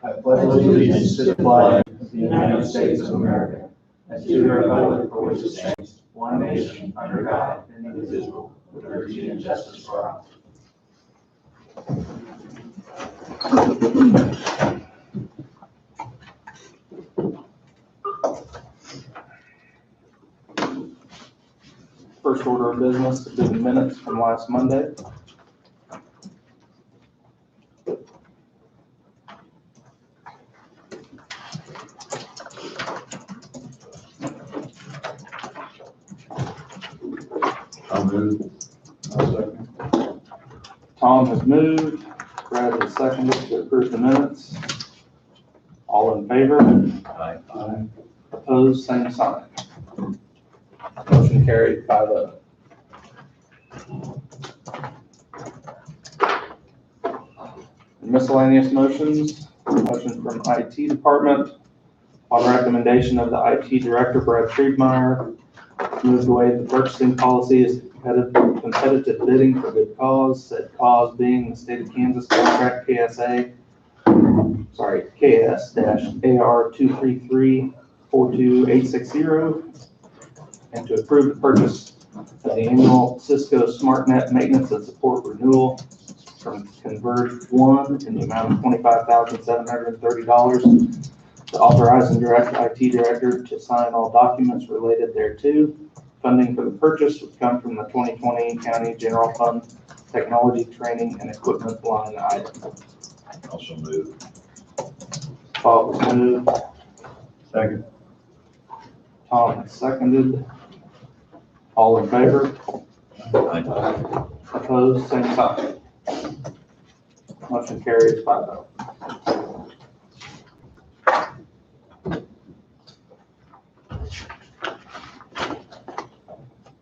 I pledge allegiance to the flag of the United States of America and to the republic for which it stands, one nation, under God, indivisible, with liberty and justice for all. First order of business is the minutes from last Monday. I'll move. I'll second. Tom has moved, Brad has seconded to approve the minutes. All in favor? Aye. Opposed, same sign. Motion carried 5-0. Miscellaneous motions, motion from IT department. On recommendation of the IT director, Brad Friedmeier, moved away the purchasing policy is competitive bidding for good cause, said cause being the state of Kansas contract KS-AR 233-42860, and to approve the purchase of the annual Cisco SmartNet maintenance and support renewal from Converge One in the amount of $25,730. To authorize and direct IT director to sign all documents related thereto. Funding for the purchase would come from the 2020 County General Fund Technology Training and Equipment line item. Also move. Bob was moved, Second. Tom has seconded. All in favor? Aye. Opposed, same sign. Motion carries 5-0.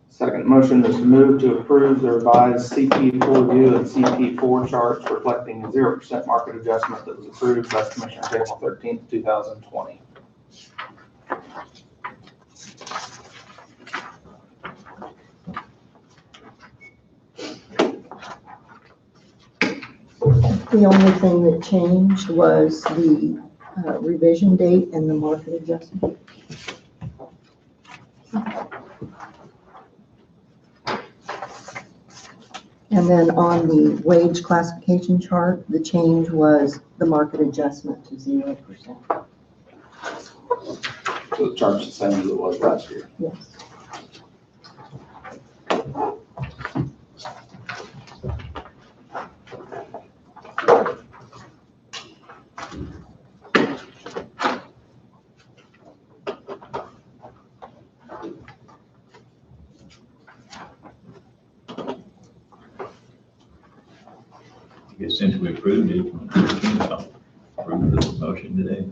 Second motion is to move to approve the revised CP4 view and CP4 charts reflecting a 0% market adjustment that was approved by Commissioner April 13th, 2020. The only thing that changed was the revision date and the market adjustment. And then on the wage classification chart, the change was the market adjustment to 0%. So the chart's the same as it was last year. Yes. Since we approved it, approve the motion today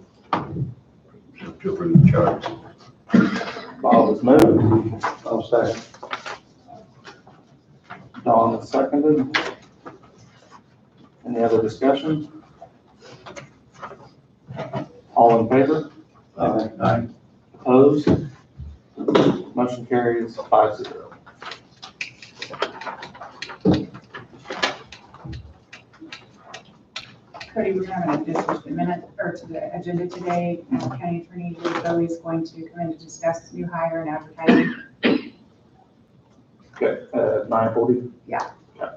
to approve the charts. Bob was moved, I'll second. Don was seconded. Any other discussion? All in favor? Aye. Opposed? Motion carries 5-0. Cody, we're having a discussion minute or to the agenda today. County Attorney Joe is going to come in to discuss new hire and advertising. Okay, 9:40? Yeah. Okay.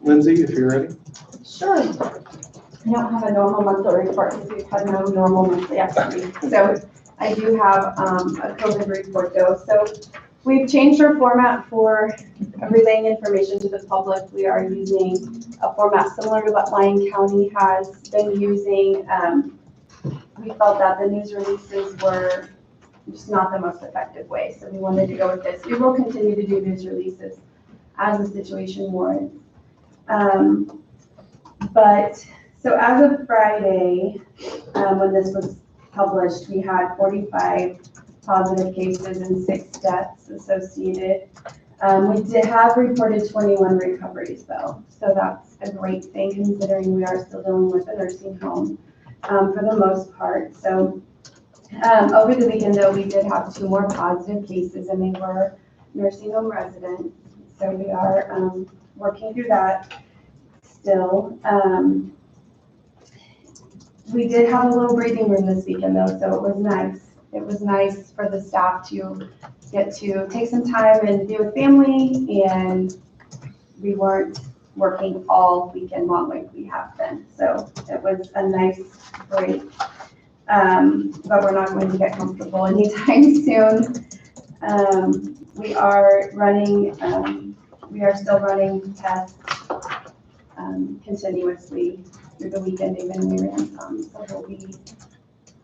Lindsay, if you're ready. Sure. I don't have a normal monthly report because we've had no normal monthly activity. So I do have a COVID report though. So we've changed our format for relaying information to the public. We are using a format similar to what Lyon County has been using. We felt that the news releases were just not the most effective way. So we wanted to go with this. We will continue to do news releases as the situation warrants. But so as of Friday, when this was published, we had 45 positive cases and 6 deaths associated. We did have reported 21 recoveries though, so that's a great thing considering we are still dealing with a nursing home. for the most part. So over the weekend, though, we did have 2 more positive cases, and they were nursing home residents. So we are working through that still. We did have a little breathing room this weekend, though, so it was nice. It was nice for the staff to get to take some time and be with family, and we weren't working all weekend long like we have been. So it was a nice break. But we're not going to get comfortable anytime soon. We are still running tests continuously through the weekend, even we ran some. So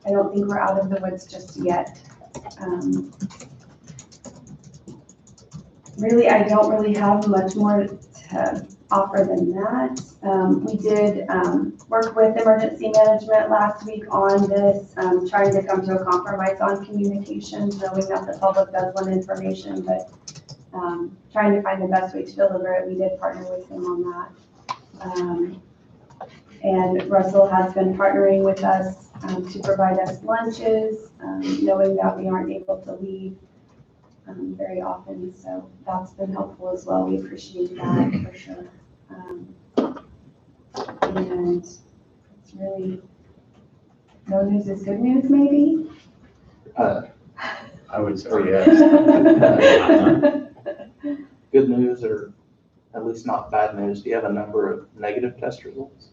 I don't think we're out of the woods just yet. Really, I don't really have much more to offer than that. We did work with emergency management last week on this, trying to come to a compromise on communications, knowing that the public does want information, but trying to find the best way to deliver it. We did partner with him on that. And Russell has been partnering with us to provide us lunches, knowing that we aren't able to leave very often. So that's been helpful as well. We appreciate that for sure. And it's really, no news is good news, maybe? I would say yes. Good news, or at least not bad news, do you have a number of negative test results?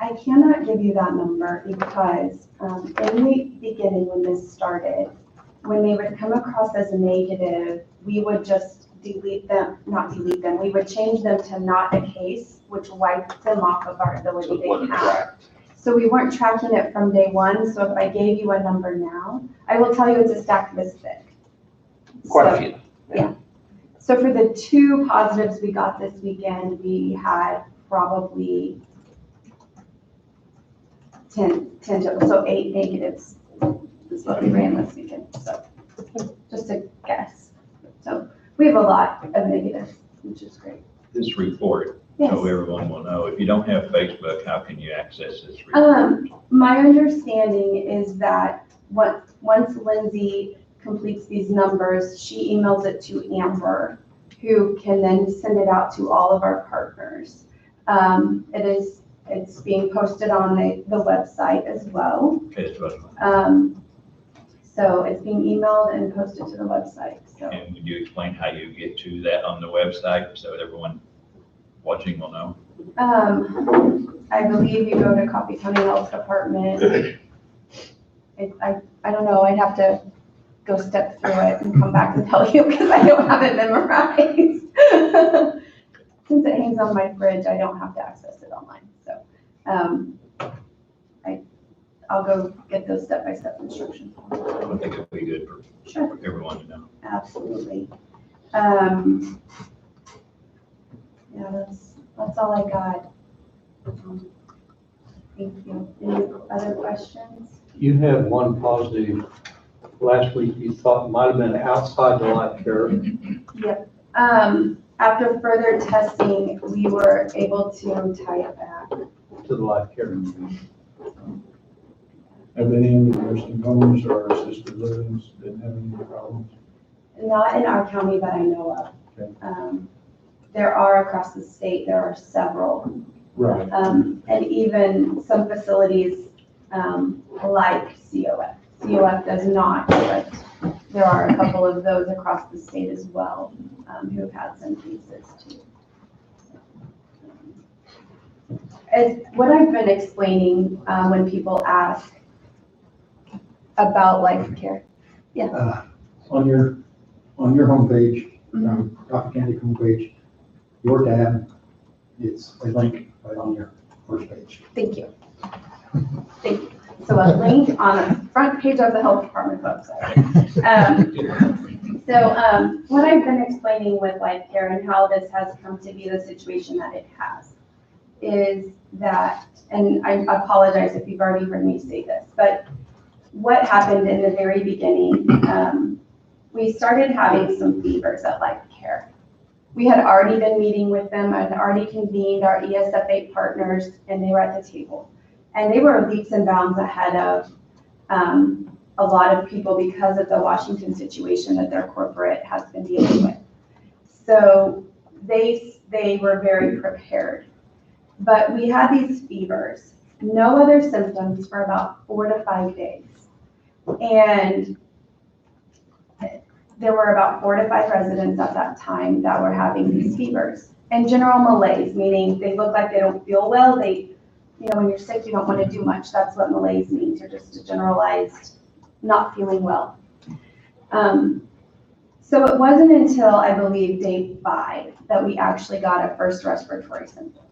I cannot give you that number because in the beginning when this started, when they would come across as negative, we would just not delete them, we would change them to not a case, which wiped them off of our ability So it to wasn't count. tracked. So we weren't tracking it from day one, so if I gave you a number now, I will tell you it's a stack this thick. Quite a So- few. So for the 2 positives we got this weekend, we had probably 10 total, so 8 negatives is what we ran this weekend, so just a guess. So we have a lot of negatives, which is great. This report, Yes. so everyone will know. If you don't have Facebook, how can you access this report? My understanding is that once Lindsay completes these numbers, she emails it to Amber, who can then send it out to all of our partners. It's being posted on the website as well. Test was- So it's being emailed and posted to the website, so. And would you explain how you get to that on the website so that everyone watching will know? I believe you go to Coffee County Health Department. I don't know, I'd have to go step through it and come back and tell you because I don't have it memorized. Since it hangs on my fridge, I don't have to access it online, so. I'll go get those step-by-step instructions. I think it'd be good for Sure. everyone to know. Absolutely. Yeah, that's all I got. Thank you. Any other questions? You had one positive last week you thought might have been outside the life care. Yep. After further testing, we were able to tie it back. To the life care. Have any of the nursing homes or assisted livings didn't have any problems? Not in our county that I know of. Okay. There are across the state, there are several. Right. And even some facilities like COF. COF does not, but there are a couple of those across the state as well who have had some cases too. As what I've been explaining when people ask about life care. On your homepage, Coffee County homepage, your tab, it's a link right on your first page. Thank you. Thank you. So a link on the front page of the health department website. What I've been explaining with life care and how this has come to be the situation that it has is that, and I apologize if you've already heard me say this, but what happened in the very beginning, we started having some fevers at life care. We had already been meeting with them and already convened our ESF8 partners, and they were at the table. And they were leaps and bounds ahead of a lot of people because of the Washington situation that their corporate has been dealing with. So they were very prepared. But we had these fevers, no other symptoms for about 4 to 5 days. And there were about 4 to 5 residents at that time that were having these fevers. And general malaise, meaning they look like they don't feel well. When you're sick, you don't want to do much. That's what malaise means. You're just a generalized not feeling well. So it wasn't until, I believe, day 5 that we actually got a first respiratory symptom.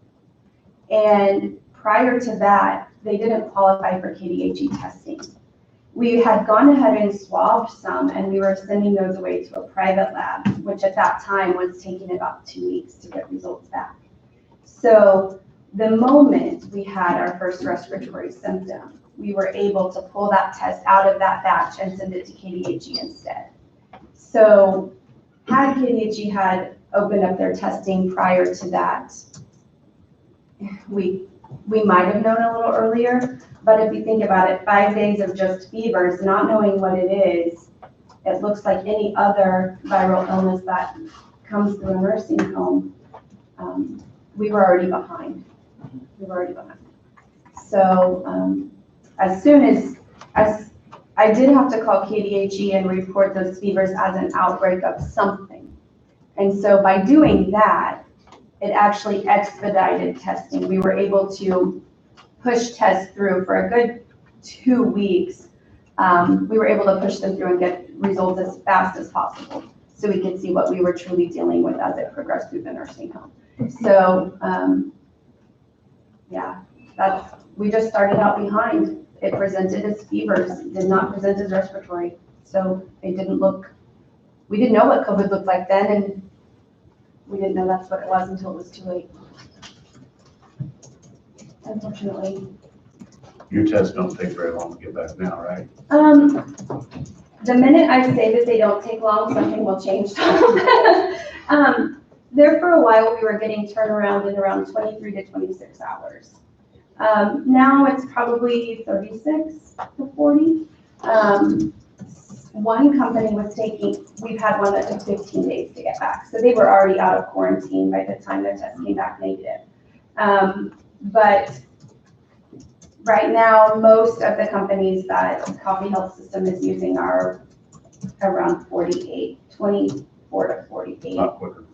And prior to that, they didn't qualify for KDHE testing. We had gone ahead and swabbed some, and we were sending those away to a private lab, which at that time was taking about 2 weeks to get results back. So the moment we had our first respiratory symptom, we were able to pull that test out of that batch and send it to KDHE instead. So had KDHE had opened up their testing prior to that, we might have known a little earlier. But if you think about it, 5 days of just fevers, not knowing what it is, it looks like any other viral illness that comes through a nursing home. We were already behind. So as soon as I did have to call KDHE and report those fevers as an outbreak of something. And so by doing that, it actually expedited testing. We were able to push tests through for a good 2 weeks. We were able to push them through and get results as fast as possible so we could see what we were truly dealing with as it progressed through the nursing home. So, we just started out behind. It presented as fevers, did not present as respiratory. So we didn't know what COVID looked like then, and we didn't know that's what it was until it was too late. Unfortunately. Your tests don't take very long to get back now, right? The minute I say that they don't take long, something will change. There for a while, we were getting turnaround in around 23 to 26 hours. Now it's probably 36 to 40. One company we've had one that took 15 days to get back. So they were already out of quarantine by the time their test came back negative. But right now, most of the companies that Coffee Health System is using are around 48, 24 to 48. Not quicker.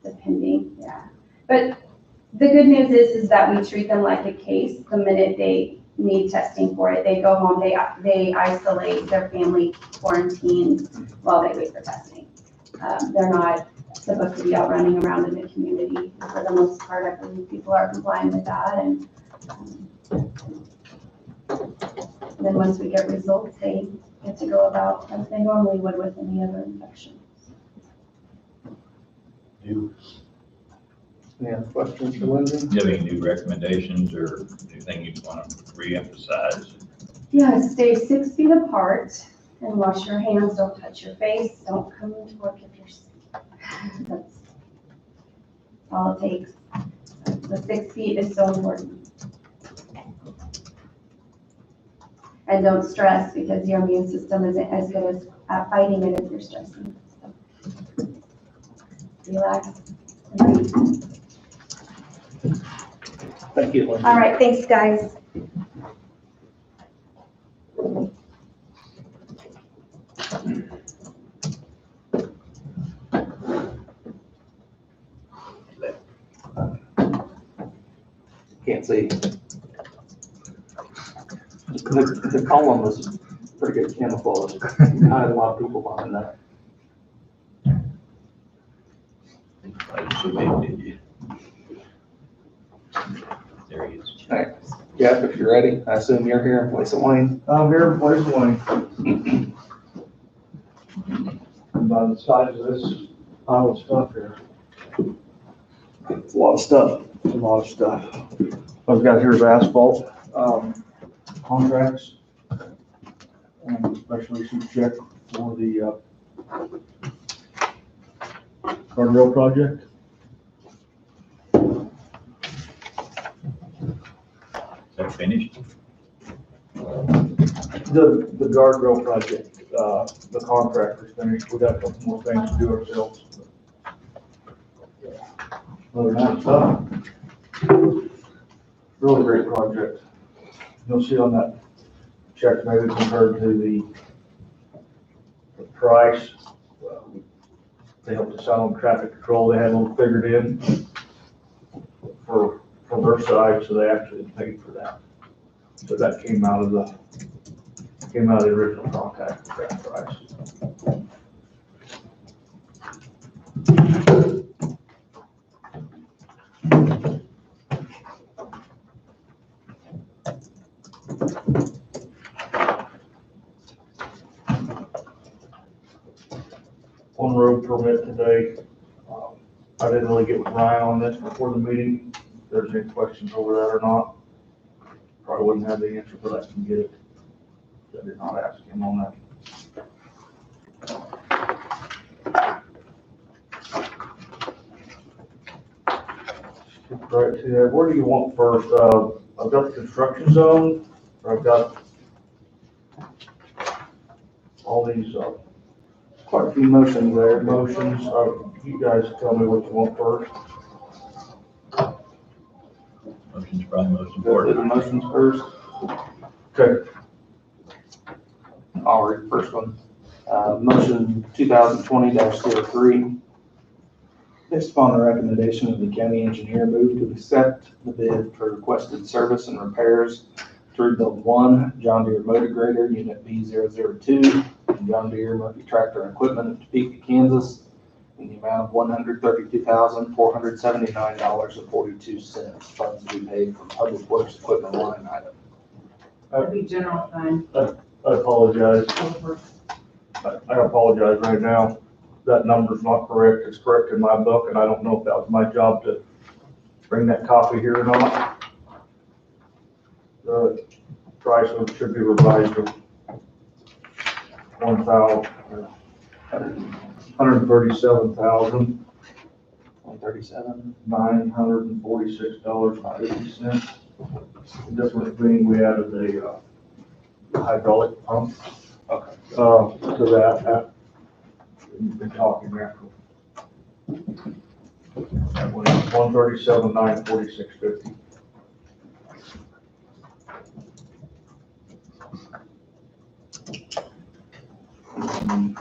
Depending, yeah. But the good news is that we treat them like a case. The minute they need testing for it, they go home, they isolate their family, quarantine while they wait for testing. They're not supposed to be out running around in the community. For the most part, I believe people are complying with that. And then once we get results, they get to go about as they normally would with any other infection. Any other questions for Lindsay? Do you have any new recommendations or anything you want to reemphasize? Yeah, stay 6 feet apart and wash your hands. Don't touch your face. Don't come into work if you're sick. That's all it takes. The 6 feet is so important. And don't stress because your immune system isn't as good at fighting it if you're stressing. So, relax and breathe. Thank you, Lindsay. All right, thanks, guys. Can't see. The column was pretty good camouflage. I had a lot of people behind that. Did you? There he is. All right, Jeff, if you're ready, I assume you're here in place of Wayne. I'm here, where's Wayne? By the size of this pile of stuff here. It's a lot of stuff. It's a lot of stuff. What I've got here is asphalt, contracts, and a special issue check for the, guardrail project. Is that finished? The guardrail project, the contractor's finished. We got a couple more things to do ourselves. Other than that, really great project. You'll see on that check maybe compared to the price. They helped us out on traffic control. They had a little figured in for their side, so they actually paid for that. So that came out of the original contract for that price. On road permit today, I didn't really get with Ryan on this before the meeting. If there's any questions over that or not, probably wouldn't have the answer, but I can get it. I did not ask him on that. Right to there. Where do you want first? I've got the construction zone, or I've got all these Quite a few motions there. motions. You guys tell me what you want first. Motion's probably most Go through important. the motions first. Okay. I'll read the first one. Motion 2020-03. Based upon the recommendation of the county engineer, move to accept the bid for requested service and repairs to rebuild one John Deere motor grader, unit B002, and John Deere Murphy tractor and equipment in Topeka, Kansas, in the amount of $132,479.42. Funds to be paid from Public Works equipment line item. It'll be general fund. I apologize. I apologize right now. That number's not correct. It's correct in my book, and I don't know if that was my job to bring that copy here or not. The price should be revised to $137,946.50. 137. The difference being we added a hydraulic pump Okay. to that. You've been talking after. That one is $137,946.50.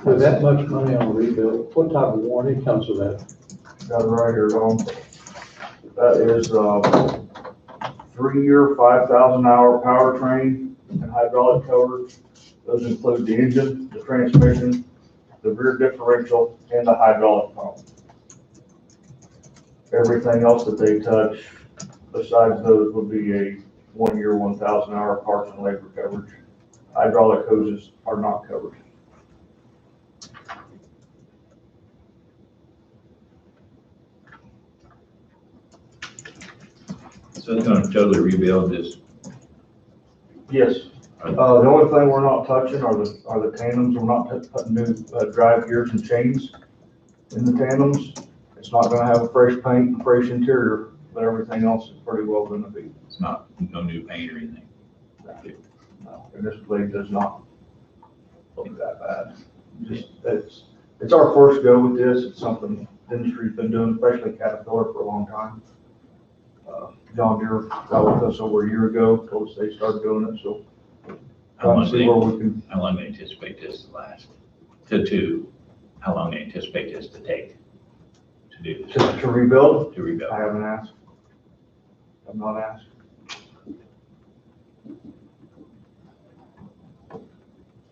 With that much money on a rebuild, what type of warranty comes with that? Got it right here, Don. That is 3-year, 5,000-hour powertrain and hydraulic covers. Those include the engine, the transmission, the rear differential, and the hydraulic pump. Everything else that they touch besides those would be a 1-year, 1,000-hour parts and labor coverage. Hydraulic hoses are not covered. So it's gonna totally rebuild this. Yes. The only thing we're not touching are the tandems. We're not putting new drive gears and chains in the tandems. It's not gonna have a fresh paint and fresh interior, but everything else is pretty well gonna be. It's not, no new paint or anything. No, and this blade does not look that bad. Just, it's our first go with this. It's something the industry's been doing, especially Caterpillar, for a long time. John Deere got with us over a year ago, told us they started doing it, so How long trying to see where do we can. they, how long do they anticipate this to last? How long do they anticipate this to take to do this, To rebuild, to rebuild? I haven't asked. I've not asked.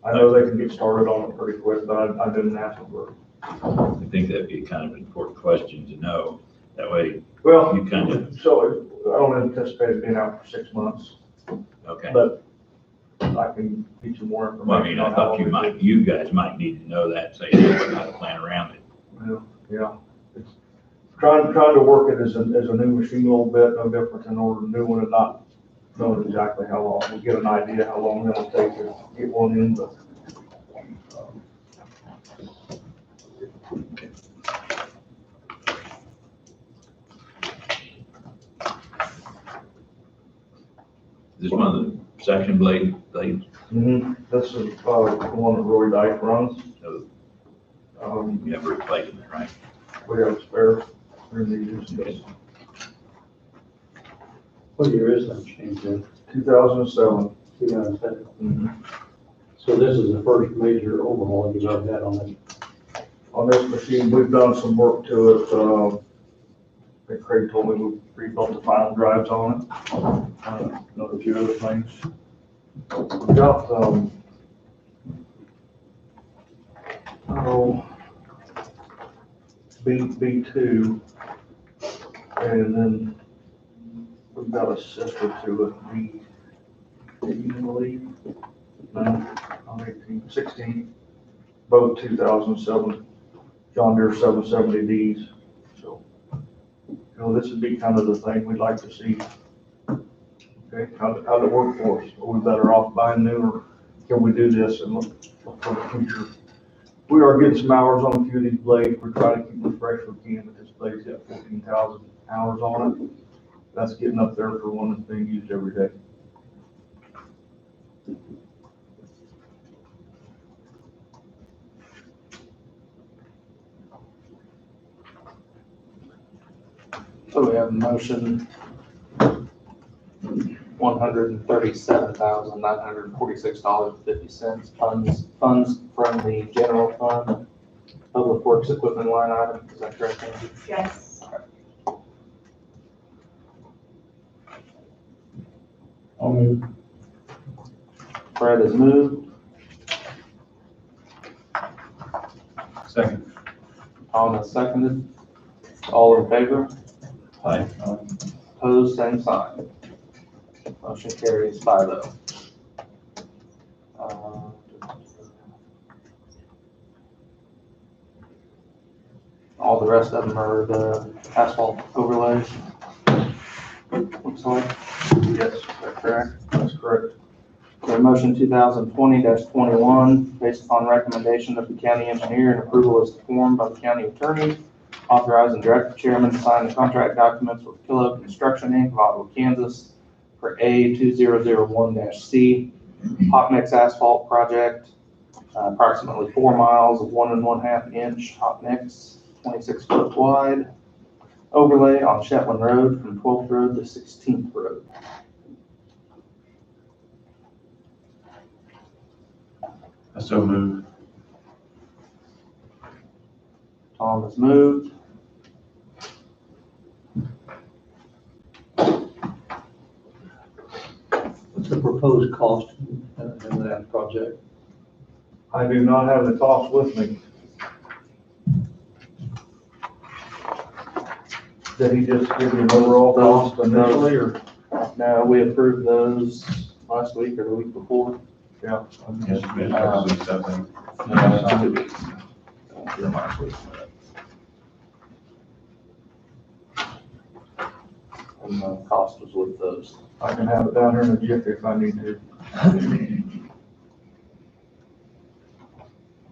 I know they can get started on it pretty quick, but I didn't ask them for. I think that'd be kind of an important question to know. That way, Well, you kind of, so I don't anticipate it being out for 6 months, okay. but I can get you more information. Well, I mean, I on how thought long you guys might need to know that, so you know how to plan around it. Yeah. It's trying to work it as a new machine a little bit, no different than ordering a new one and not knowing exactly how long. We get an idea how long it'll take to get one in, but. This one of the section blades? This is, the one that Roy Dyke runs. So Um, you have replacing it, right? we have spares. We're gonna use this. What year is that change in? 2007. 2007? So this is the first major overhaul you've ever had on it? On this machine, we've done some work to it. I think Craig told me we rebuilt the final drives on it. Another few other things. We got, B2, and then we've got a sister to it, B, I believe. No, 16, both 2007 John Deere 770Ds. So, this would be kind of the thing we'd like to see. Okay, how'd it work for us? Are we better off buying new, or can we do this and look for the future? We are getting some hours on a few of these blades. We're trying to keep them fresh as we can, but this blade's got 14,000 hours on it. That's getting up there for one that's being used every day. So we have a motion, $137,946.50, funds from the general fund, public works equipment line item, is that correct, Angie? Yes. I'll move. Fred has moved, Second. Tom has seconded, all in favor? Aye. Opposed, same sign. Motion carries 5-0. All the rest of them are the asphalt overlays. Looks like. Yes, Is that correct? that's correct. The motion 2020-21, based upon recommendation of the county engineer and approval as performed by the county attorney, authorize and direct the chairman to sign the contract documents with Kilo Construction Inc. of Ottawa, Kansas for A2001-C hot mix asphalt project, approximately 4 miles of 1 1/2 inch hot mix, 26 foot wide, overlay on Shetland Road from 12th Road to 16th Road. I so move. Tom has moved. What's the proposed cost in that project? I do not have the cost with me. Did he just give you an overall cost initially, or? No, we approved those last week or the week before. Yeah. Yes, been a couple weeks, I think. 2 weeks. Last week. And the cost was with those. I can have it down here in a jiffy if I need to. I think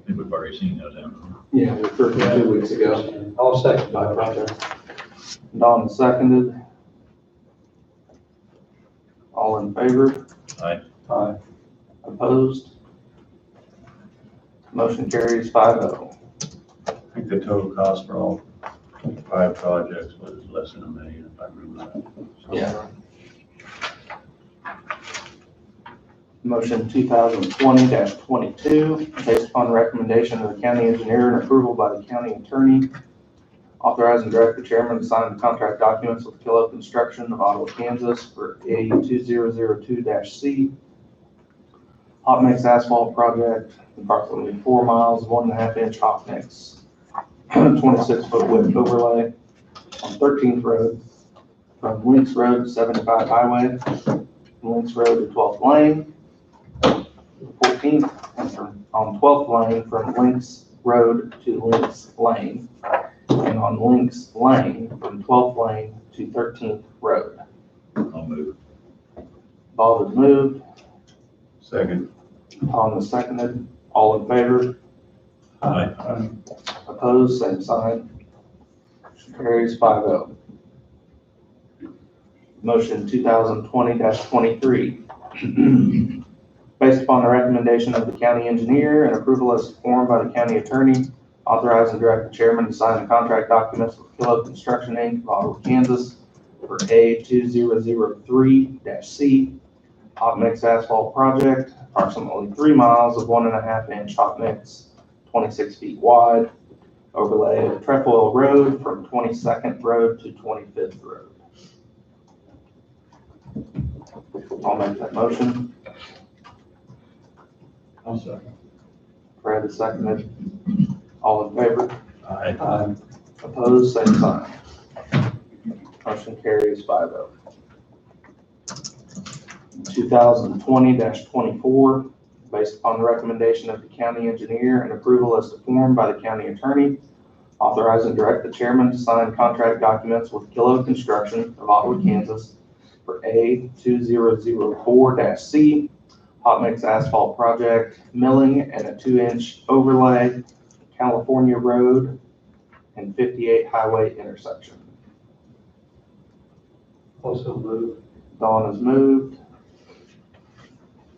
we've already seen those, haven't we? Yeah, we approved them 2 weeks ago. I'll second By that. project. Don seconded. All in favor? Aye. Aye. Opposed? Motion carries 5-0. I think the total cost for all 5 projects was less than $1 million, if I remember that. Yeah. Motion 2020-22, based upon recommendation of the county engineer and approval by the county attorney, authorize and direct the chairman to sign the contract documents with Kilo Construction of Ottawa, Kansas for A2002-C hot mix asphalt project, approximately 4 miles, 1 1/2 inch hot mix, 26 foot width overlay on 13th Road from Links Road to 75 Highway, Links Road to 12th Lane, 14th, and on 12th Lane from Links Road to Links Lane, and on Links Lane from 12th Lane to 13th Road. I'll move. Bob has moved, Second. Tom has seconded, all in favor? Aye. Opposed, same sign. Motion carries 5-0. Motion 2020-23. Based upon the recommendation of the county engineer and approval as formed by the county attorney, authorize and direct the chairman to sign the contract documents with Kilo Construction Inc. of Ottawa, Kansas for A2003-C hot mix asphalt project, approximately 3 miles of 1.5-inch hot mix, 26 feet wide, overlay of Trefoil Road from 22nd Road to 25th Road. I'll make that motion. I'll second. Brad is seconded. All in favor? Aye. Opposed, same sign. Motion carries 5-0. 2020-24, based upon the recommendation of the county engineer and approval as to form by the county attorney, authorize and direct the chairman to sign contract documents with Kilo Construction of Ottawa, Kansas for A2004-C hot mix asphalt project, milling and a 2-inch overlay, California Road and 58 Highway intersection. Also move. Dawn has moved.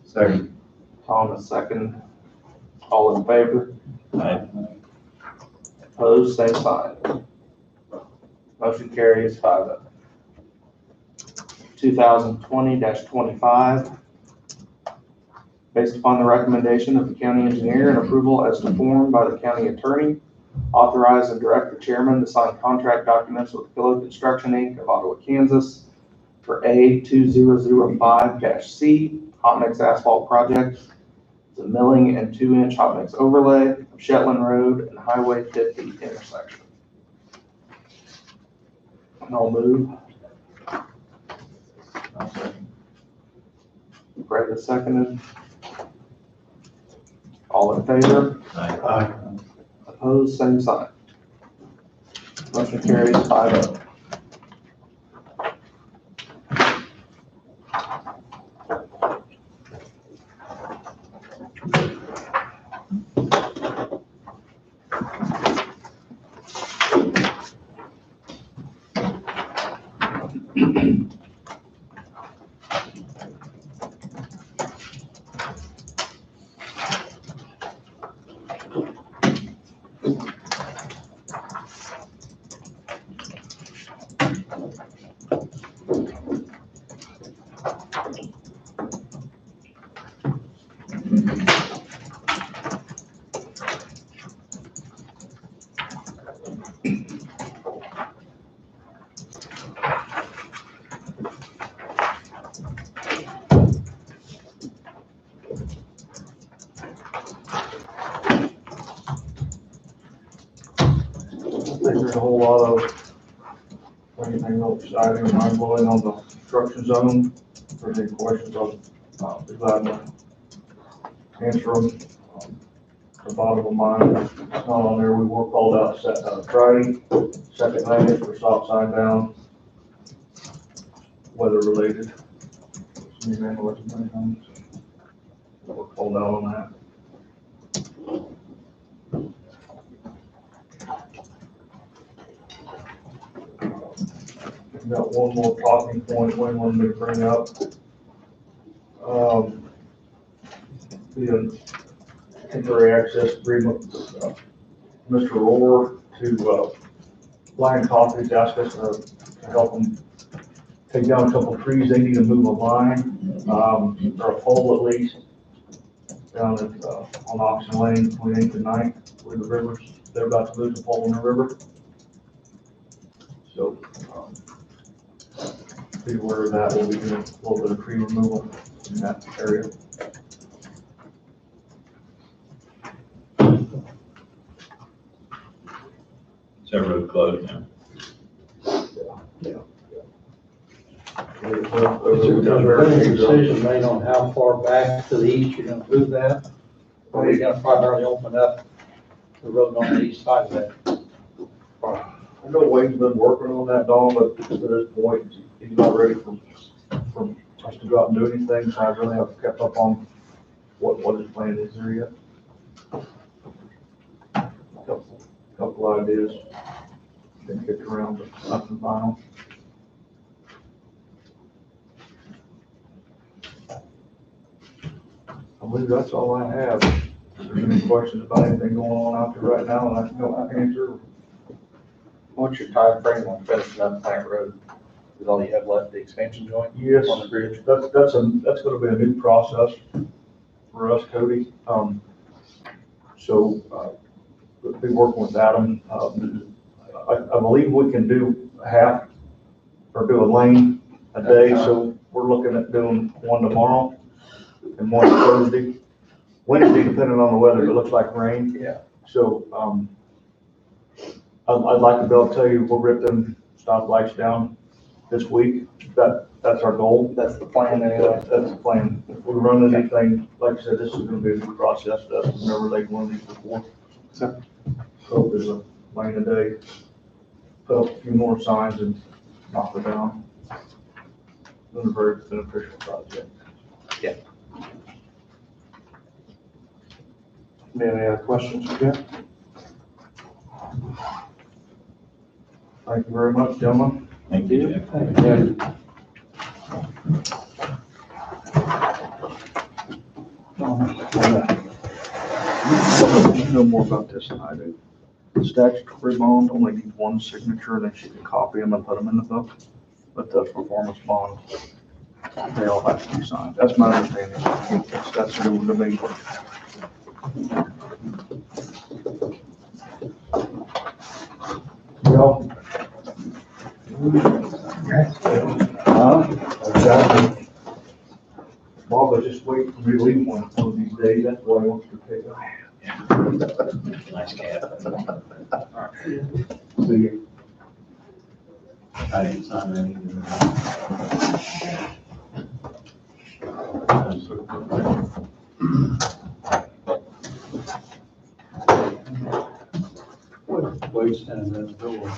Second. Tom is second. All in favor? Aye. Opposed, same sign. Motion carries 5-0. 2020-25, based upon the recommendation of the county engineer and approval as to form by the county attorney, authorize and direct the chairman to sign contract documents with Kilo Construction Inc. of Ottawa, Kansas for A2005-C hot mix asphalt project. It's a milling and 2-inch hot mix overlay of Shetland Road and Highway 50 intersection. And I'll move. I'll second. Brett is seconded. All in favor? Aye. Opposed, same sign. Motion carries 5-0. I think there's a whole lot of anything real exciting and mind-blowing on the construction zone. If there's any questions, I'll be glad to answer them. The bottom of mine, it's not on there, we were called out Friday, second night for stop sign down. Weather related. We're called out on that. I've got one more talking point Wayne wanted me to bring up. The temporary access agreement with Mr. Rohr to Lion Coffee's asked us to help them take down a couple of trees. They need to move a line, or a pole at least, down at, on Oxen Lane between 8th and 9th, where the rivers, they're about to lose the pole in the river. So, be aware of that. We'll be doing a little bit of tree removal in that area. Is that road closed now? Is there any decision made on how far back to the east you're gonna move that? Or are you gonna primarily open up the road on the east side of that? I know Wayne's been working on that, Dawn, but to this point, he's not ready for us to go out and do anything, so I really haven't kept up on what his plan is there yet. Couple ideas, been kicked around, but nothing final. believe that's all I have. If there's any questions about anything going on out there right now, I can answer. What's your time frame on finishing up Plant Road? Is all you have left the expansion joint Yes, on the bridge? that's gonna be a new process for us, Cody. We'll be working with Adam. I believe we can do half or do a lane a day, so we're looking at doing one tomorrow and one Thursday. Wednesday, depending on the weather, it looks like rain. Yeah. So, I'd like to be able to tell you we'll rip them stoplights down this week. That's our goal. That's the plan anyway. That's the plan. If we run anything, like I said, this is gonna be a new process to us. We've never laid one of these before. So- So there's a lane a day, put up a few more signs and knock it down. It's a very beneficial project. Any other questions you got? Thank you very much, gentlemen. Thank you, Jack. You know more about this than I do. The statutory bond only needs one signature, and then she can copy them and put them in the book. But the performance bond, they all have to be signed. That's my understanding. That's new to me. Well. Exactly. Bob was just waiting for me to leave one of these days. That's why he wants to pick up. Nice cat. See you. I didn't sign anything. Wade standing at the door.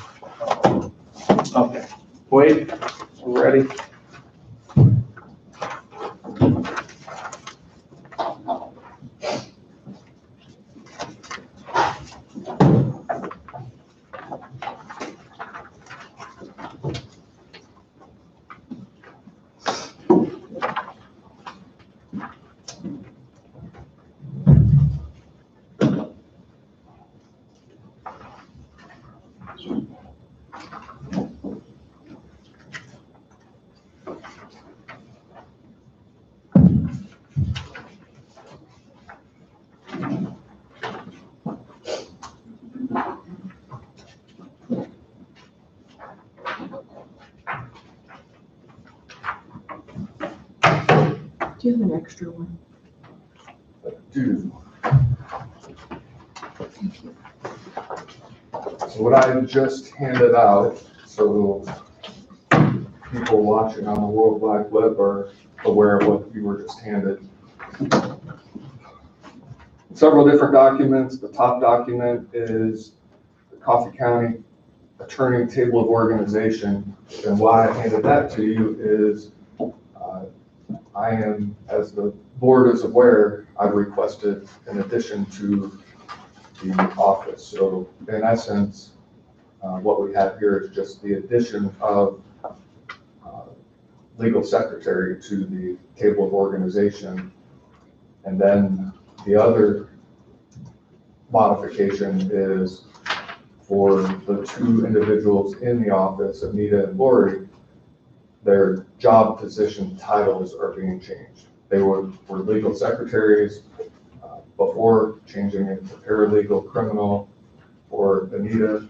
Okay. Wade, we're ready. Do you have an extra one? Do. So what I just handed out, so people watching on the World Wide Web are aware of what you were just handed. Several different documents. The top document is the Coffee County Attorney Table of Organization. And why I handed that to you is I am, as the board is aware, I've requested an addition to the office. So in essence, what we have here is just the addition of legal secretary to the table of organization. And then the other modification is for the two individuals in the office, Anita and Lori, their job position titles are being changed. They were legal secretaries before, changing it to paralegal criminal for Anita,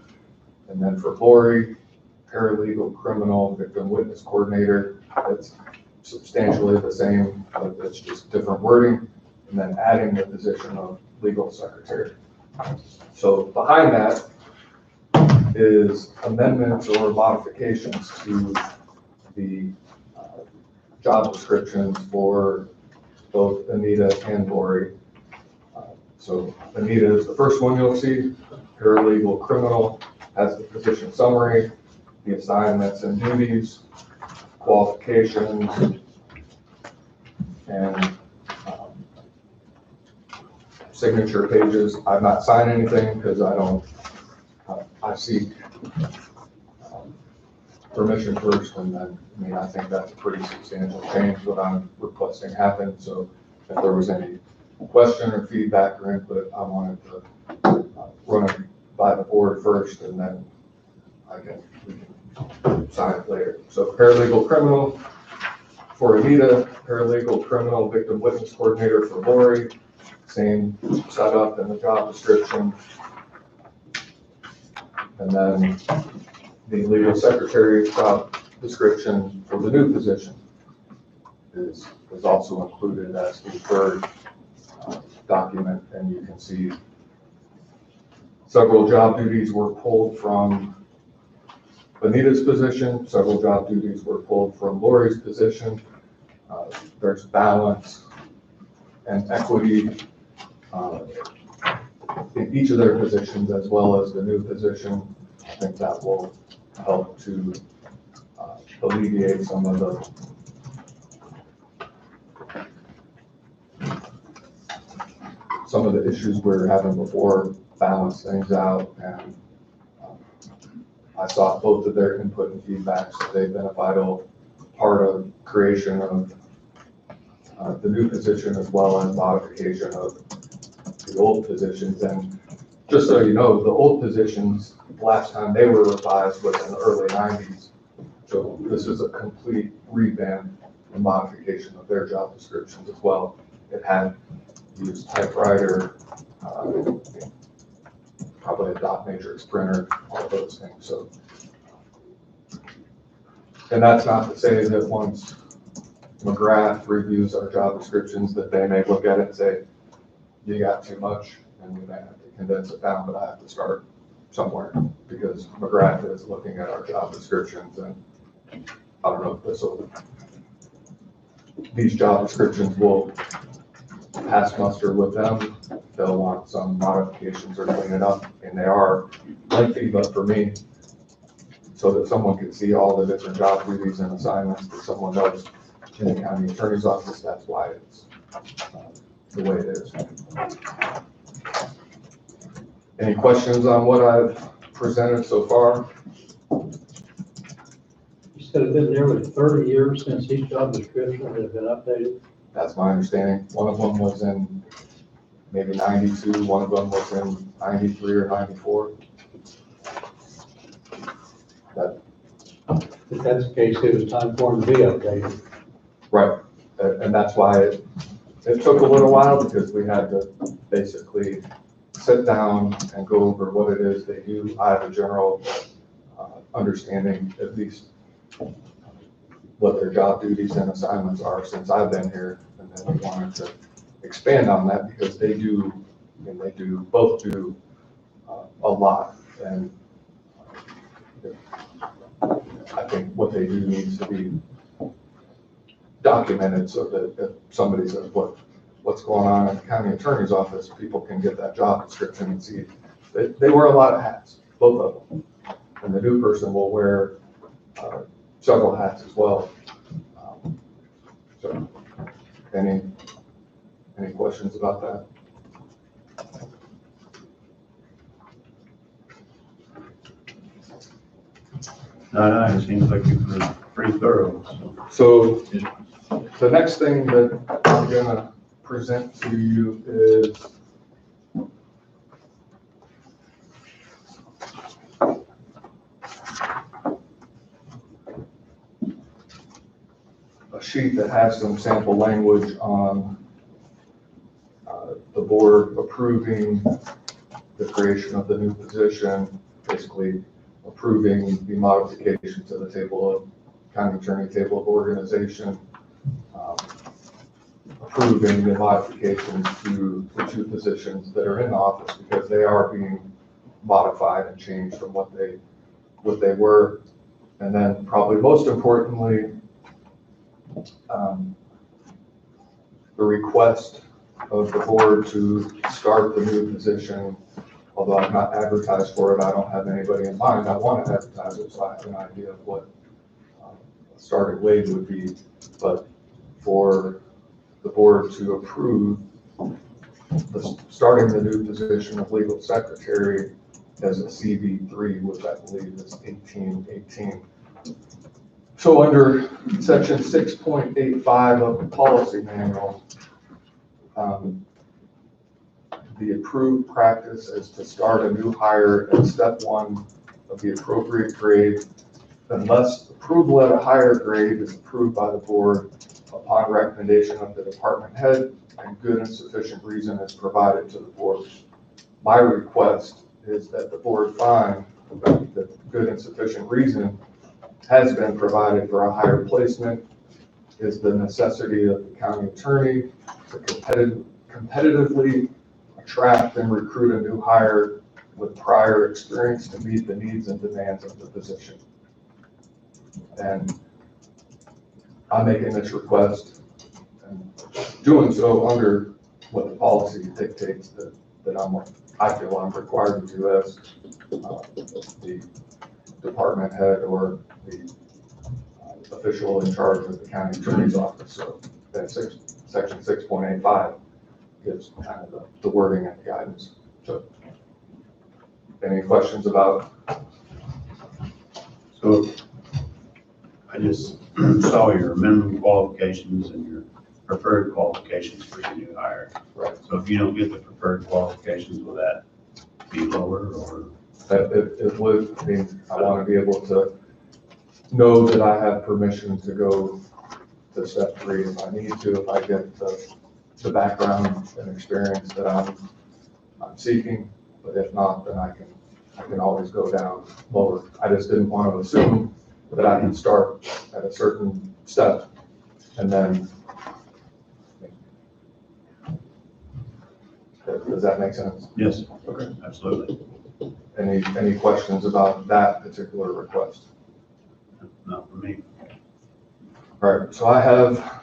and then for Lori, paralegal criminal victim witness coordinator. It's substantially the same, but it's just different wording, and then adding the position of legal secretary. So behind that is amendments or modifications to the job descriptions for both Anita and Lori. So Anita is the first one you'll see. Paralegal criminal has the position summary, the assignments and duties, qualifications, and signature pages. I've not signed anything because I seek permission first, and then, I think that's a pretty substantial change what I'm requesting happen. So if there was any question or feedback or input, I wanted to run it by the board first, and then we can sign it later. So paralegal criminal for Anita, paralegal criminal victim witness coordinator for Lori, same setup in the job description. And then the legal secretary job description for the new position is also included as the third document, and you can see several job duties were pulled from Anita's position, several job duties were pulled from Lori's position. There's balance and equity in each of their positions, as well as the new position. I think that will help to alleviate some of the issues we were having before, balance things out. And I saw both of their input and feedback, so they've been a vital part of creation of the new position, as well as modification of the old positions. And just so you know, the old positions, last time they were revised was in the early 90s. So this is a complete revamp and modification of their job descriptions as well. It had used typewriter, probably a dot matrix printer, all those things. So, and that's not to say that once McGrath reviews our job descriptions that they may look at it and say, you got too much, and we may have to condense it down, but I have to start somewhere, because McGrath is looking at our job descriptions, and I don't know if these job descriptions will pass muster with them. They'll want some modifications or clean it up, and they are lengthy, but for me, so that someone can see all the different job duties and assignments, that someone knows in the county attorney's office, that's why it's the way it is. Any questions on what I've presented so far? You said it's been nearly 30 years since each job description has been updated. That's my understanding. One of them was in maybe 92, one of them was in 93 or 94. If that's the case, it was time for them to be updated. Right, and that's why it took a little while, because we had to basically sit down and go over what it is they do. I have a general understanding, at least, what their job duties and assignments are since I've been here, and then we wanted to expand on that because they do, and both do a lot, and I think what they do needs to be documented so that if somebody says what's going on in the county attorney's office, people can get that job description and see they wear a lot of hats, both of them, and the new person will wear several hats as well. So, any questions about that? No, it seems like you were pretty thorough. So the next thing that I'm gonna present to you is a sheet that has some sample language on the board approving the creation of the new position, basically approving the modification to the table of county attorney table of organization, approving the modifications to the two positions that are in the office, because they are being modified and changed from what they were. And then probably most importantly, the request of the board to start the new position. Although I'm not advertised for it, I don't have anybody in mind. I want to advertise it, so I have an idea of what starting wage would be. But for the board to approve starting the new position of legal secretary as a CV3, which I believe is 1818. So under section 6.85 of the policy manual, The approved practice is to start a new hire at step 1 of the appropriate grade unless approval at a higher grade is approved by the board upon recommendation of the department head and good and sufficient reason is provided to the board. My request is that the board find that good and sufficient reason has been provided for a higher placement is the necessity of the county attorney to competitively attract and recruit a new hire with prior experience to meet the needs and demands of the position. And I'm making this request and doing so under what the policy dictates that I feel I'm required to do as the department head or the official in charge of the county attorney's office. So that section 6.85 gives kind of the wording and guidance. So any questions about? So I just saw your minimum qualifications and your preferred qualifications for your new hire. Right. So if you don't get the preferred qualifications, will that be lower or? It would, I mean, I want to be able to know that I have permission to go to step 3 if I need to, if I get the background and experience that I'm seeking. But if not, then I can always go down lower. I just didn't want to assume that I can start at a certain step and then. Does that make sense? Yes. Okay. Absolutely. Any questions about that particular request? Not for me. All right, so I have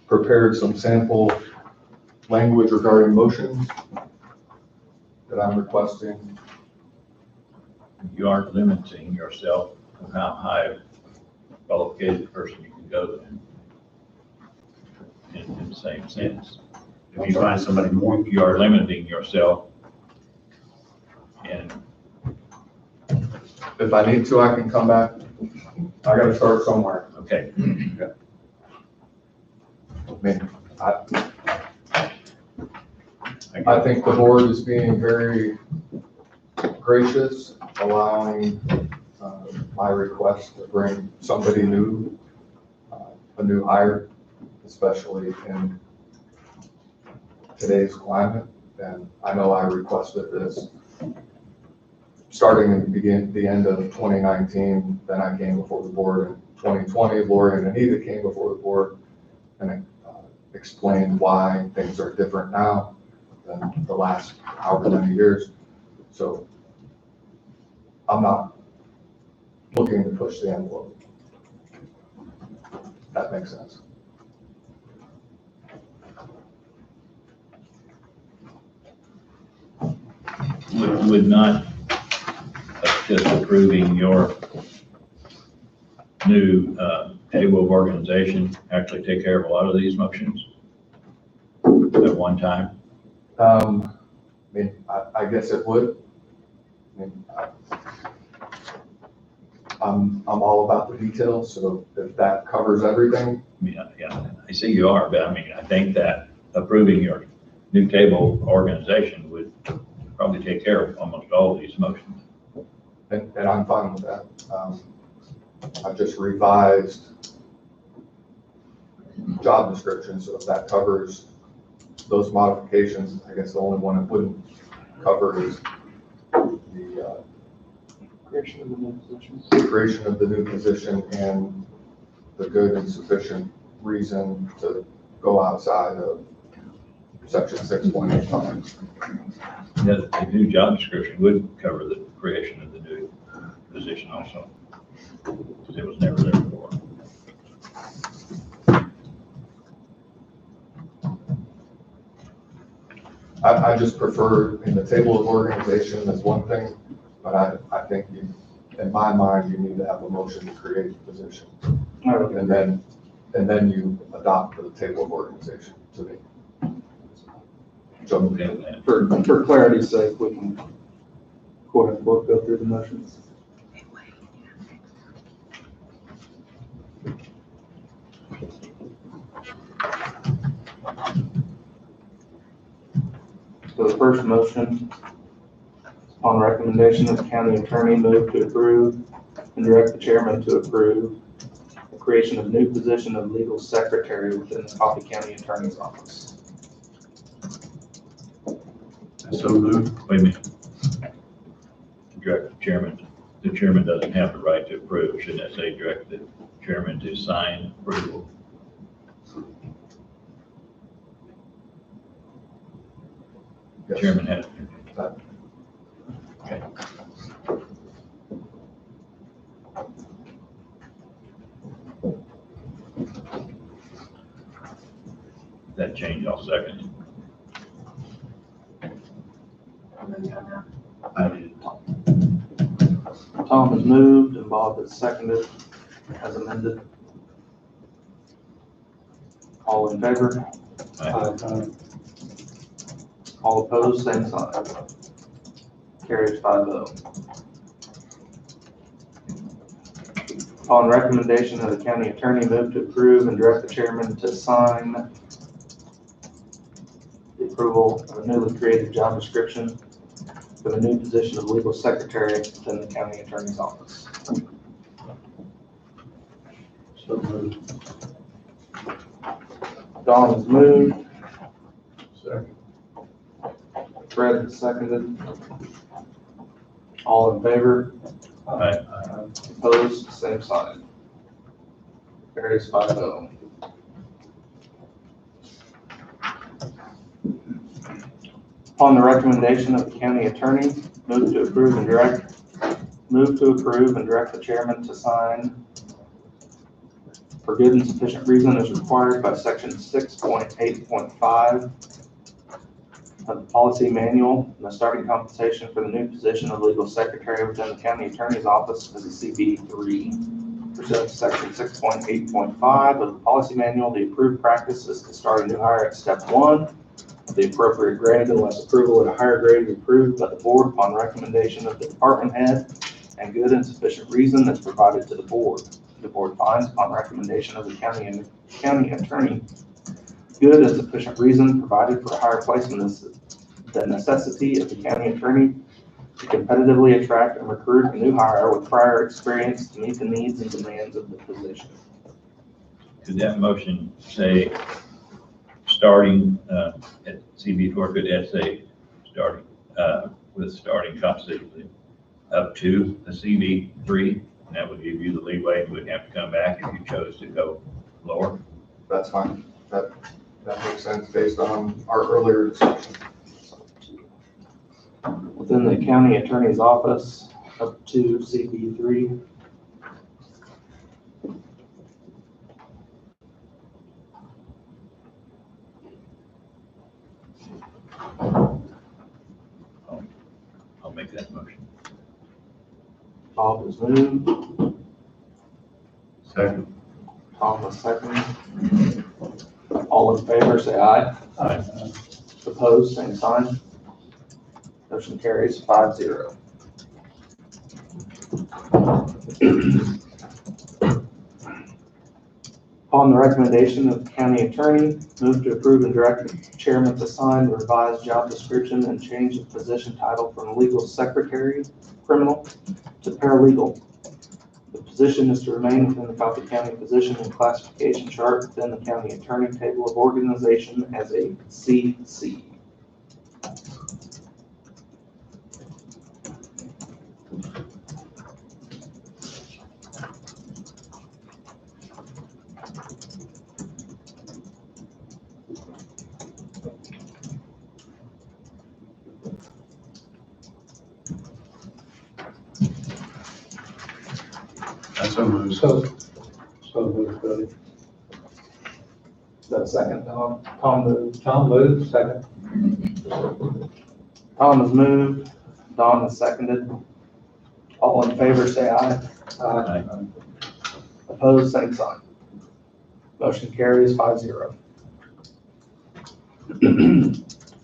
prepared some sample language regarding motions that I'm requesting. You aren't limiting yourself on how high a qualified person you can go in the same sense. If you find somebody more, You are limiting yourself and If I need to, I can come back. I gotta start somewhere. okay. I mean, I think the board is being very gracious, allowing my request to bring somebody new, a new hire, especially in today's climate. And I know I requested this starting in the end of 2019. Then I came before the board in 2020. Lori and Anita came before the board and explained why things are different now than the last however many years. So I'm not looking to push the envelope. That makes sense. Would not just approving your new table of organization actually take care of a lot of these motions at one time? I mean, I guess it would. I mean, I'm all about the details, so if that covers everything. Yeah, I see you are, but I mean, I think that approving your new table organization would probably take care of almost all of these motions. And I'm fine with that. I've just revised job description, so if that covers those modifications, I guess the only one it wouldn't cover is the Creation of the new position. creation of the new position and the good and sufficient reason to go outside of section 6.85. The new job description would cover the creation of the new position also, because it was never there before. I just prefer in the table of organization as one thing, but I think in my mind, you need to have a motion to create the position. And then you adopt the table of organization to me. So Okay with that. For clarity's sake, we can quote unquote go through the motions. For the first motion, upon recommendation of the county attorney, move to approve and direct the chairman to approve the creation of new position of legal secretary within the Coffee County Attorney's Office. So moved. Wait a minute. Direct the chairman doesn't have the right to approve. Shouldn't I say direct the chairman to sign approval? Yes. Chairman has. Okay. That change, I'll second I did. Tom has moved and Bob has seconded as amended. All in favor? it. All opposed, same sign. Carries 5-0. Upon recommendation of the county attorney, move to approve and direct the chairman to sign the approval of a newly created job description for the new position of legal secretary within the county attorney's office. So moved. Don has moved, Second. Fred has seconded. All in favor? Aye. Opposed, same sign. Carries 5-0. Upon the recommendation of the county attorney, move to approve and direct the chairman to sign for good and sufficient reason as required by section 6.8.5 of the policy manual, and the starting compensation for the new position of legal secretary within the county attorney's office is a CB3. Pursuant to section 6.8.5 of the policy manual, the approved practice is to start a new hire at step 1 of the appropriate grade unless approval at a higher grade is approved by the board upon recommendation of the department head and good and sufficient reason is provided to the board. The board finds upon recommendation of the county attorney, good and sufficient reason provided for a higher placement is the necessity of the county attorney to competitively attract and recruit a new hire with prior experience to meet the needs and demands of the position. Could that motion say starting at CB4, could that say starting with starting compensation up to the CB3? And that would give you the leeway. You wouldn't have to come back if you chose to go lower. That's fine. That makes sense based on our earlier discussion. Within the county attorney's office up to CB3. I'll make that motion. Bob has moved, Second. Tom has seconded. All in favor, say aye. Aye. Opposed, same sign. Motion carries 5-0. Upon the recommendation of the county attorney, move to approve and direct the chairman to sign the revised job description and change the position title from legal secretary, criminal, to paralegal. The position is to remain within the Coffee County position and classification chart within the county attorney table of organization as a CC. So moved. So moved, Billy. Is that a second, Tom? Tom moved. Tom moved, second. Tom has moved. Don has seconded. All in favor, say aye. Aye. Opposed, same sign. Motion carries 5-0.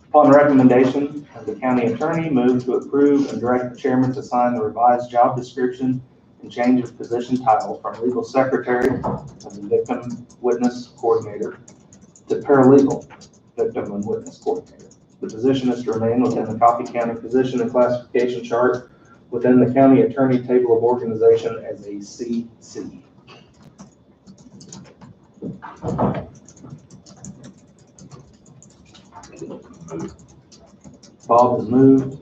Upon recommendation of the county attorney, move to approve and direct the chairman to sign the revised job description and change of position title from legal secretary as a victim witness coordinator to paralegal victim and witness coordinator. The position is to remain within the Coffee County position and classification chart within the county attorney table of organization as a CC. Bob has moved.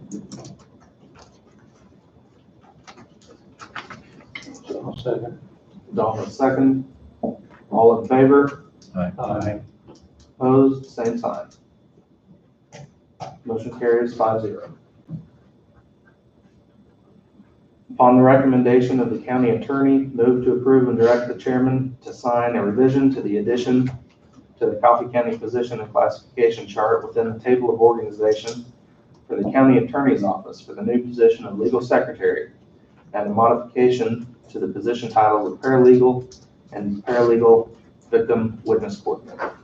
I'll second. Don has second. All in favor? Aye. Opposed? Same sign. Motion carries 5-0. Upon the recommendation of the county attorney, move to approve and direct the chairman to sign a revision to the addition to the Coffee County position and classification chart within the table of organization for the county attorney's office for the new position of legal secretary and a modification to the position titles of paralegal and paralegal victim witness coordinator.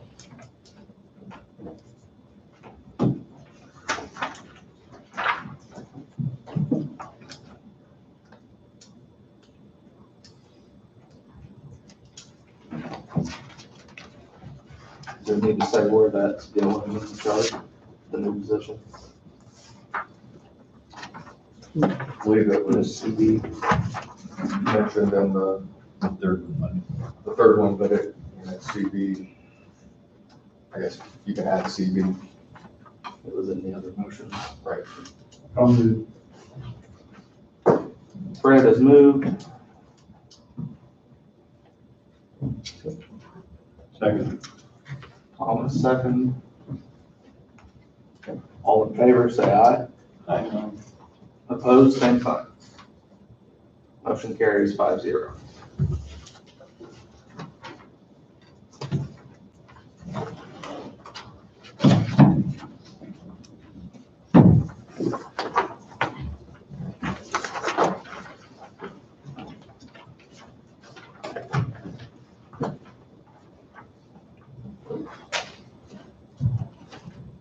Do we need to say where that's going in the chart, the new position? I believe it was CB. mentioned in the third one, but it's CB. I guess you can add CB. It was in the other motion. Right. Fred has moved. Second. Thomas second. All in favor, say aye. Aye. Opposed, same sign. Motion carries 5-0.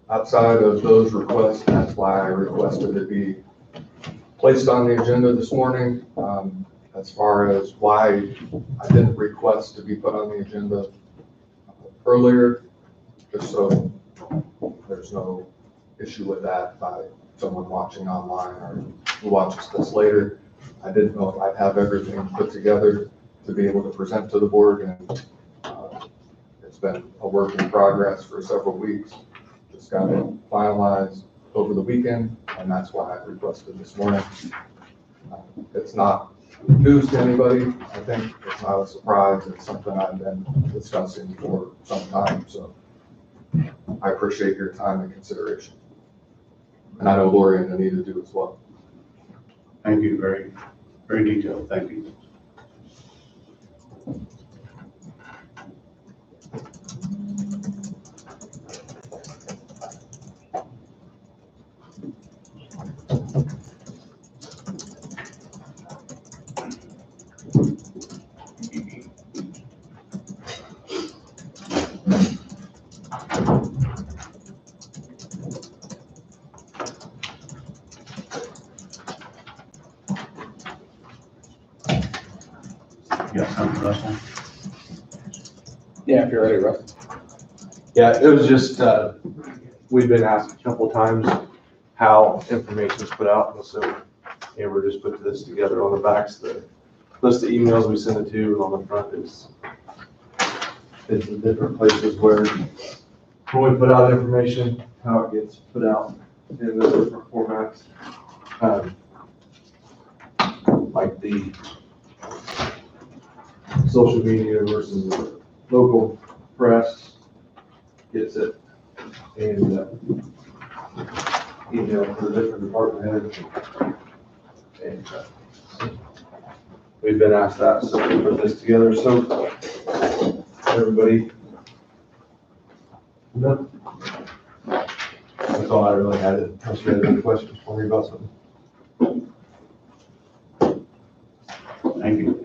Outside of those requests, that's why I requested it be placed on the agenda this morning. As far as why I didn't request to be put on the agenda earlier, just so there's no issue with that by someone watching online or who watches this later. I didn't know if I'd have everything put together to be able to present to the board, and it's been a work in progress for several weeks. Just got it finalized over the weekend, and that's why I requested this morning. It's not news to anybody. I think it's not a surprise. It's something I've been discussing for some time, so I appreciate your time and consideration. And I know Lori and Anita do as well. Thank you, very, very detailed, thank you. You got something, Russell? Yeah, if you're ready, Russ. Yeah, it was just, we've been asked a couple of times how information is put out, and so, we're just putting this together. On the back's the list of emails we send it to, and on the front is the different places where when we put out information, how it gets put out in the different formats. Like the social media versus the local press gets it, and email for the different department heads. And we've been asked that, so we put this together, so everybody. No. That's all I really had. Unless you had any questions for me about something. Thank you.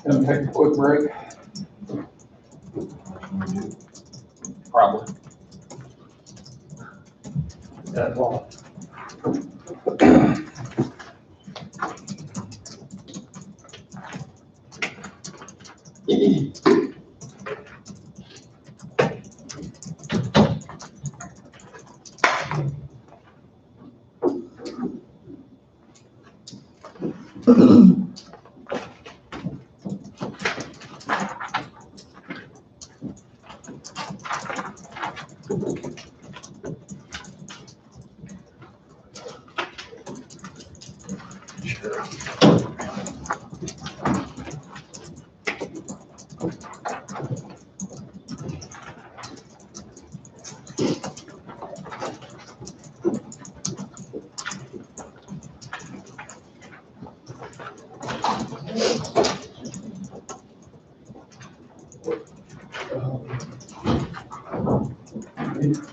Gonna take a quick break. Probably. That's all.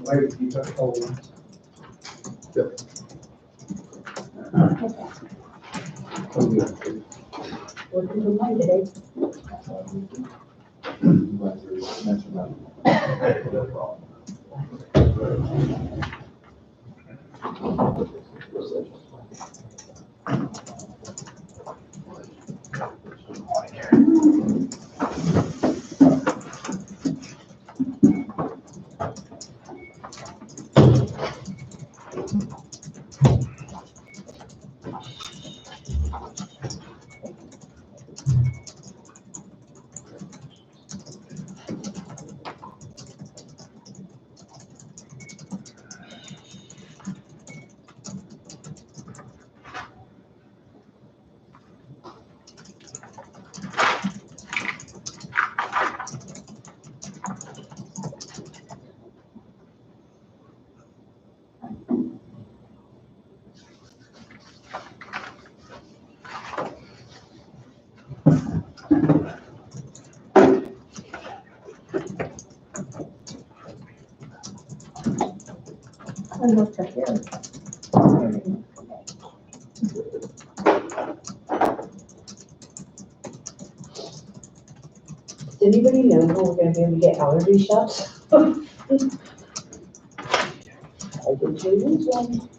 Wait, you got hold. Working from home today. I looked up there. Does anybody know when we're gonna be able to get allergy shots? I can choose one.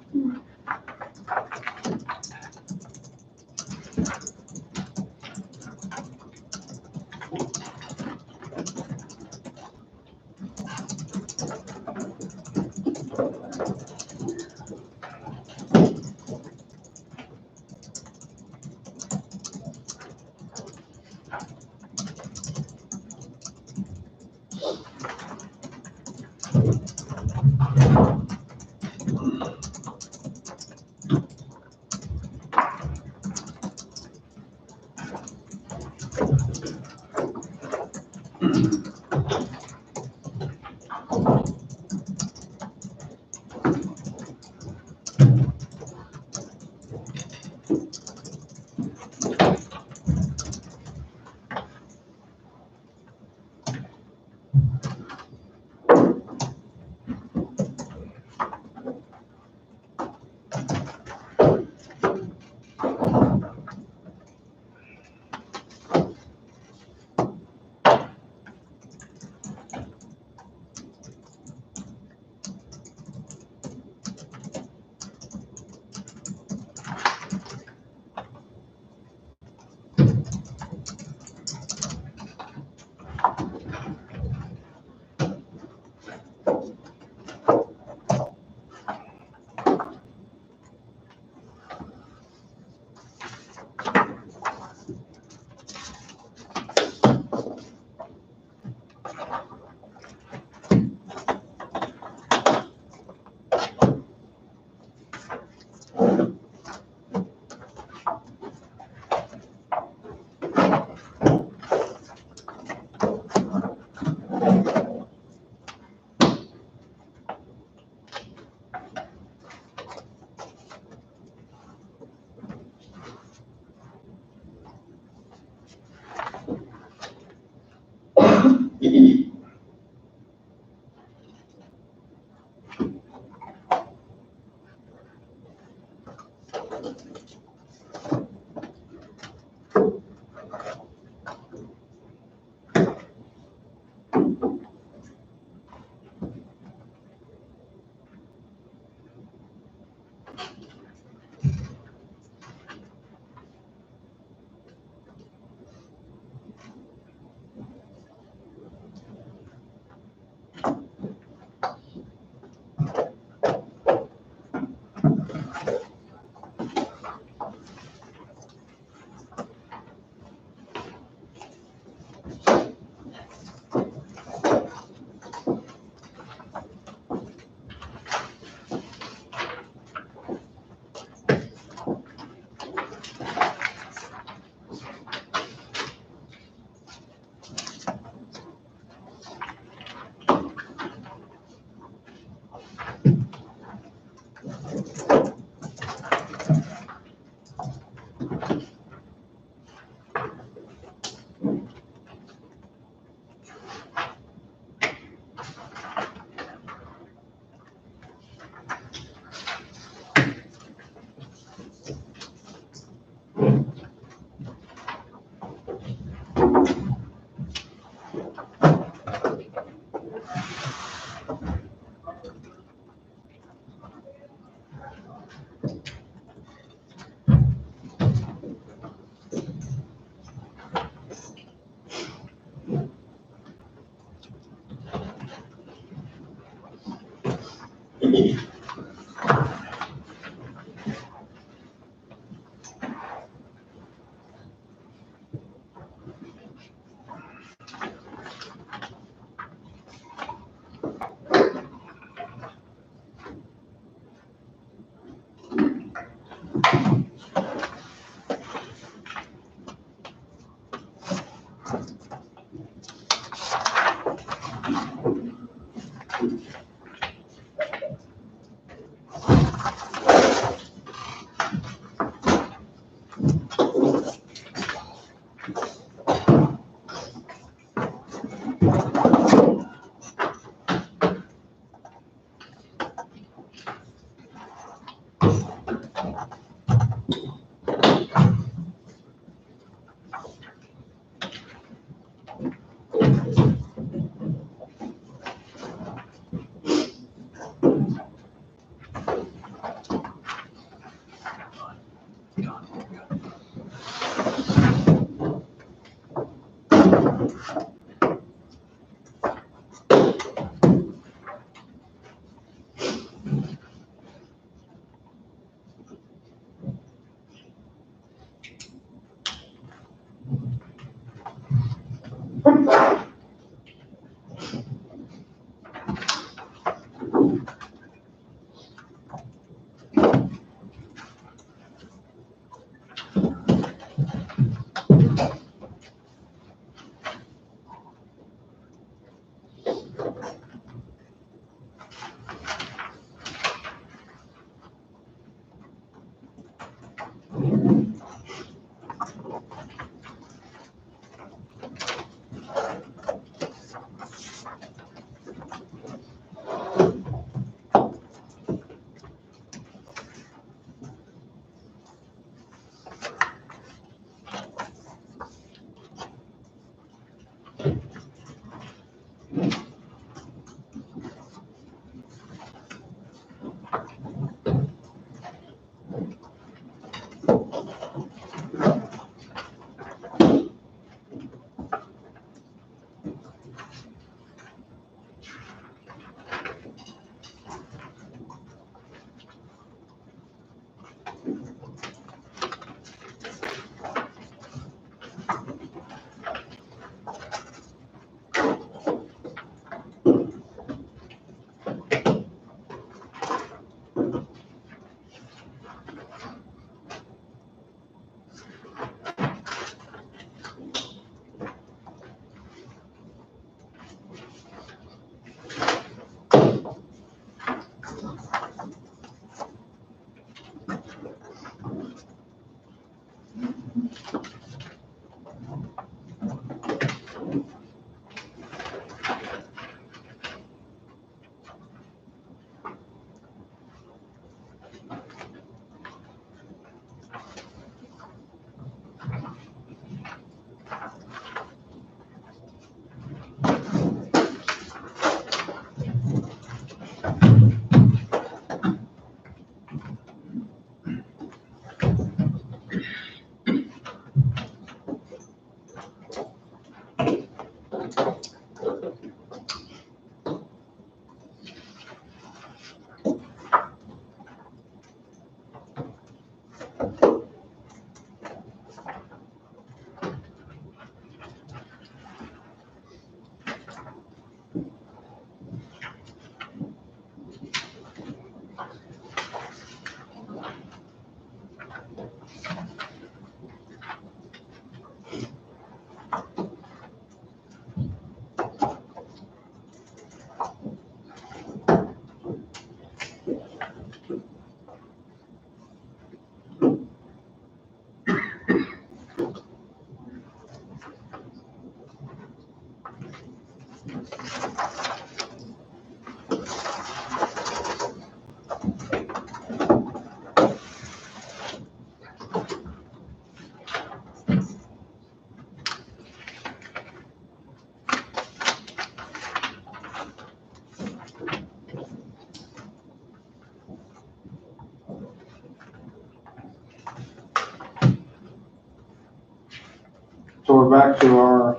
So we're back to our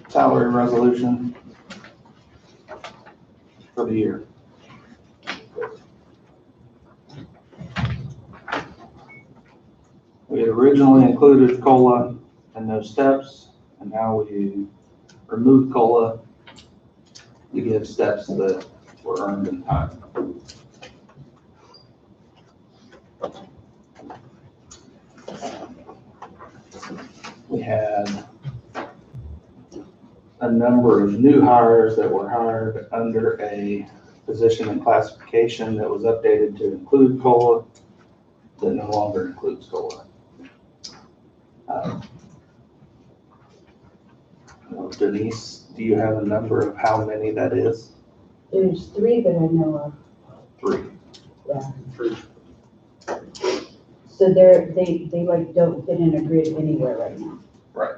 salary resolution for the year. We had originally included COLA and those steps, and now we removed COLA to give steps that were earned in time. We had a number of new hires that were hired under a position and classification that was updated to include COLA, that no longer includes COLA. Denise, do you have a number of how many that is? There's 3 that I know of. 3. Yeah. So they like don't fit in a grid anywhere right now. Right.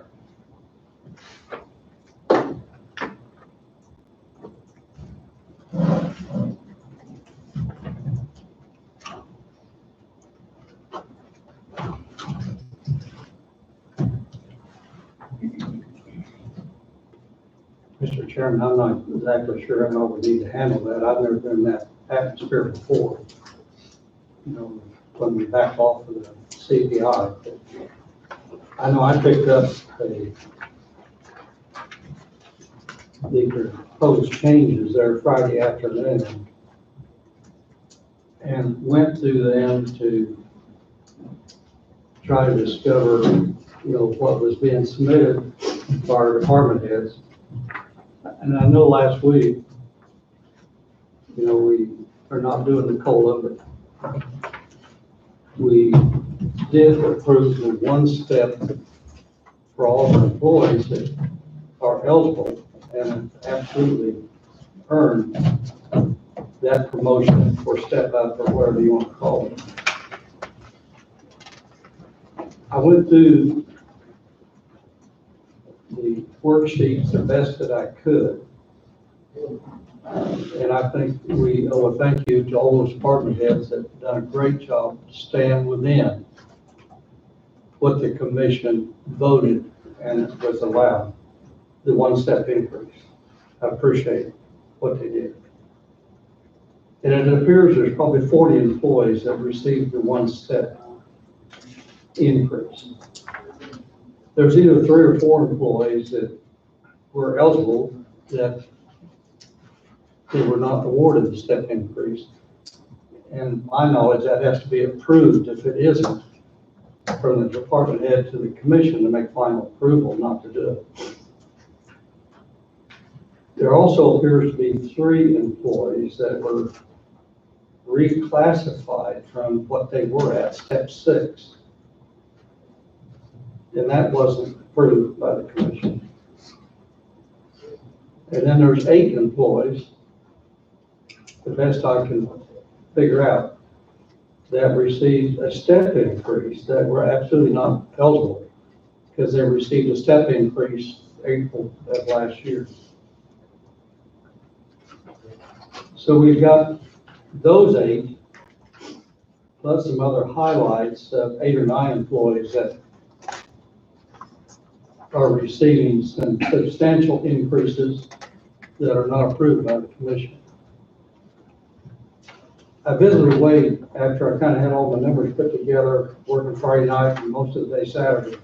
Mr. Chairman, I'm not exactly sure how we need to handle that. I've never been in that atmosphere before. You know, when we backed off of the CPI. I know I picked up the proposed changes there Friday afternoon and went through them to try to discover, you know, what was being submitted by our department heads. And I know last week, you know, we are not doing the COLA, but we did approve the one step for all our employees that are eligible and absolutely earned that promotion or step up or whatever you want to call it. I went through the worksheets the best that I could. And I think we owe a thank you to all those department heads that have done a great job staying within what the commission voted and was allowed, the one-step increase. I appreciate what they did. And it appears there's probably 40 employees that received the one-step increase. There's either 3 or 4 employees that were eligible that they were not awarded the step increase. And my knowledge, that has to be approved if it isn't, from the department head to the commission to make final approval not to do it. There also appears to be 3 employees that were reclassified from what they were at step 6. And that wasn't approved by the commission. And then there's 8 employees, the best I can figure out, that received a step increase that were absolutely not eligible because they received a step increase April of last year. So we've got those 8, plus some other highlights of 8 or 9 employees that are receiving some substantial increases that are not approved by the commission. I visited Wade after I kind of had all the numbers put together, working Friday night and most of the day Saturday,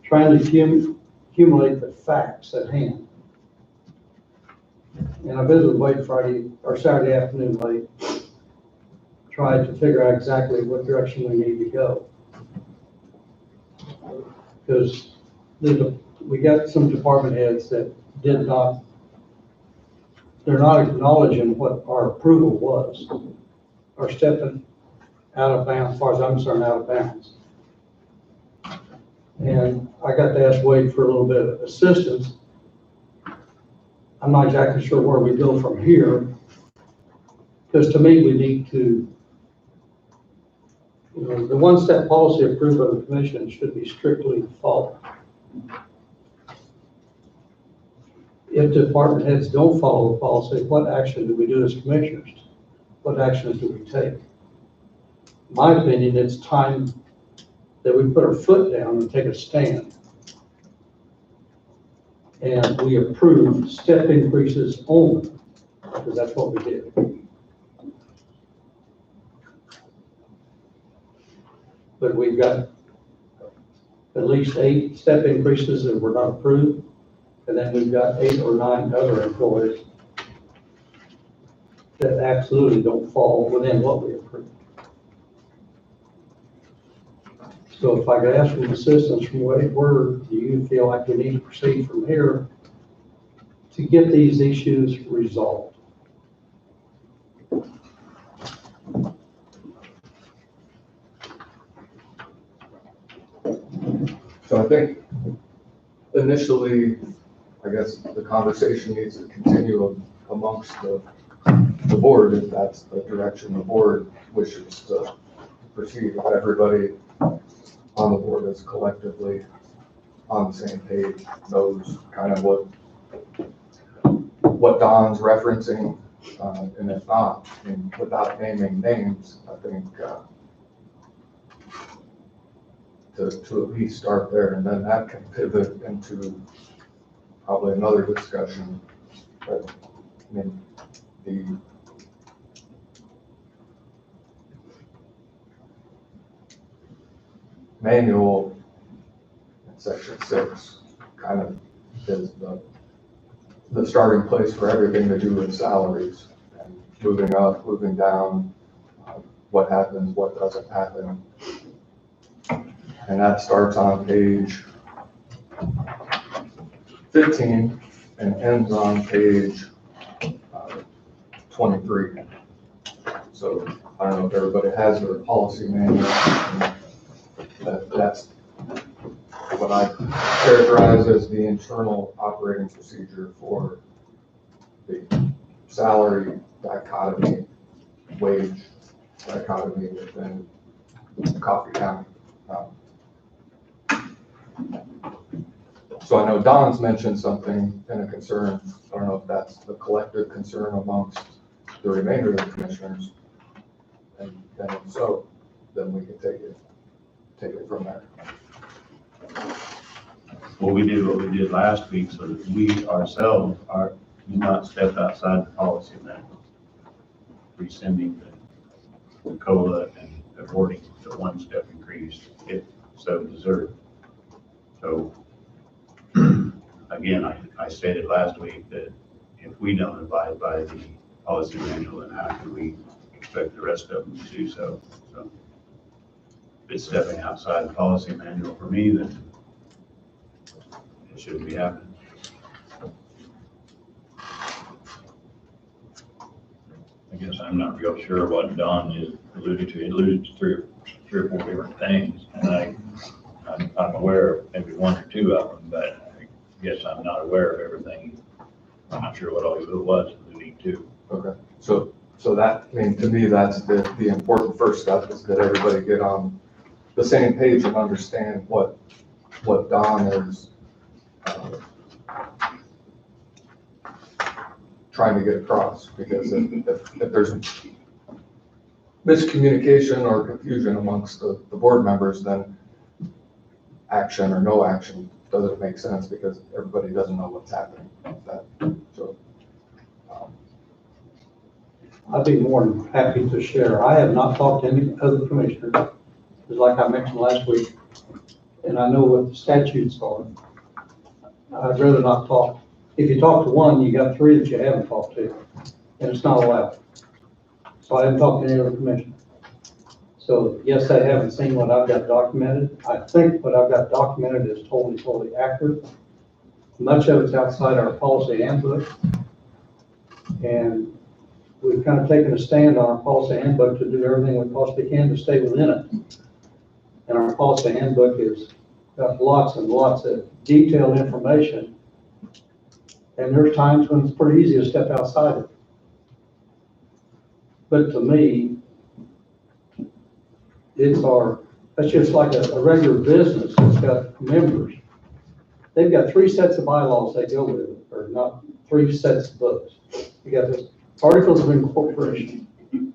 trying to accumulate the facts at hand. And I visited Wade Friday or Saturday afternoon late, tried to figure out exactly what direction we need to go. Because we got some department heads that they're not acknowledging what our approval was, or stepping out of bounds, as far as I'm concerned, out of bounds. And I got to ask Wade for a little bit of assistance. I'm not exactly sure where we go from here, because to me, we need to, you know, the one-step policy approved by the commission should be strictly followed. If department heads don't follow the policy, what action do we do as commissioners? What actions do we take? In my opinion, it's time that we put our foot down and take a stand. And we approve step increases only, because that's what we did. But we've got at least 8 step increases that were not approved. And then we've got 8 or 9 other employees that absolutely don't fall within what we approved. So if I could ask for assistance from Wade, where do you feel like we need to proceed from here to get these issues resolved? So I think initially, I guess the conversation needs to continue amongst the board, if that's the direction the board wishes to proceed. If everybody on the board is collectively on the same page, knows kind of what Don's referencing, and if not, and without naming names, I think to at least start there, and then that can pivot into probably another discussion But, I mean, the manual in section 6 kind of is the starting place for everything to do with salaries and moving up, moving down, what happens, what doesn't happen. And that starts on page 15 and ends on page 23. So I don't know if everybody has their policy manual. That's what I characterize as the internal operating procedure for the salary dichotomy, wage dichotomy within Coffee County. So I know Don's mentioned something in a concern. I don't know if that's the collective concern amongst the remainder of the commissioners. And if so, then we can take it from there. Well, we did what we did last week so that we ourselves do not step outside the policy manual, rescinding the COLA and awarding the one-step increase if so deserved. So again, I stated last week that if we don't abide by the policy manual, then how can we expect the rest of them to do so? So if it's stepping outside the policy manual for me, then it shouldn't be happening. I guess I'm not real sure what Don is alluded to. He alluded to three or four different things, and I'm aware of maybe one or two of them, but I guess I'm not aware of everything. I'm not sure what all it was alluding to. Okay. So that, I mean, to me, that's the important first step, is that everybody get on the same page and understand what Don is trying to get across. Because if there's miscommunication or confusion amongst the board members, then action or no action doesn't make sense because everybody doesn't know what's happening. So. I'd be more than happy to share. I have not talked to any other commissioner, because like I mentioned last week, and I know what the statutes are. I'd rather not talk. If you talk to one, you got three that you haven't talked to, and it's not allowed. So I haven't talked to any other commissioner. So yes, they haven't seen what I've got documented. I think what I've got documented is totally accurate. Much of it's outside our policy handbook. And we've kind of taken a stand on our policy handbook to do everything we possibly can to stay within it. And our policy handbook has got lots and lots of detailed information. And there's times when it's pretty easy to step outside it. But to me, that's just like a regular business that's got members. They've got 3 sets of bylaws they go with, or not 3 sets of books. You got the articles of incorporation, you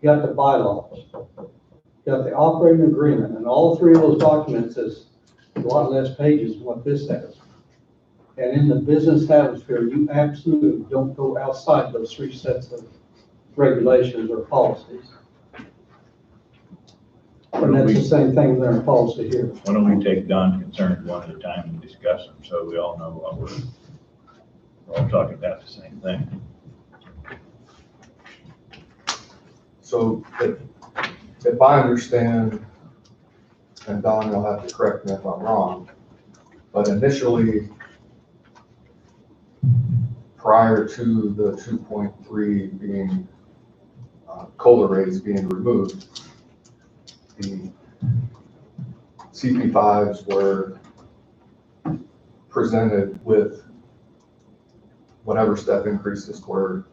got the bylaws, you got the operating agreement, and all 3 of those documents is a lot less pages than what this has. And in the business atmosphere, you absolutely don't go outside those 3 sets of regulations or policies. And that's the same thing with our policy here. Why don't we take Don's concerns one at a time and discuss them so we all know what we're all talking about the same thing. So if I understand, and Don, you'll have to correct me if I'm wrong, but initially, prior to the 2.3 being, COLA rates being removed, the CP5s were presented with whatever step increases were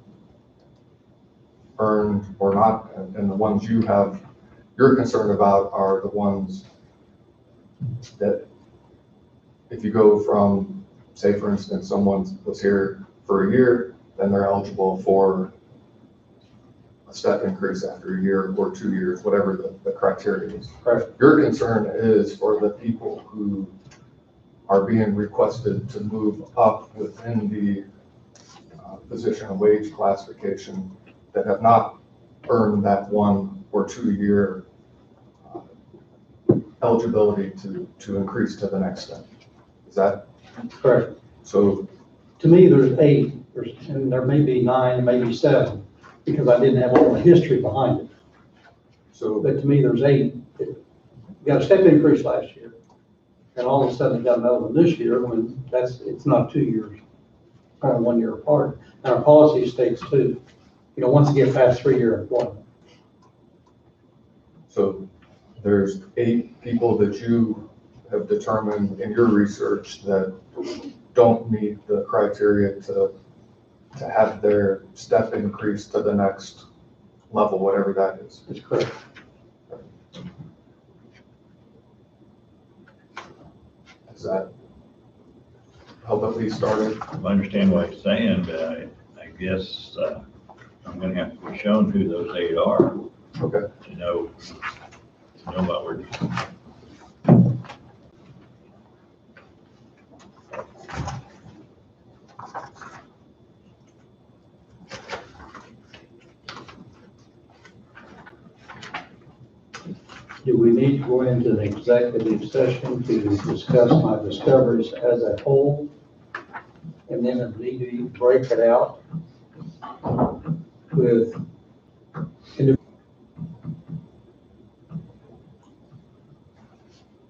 earned or not, and the ones you're concerned about are the ones that if you go from, say for instance, someone was here for a year, then they're eligible for a step increase after a year or 2 years, whatever the criteria is. Right. Your concern is for the people who are being requested to move up within the position and wage classification that have not earned that 1 or 2 year eligibility to increase to the next step. Is that Correct. so? To me, there's 8, and there may be 9, maybe 7, because I didn't have all the history behind it. So But to me, there's 8. You got a step increase last year, and all of a sudden you got another one this year, when it's not 2 years, kind of 1 year apart. And our policy states too, once you get past 3-year employment. So there's 8 people that you have determined in your research that don't meet the criteria to have their step increase to the next level, whatever that is. That's correct. Does that help at least start it? I understand what you're saying, but I guess I'm gonna have to be shown who those 8 are Okay. to know what we're doing. Do we need to go into an executive session to discuss my discoveries as a whole? And then legally break it out with,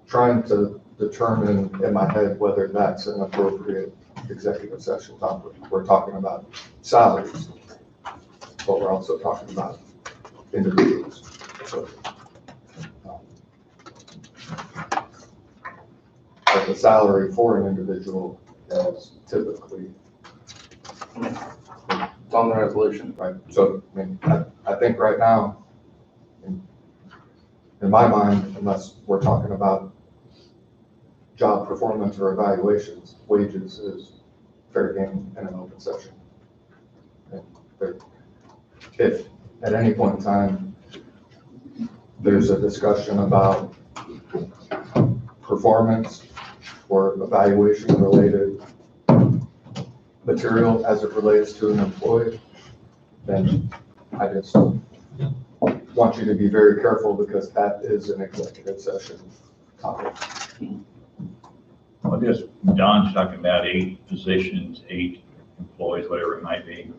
Trying to determine in my head whether that's an appropriate executive session topic. We're talking about salaries, but we're also talking about individuals. So, but the salary for an individual is typically, It's on the resolution. right? So, I mean, I think right now, in my mind, unless we're talking about job performance or evaluations, wages is fair game in an open session. But if at any point in time, there's a discussion about performance or evaluation related material as it relates to an employee, then I just want you to be very careful because that is an executive session topic. Well, just, Don's talking about 8 positions, 8 employees, whatever it might be.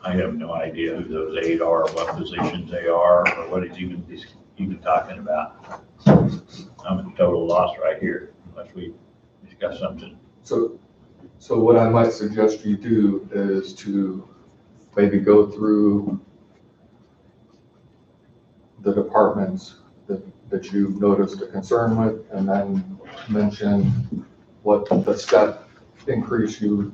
I have no idea who those 8 are, what positions they are, or what he's even talking about. I'm at a total loss right here, unless we discuss something. So what I might suggest you do is to maybe go through the departments that you've noticed a concern with, and then mention what the step increase you've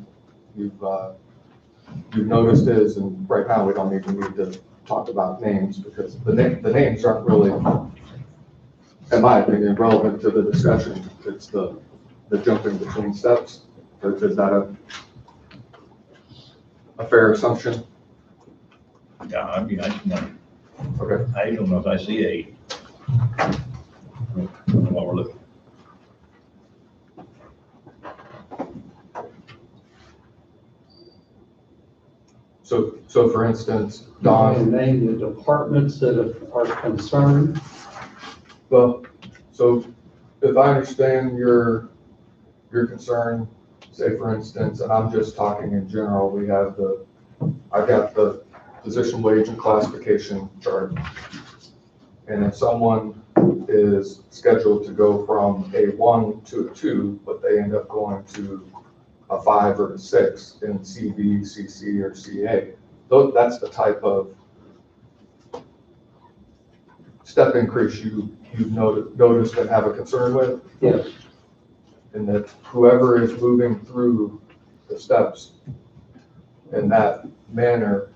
noticed is, and right now we don't even need to talk about names because the names aren't really, in my opinion, relevant to the discussion. It's the jumping between steps. Is that a fair assumption? Yeah, I mean, Okay. I don't know if I see 8. What we're looking. So for instance, Don, Don, name the departments that are concerned. well, so if I understand your concern, say for instance, and I'm just talking in general, I've got the position wage and classification chart. And if someone is scheduled to go from a 1 to a 2, but they end up going to a 5 or a 6 in CB, CC, or CA, that's the type of step increase you've noticed and have a concern with. Yes. And that whoever is moving through the steps in that manner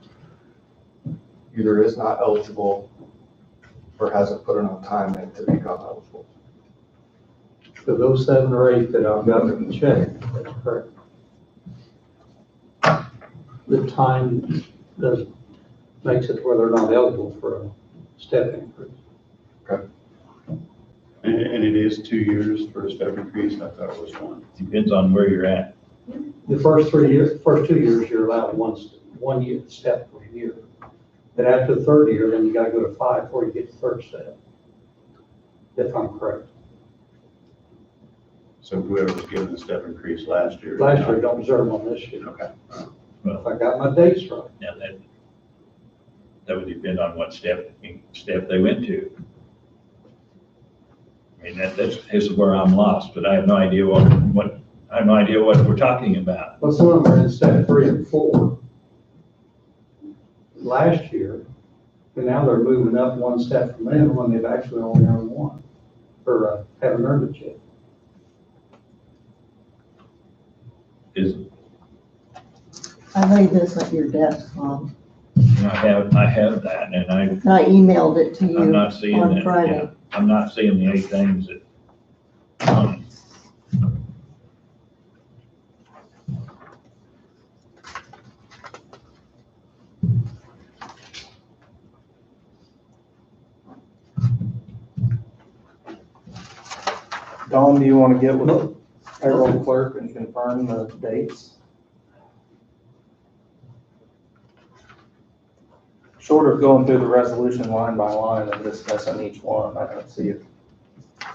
either is not eligible or hasn't put enough time in to become eligible. For those 7 or 8 that I've got to check, that's correct. The time makes it where they're not eligible for a step increase. And it is 2 years for a step increase. I thought it was 1. Depends on where you're at. The first 2 years, you're allowed one year step per year. But after the third year, then you gotta go to 5 before you get the third step. If I'm correct. So whoever was given the step increase last year. Last year, don't deserve them on this year. Okay. If I got my dates right. Now, that would depend on what step they went to. I mean, this is where I'm lost, but I have no idea what we're talking about. Well, some of them are in step 3 and 4 last year, and now they're moving up one step from there when they've actually only earned one, or haven't earned it yet. I laid this at your desk, Tom. I have that, and I emailed it to I'm you not seeing on that. Friday. Yeah, I'm not seeing the 8 things that. Dawn, do you want to get with the payroll clerk and confirm the dates? Short of going through the resolution line by line and discussing each one, I don't see if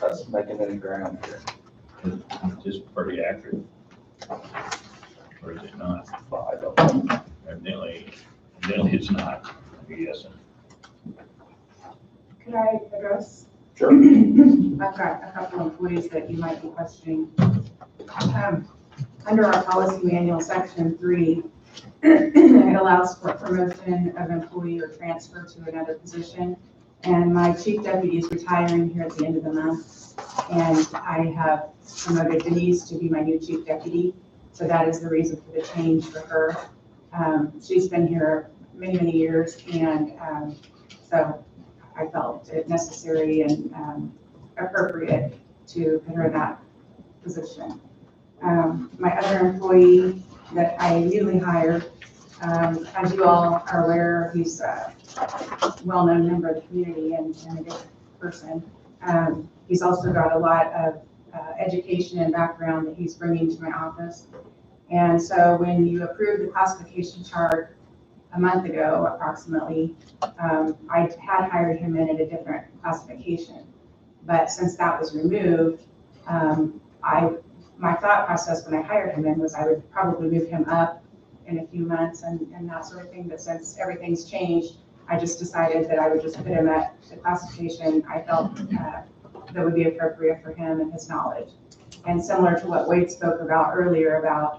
that's making any ground here. It's just pretty accurate. Or is it not? I don't know. Evidently it's not, I'm guessing. Could I address? Sure. I've got a couple of employees that you might be questioning. Under our policy manual, section 3, it allows for promotion of employee or transfer to another position. And my chief deputy is retiring here at the end of the month. And I have promoted Denise to be my new chief deputy. So that is the reason for the change for her. She's been here many, many years. And so I felt it necessary and appropriate to put her in that position. My other employee that I newly hired, as you all are aware, he's a well-known member of the community and a good person. He's also got a lot of education and background that he's bringing to my office. And so when you approved the classification chart a month ago, approximately, I had hired him in at a different classification. But since that was removed, my thought process when I hired him in was I would probably move him up in a few months and that sort of thing. But since everything's changed, I just decided that I would just put him at the classification I felt that would be appropriate for him and his knowledge. And similar to what Wade spoke about earlier about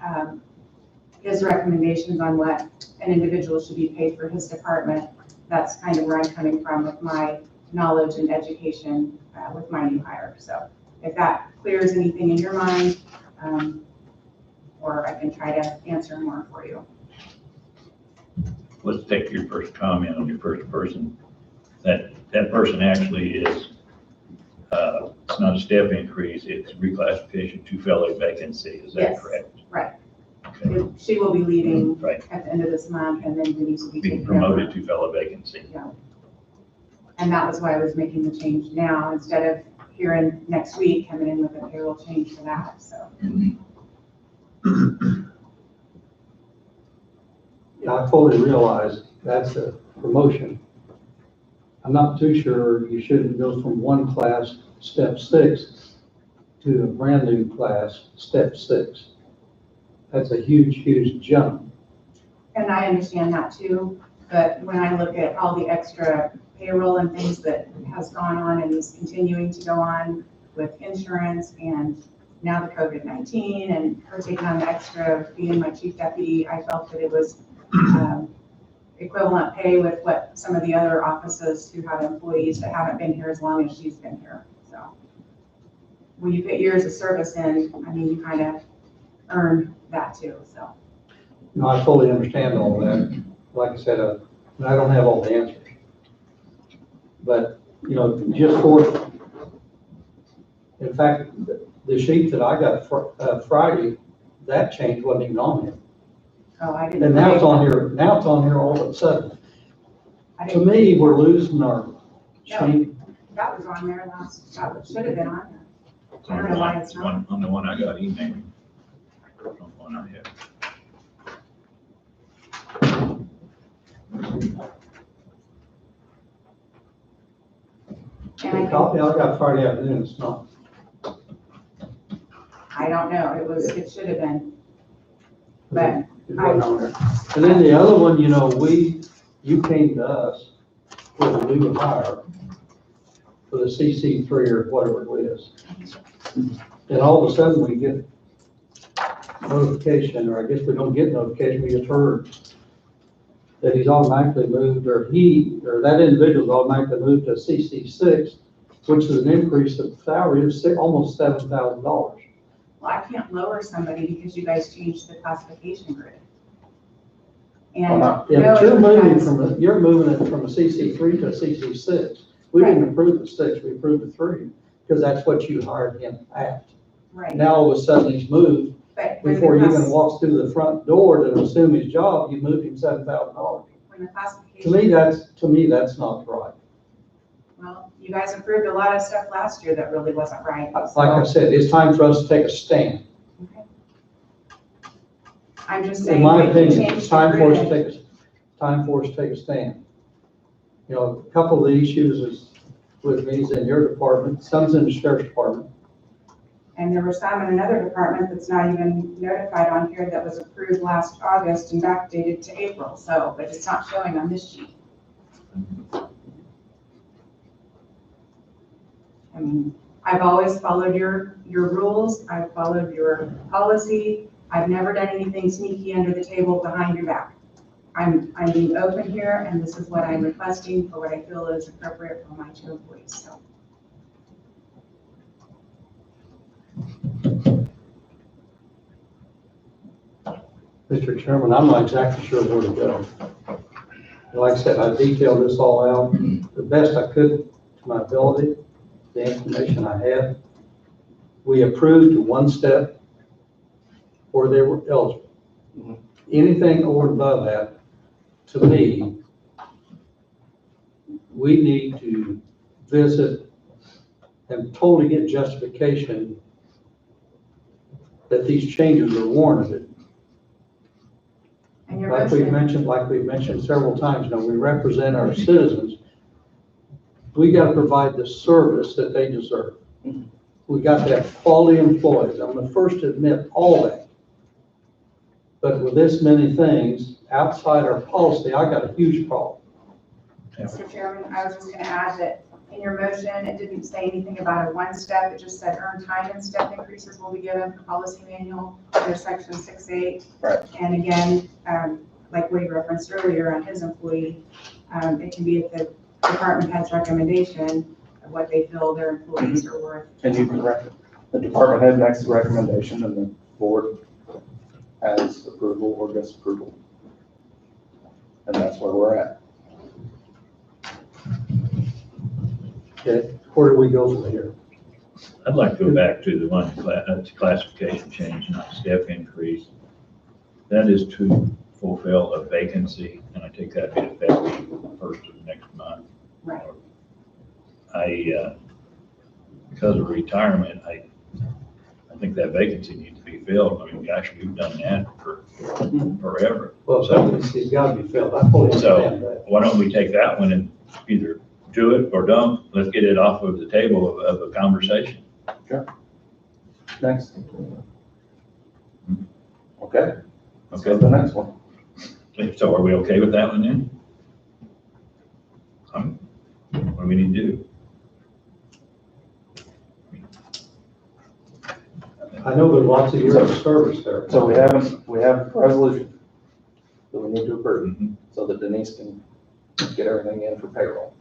his recommendations on what an individual should be paid for his department, that's kind of where I'm coming from with my knowledge and education with my new hire. So if that clears anything in your mind, or I can try to answer more for you. Let's take your first comment on your first person. That person actually is, it's not a step increase, it's reclassification to fill a vacancy, is that Yes. correct? Right. Okay. She will be leaving Right. at the end of this month, and then Denise will be Being taking over. promoted to fill a vacancy. Yeah. And that was why I was making the change now, instead of here in next week, coming in with a payroll change for that, so. Yeah, I fully realize that's a promotion. I'm not too sure you shouldn't go from one class, step 6, to a brand new class, step 6. That's a huge, huge jump. And I understand that too, but when I look at all the extra payroll and things that has gone on and is continuing to go on with insurance and now the COVID-19 and her taking on the extra of being my chief deputy, I felt that it was equivalent pay with what some of the other offices who have employees that haven't been here as long as she's been here. So when you put years of service in, I mean, you kind of earn that too, so. No, I fully understand all that. Like I said, I don't have all the answers. But, you know, just for, in fact, the sheet that I got Friday, that change wasn't even on here. Oh, I didn't. And now it's on here, all of a sudden. I To didn't- me, we're losing our sheet. That was on there last, that should have been on there. It's on the one I got emailed. from one I have. And I The copy I got Friday afternoon, it's not. don't know, it should have been. But It wasn't on there. And then the other one, you know, you came to us with a new hire for the CC3 or whatever it is. And all of a sudden we get notification, or I guess we don't get notification, we just heard that he's automatically moved, or that individual's automatically moved to CC6, which is an increase of salary of almost $7,000. Well, I can't lower somebody because you guys changed the classification grid. And Yeah, no, but it you're moving it from a CC3 to a CC6. We didn't approve the 6, we approved the 3, because that's what you hired him at. right. Now all of a sudden he's moved, But when before he the even walks through the front door to assume his job, you moved him $7,000. when the To classification, me, that's not right. well, you guys approved a lot of stuff last year that really wasn't right. Like I said, it's time for us to take a stand. Okay. I'm just saying. In my we can opinion, change it's the time for us to grid. take a stand. You know, a couple of the issues is with me is in your department, some's in the sheriff's department. And there were some in another department that's not even notified on here that was approved last August and backdated to April, so, but it's not showing on this sheet. I mean, I've always followed your rules, I've followed your policy, I've never done anything sneaky under the table behind your back. I'm being open here, and this is what I'm requesting for what I feel is appropriate for my 2 employees, so. Mr. Chairman, I'm not exactly sure where to go. Like I said, I detailed this all out the best I could to my ability, the information I had. We approved one step where they were eligible. Anything over and above that, to me, we need to visit and totally get justification that these changes are warranted. And your Like we've motion, mentioned several times, you know, we represent our citizens. We got to provide the service that they deserve. We got to have quality employees. I'm the first to admit all that. But with this many things outside our policy, I got a huge problem. Mr. Chairman, I was just gonna add that in your motion, it didn't say anything about a 1-step, it just said earned time and step increases will be given for policy manual under section 6.8. Right. And again, like we referenced earlier on his employee, it can be at the department head's recommendation of what they feel their employees are worth. And you can the department head makes the recommendation and the board has approval or disapproval. And that's where we're at. Okay, where do we go from here? I'd like to go back to the one classification change, not step increase. That is to fulfill a vacancy, and I take that to be effective first of next month. Right. Because of retirement, I think that vacancy needs to be filled. I mean, gosh, we've done that for forever. Well, it's got to be filled. I fully understand that. Why don't we take that one and either do it or don't? Let's get it off of the table of a conversation. Sure. Next. Okay. Let's go to the next one. So are we okay with that one then? What do we need to do? I know there's lots of years of service there. So we have a resolution that we need to approve so that Denise can get everything in for payroll.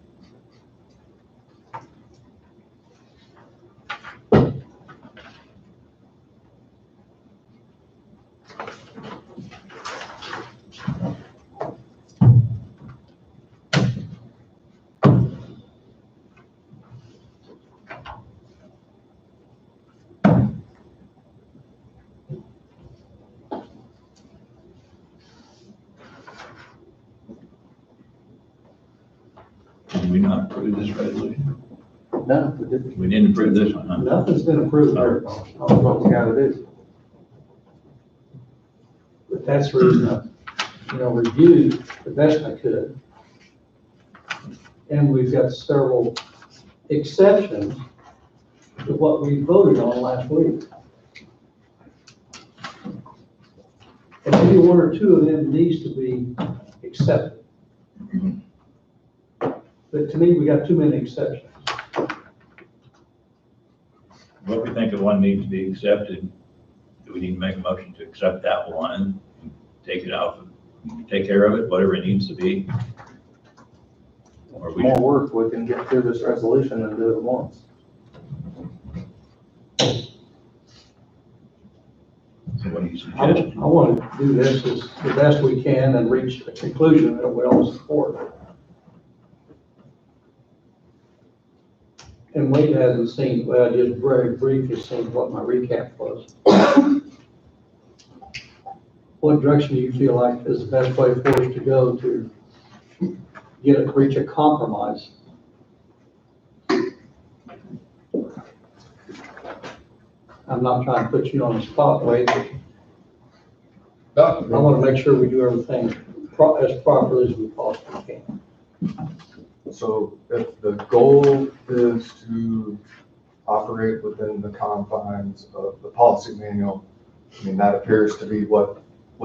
Did we not approve this resolution? No, we didn't. We didn't approve this one, huh? Nothing's been approved there. That's what we gotta do. But that's the reason I, reviewed the best I could. And we've got several exceptions to what we voted on last week. And maybe one or two of them needs to be accepted. But to me, we got too many exceptions. What we think of one needs to be accepted, do we need to make a motion to accept that one, and take it out, take care of it, whatever it needs to be? Or we, More work, we can get through this resolution and do it once. so what do you I suggest? want to do this as the best we can and reach a conclusion that we all support. And Wade hasn't seen, well, just very briefly seen what my recap was. What direction do you feel like is the best way for us to go to reach a compromise? I'm not trying to put you on the spot, Wade. I want to make sure we do everything as properly as we possibly can. So if the goal is to operate within the confines of the policy manual, I mean, that appears to be what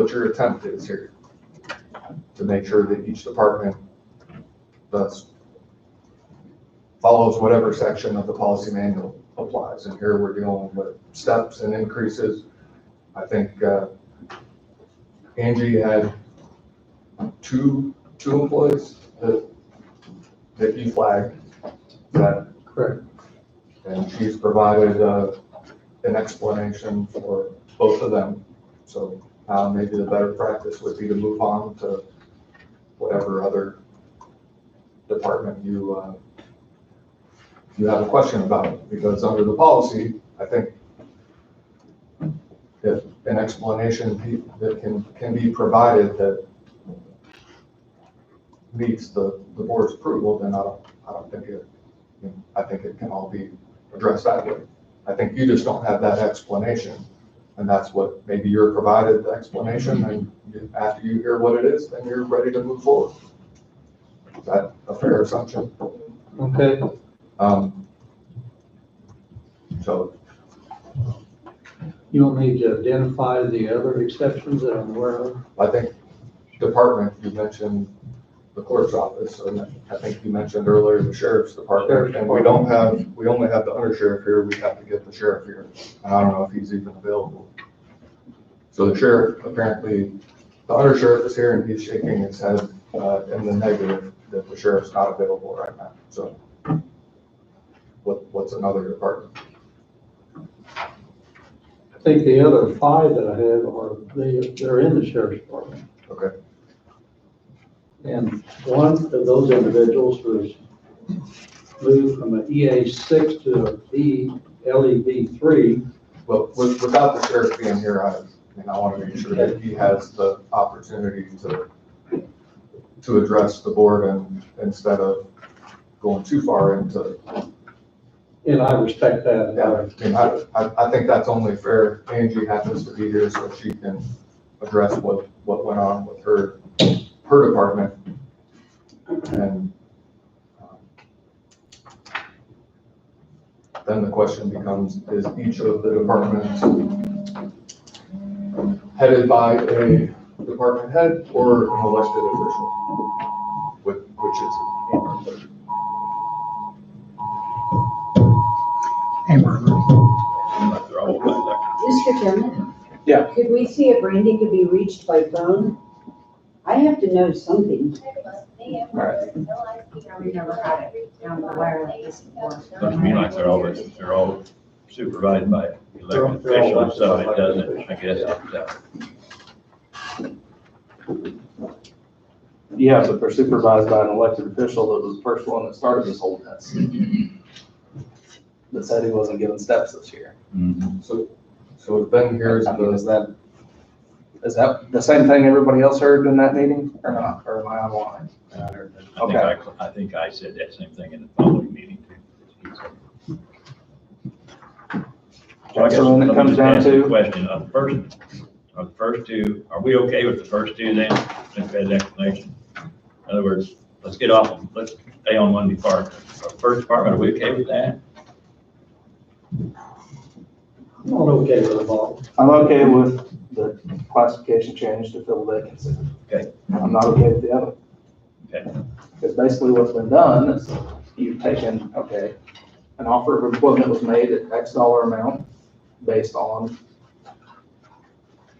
your attempt is here. To make sure that each department follows whatever section of the policy manual applies. And here we're dealing with steps and increases. I think Angie had two employees that you flagged. That correct? And she's provided an explanation for both of them. So maybe the better practice would be to move on to whatever other department you have a question about. Because under the policy, I think if an explanation that can be provided that meets the board's approval, then I don't think I think it can all be addressed that way. I think you just don't have that explanation, and that's what maybe you're provided the explanation, and after you hear what it is, then you're ready to move forward. Is that a fair assumption? Okay. So You want me to identify the other exceptions that I'm aware of? I think department, you mentioned the clerk's office, and I think you mentioned earlier the sheriff's department, and we only have the undersheriff here, we have to get the sheriff here, and I don't know if he's even available. So the sheriff, apparently, the undersheriff is here, and he's shaking his head in the negative that the sheriff's not available right now. So what's another department? I think the other five that I have they're in the sheriff's department. Okay. And one of those individuals was moved from an EA6 to a LEV3. Well, without the sheriff being here, I want to make sure that he has the opportunity to address the board and instead of going too far into. And I respect that. Yeah, I think that's only fair. Angie happens to be here so she can address what went on with her department. And then the question becomes, is each of the departments headed by a department head or an elected official? Which is it? They're all elected. Mr. Chairman? Yeah. Could we see if Randy could be reached by phone? I have to know something. Right. We've never had it down the wire like this before. Looks to me like they're all supervised by elected officials, so it doesn't, I guess, Yeah, but they're supervised by an elected official that was the first one that started this whole mess. That said he wasn't given steps this year. So then here's is that the same thing everybody else heard in that meeting or not? Or am I online? I think I said that same thing in the following meeting too. So when it comes down to. Question, first, Are the first two, are we okay with the first two then, since we had the explanation? In other words, let's get off, let's stay on one department. Our first department, are we okay with that? I'm not okay with them all. I'm okay with the classification change to fill the vacancy. Okay. I'm not okay with the other. Okay. Because basically what's been done is you've taken, okay, an offer of employment was made at X dollar amount based on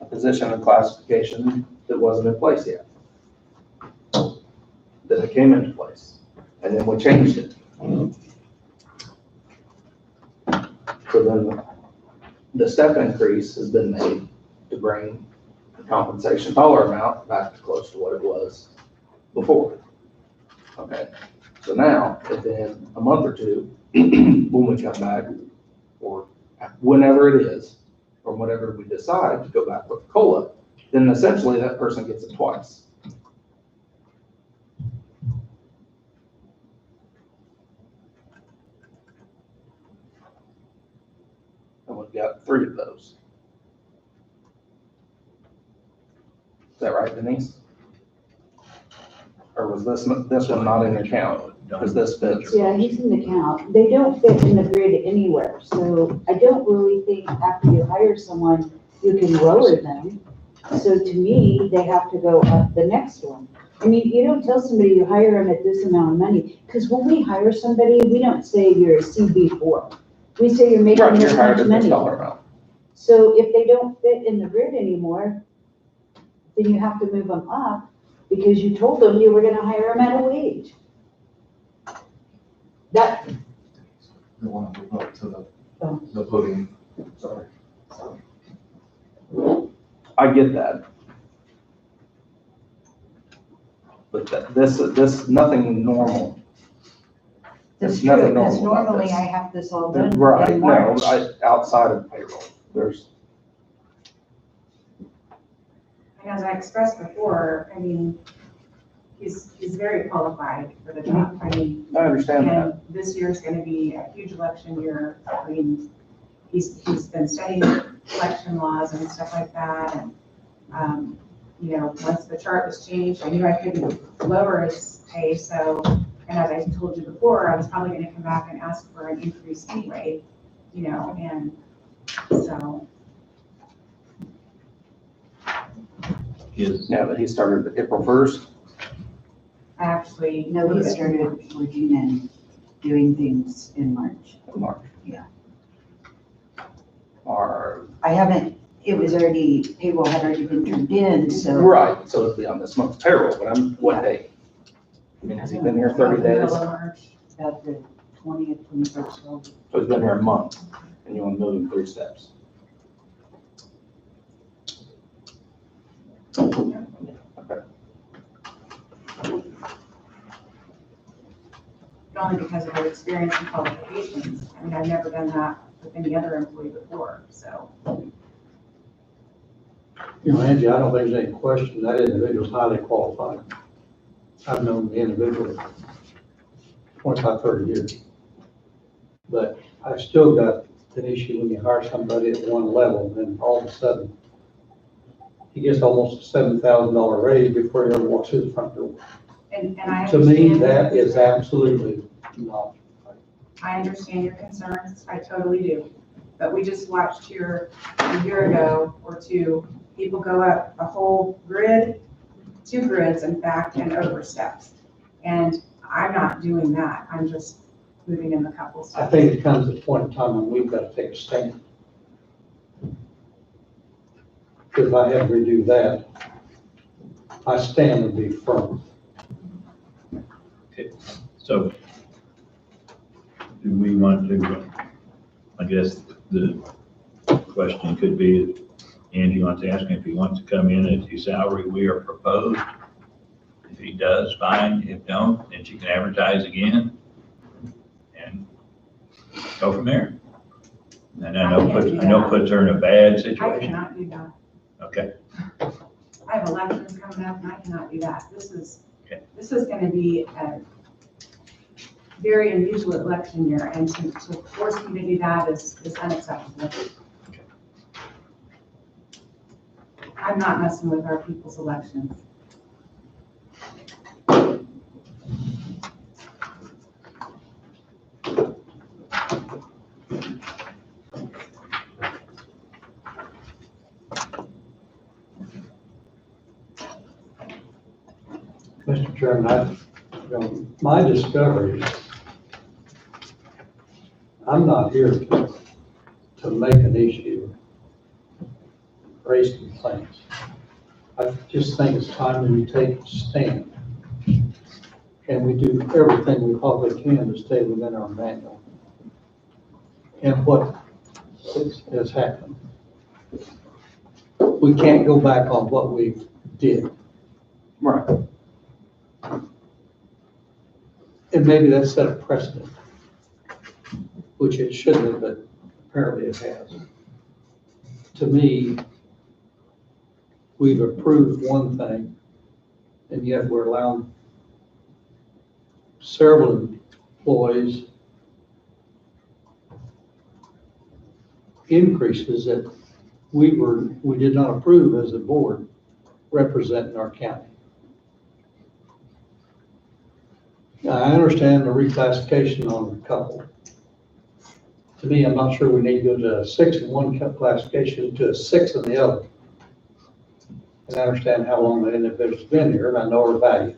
a position and classification that wasn't in place yet. Then it came into place, and then we changed it. So then the step increase has been made to bring the compensation dollar amount back to close to what it was before. Okay, so now, within a month or two, when we come back, or whenever it is, or whenever we decide to go back with COLA, then essentially that person gets it twice. And we've got 3 of those. Is that right, Denise? Or was this one not in the count? Because this fits. Yeah, he's in the count. They don't fit in the grid anywhere, so I don't really think after you hire someone, you can lower them. So to me, they have to go up the next one. I mean, you don't tell somebody you hire them at this amount of money, because when we hire somebody, we don't say you're a CB4. We say you're making Right, this you're hired much at this money. dollar amount. So if they don't fit in the grid anymore, then you have to move them up, because you told them you were gonna hire them at a wage. That, We want to move up to Oh. the podium, sorry. I get that. But this, nothing normal. that's There's true, nothing because normal about normally this. I have this all done Right, in no, March. outside of payroll, there's, And as I expressed before, I mean, he's very qualified for the job. I mean, I understand that. and this year's gonna be a huge election year. I mean, he's been studying election laws and stuff like that, and, you know, once the chart was changed, I knew I couldn't lower his pay, so, and as I told you before, I was probably gonna come back and ask for an increase anyway, you know, and so. Is, Now that he started April 1st, I actually. No, he started working and doing things in March. March. Yeah. Or, I haven't, it was already, payroll had already been turned in, so. right, so it'd be on this month's payroll, but what day? I mean, has he been here 30 days? Middle of March. About the 20th, 21st. So he's been here a month, and you want to move him 3 steps. Okay. Only because of their experience and qualifications. I mean, I've never done that with any other employee before, so. You know, Angie, I don't think there's any question that individual's highly qualified. I've known the individual 25, 30 years. But I've still got an issue when you hire somebody at one level and all of a sudden he gets almost a $7,000 raise before he ever walks through the front door. And I To me, understand. that is absolutely not. I understand your concerns, I totally do. But we just watched here a year ago or two, people go up a whole grid, 2 grids in fact, and oversteps. And I'm not doing that, I'm just moving in a couple I steps. think it comes at a point in time when we've got to take a stand. Because if I have to redo that, I stand and be firm. okay, so do we want to, I guess the question could be, Angie wants to ask him if he wants to come in at the salary we are proposed. If he does, fine. If don't, then she can advertise again and go from there. And I know puts her in a bad I situation. cannot do that. Okay, I have elections coming up and I cannot do that. Okay. This is gonna be a very unusual election year, and to force me to do that is unacceptable. I'm not messing with our people's elections. Mr. Chairman, my discovery, I'm not here to make an issue, raise complaints. I just think it's time that we take a stand. And we do everything we probably can to stay within our manual. And what has happened. We can't go back on what we did. Right. And maybe that set a precedent, which it shouldn't have, but apparently it has. To me, we've approved one thing, and yet we're allowing several employees increases that we did not approve as a board representing our county. Now, I understand the reclassification on a couple. To me, I'm not sure we need to go to a 6 in one classification to a 6 in the other. And I understand how long the individual's been here, and I know her value.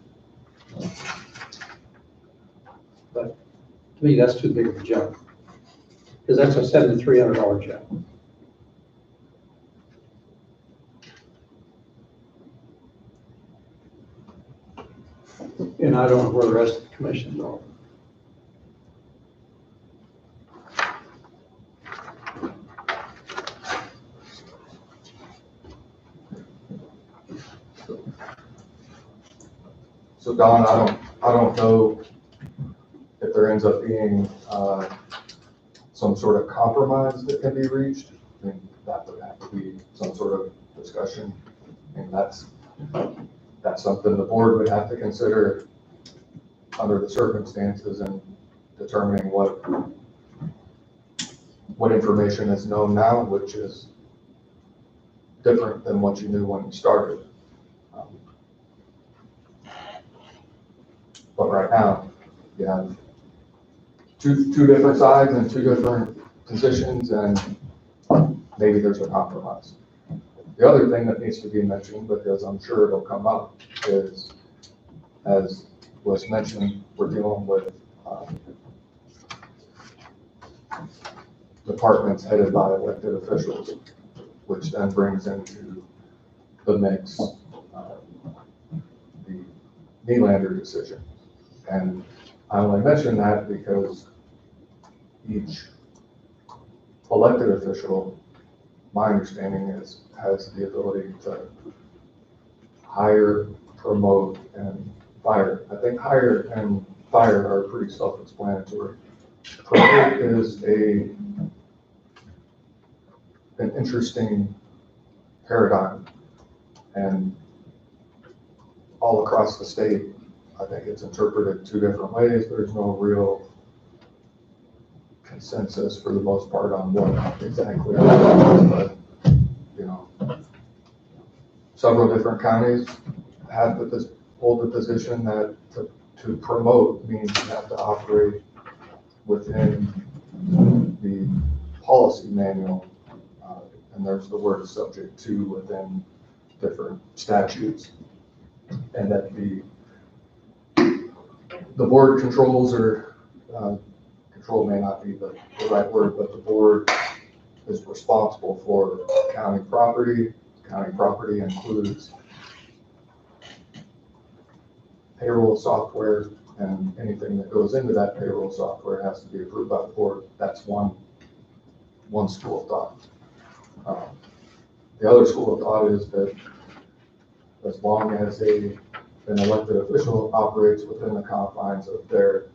But to me, that's too big of a jump. Because that's a $7,300 jump. And I don't know where the rest of the commissions are. So Don, I don't know if there ends up being some sort of compromise that can be reached. I mean, that would have to be some sort of discussion, and that's something the board would have to consider under the circumstances and determining what information is known now, which is different than what you knew when you started. But right now, you have two different sides and two different positions, and maybe there's a compromise. The other thing that needs to be mentioned, because I'm sure it'll come up, is, as was mentioned, we're dealing with departments headed by elected officials, which then brings into the mix the Nylander decision. And I only mention that because each elected official, my understanding is, has the ability to hire, promote, and fire. I think hire and fire are pretty self-explanatory. Promote is an interesting paradigm, and all across the state, I think it's interpreted two different ways. There's no real consensus for the most part on what exactly it is, but, you know, several different counties hold the position that to promote means you have to operate within the policy manual, and there's the word subject to within different statutes, and that the board controls, or control may not be the right word, but the board is responsible for county property. County property includes payroll software, and anything that goes into that payroll software has to be approved by the board. That's one school of thought. The other school of thought is that as long as an elected official operates within the confines of their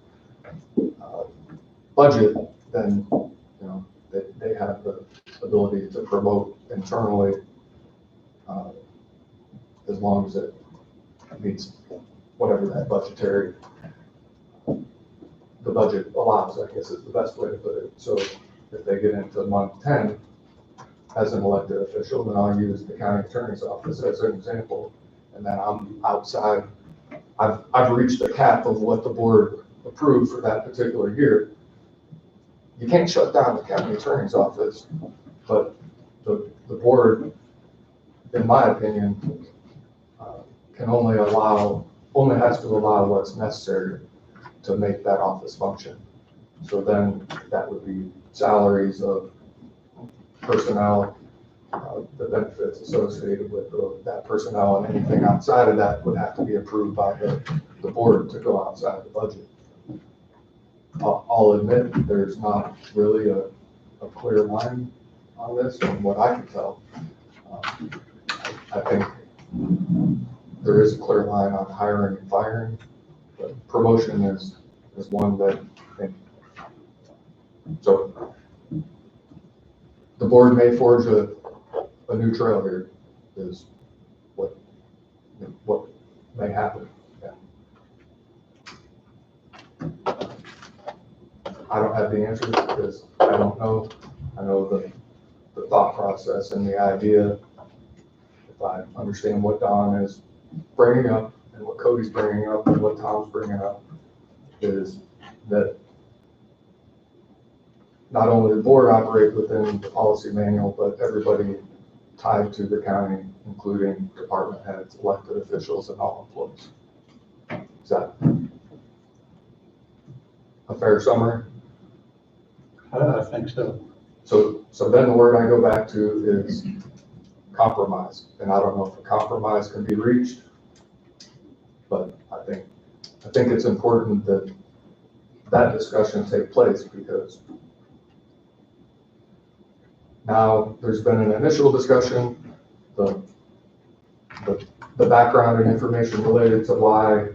budget, then they have the ability to promote internally, as long as it meets whatever that the budget allows, I guess is the best way to put it. So if they get into month 10 as an elected official, then I'll use the county attorney's office as an example. And then I'm outside, I've reached the cap of what the board approved for that particular year. You can't shut down the county attorney's office, but the board, in my opinion, can only has to allow what's necessary to make that office function. So then that would be salaries of personnel, the benefits associated with that personnel, and anything outside of that would have to be approved by the board to go outside the budget. I'll admit, there's not really a clear line on this from what I can tell. I think there is a clear line on hiring and firing, but promotion is one that I think. So the board may forge a new trail here, is what may happen. Yeah. I don't have the answer because I don't know. I know the thought process and the idea. If I understand what Don is bringing up and what Cody's bringing up and what Tom's bringing up, is that not only the board operate within the policy manual, but everybody tied to the county, including department heads, elected officials, and all employees. Is that a fair summary? I think so. So then the word I go back to is compromise. And I don't know if a compromise can be reached, but I think it's important that that discussion take place, because now there's been an initial discussion, the background and information related to why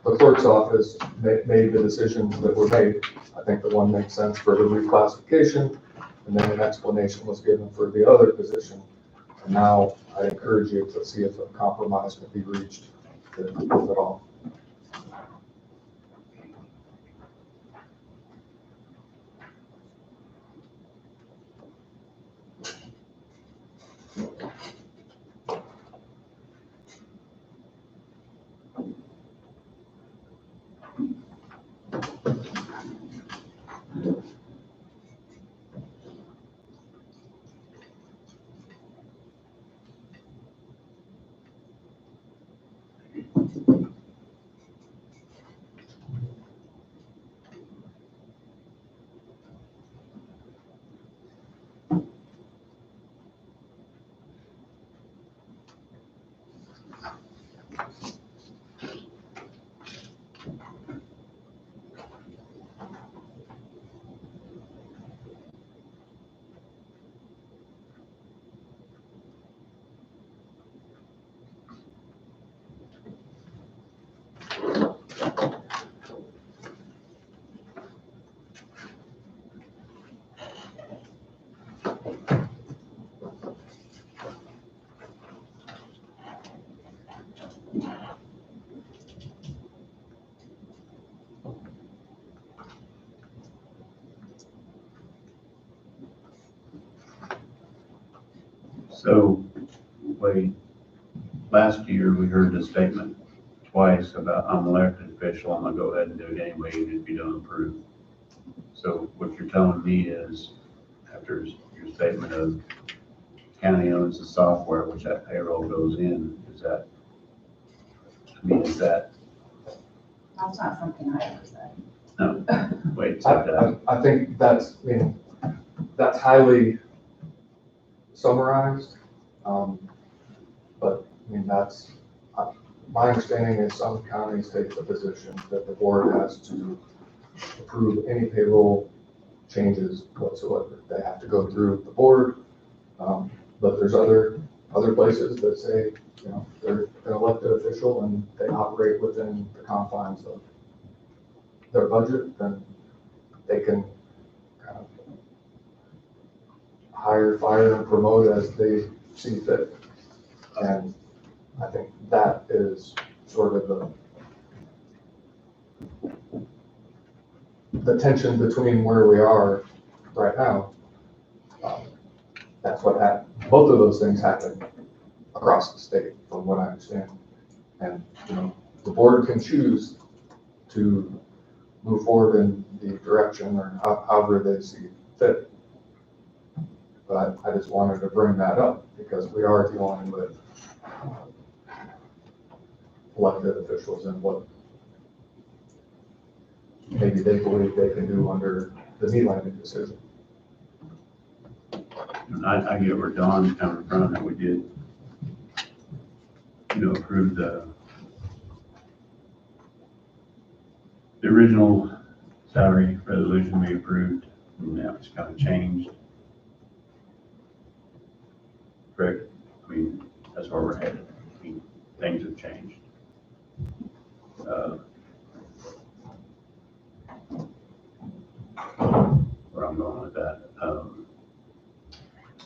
the clerk's office made the decisions that were made. I think the one makes sense for the reclassification, and then an explanation was given for the other position. And now I encourage you to see if a compromise can be reached with it all. So, wait, last year we heard the statement twice about I'm an elected official, I'm gonna go ahead and do it anyway, even if you don't approve. So what you're telling me is, after your statement of county owns the software, which that payroll goes in, is that, is that? That's not something I ever said. No, wait, so I think that's highly summarized. But that's, my understanding is some counties take the position that the board has to approve any payroll changes whatsoever. They have to go through the board. But there's other places that say, they're an elected official and they operate within the confines of their budget, then they can kind of hire, fire, and promote as they see fit. And I think that is sort of the tension between where we are right now. That's what happened. Both of those things happened across the state, from what I understand. And, the board can choose to move forward in the direction or however they see fit. But I just wanted to bring that up because we are dealing with elected officials and what maybe they believe they can do under the Nylander decision. And I get where Don's coming from, that we did, approve the original salary resolution we approved, and now it's kind of changed. Correct? I mean, that's where we're headed. I mean, things have changed. Where I'm going with that.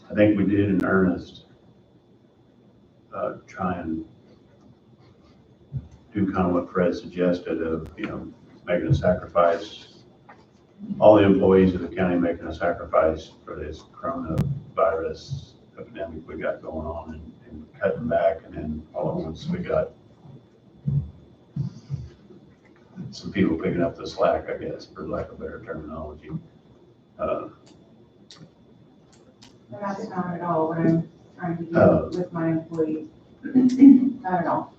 I think we did in earnest try and do kind of what Fred suggested of, making a sacrifice. All the employees of the county making a sacrifice for this coronavirus epidemic we got going on and cutting back, and then all at once we got some people picking up the slack, I guess, for lack of better terminology. That's not at all what I'm trying to do with my employees. Not at all.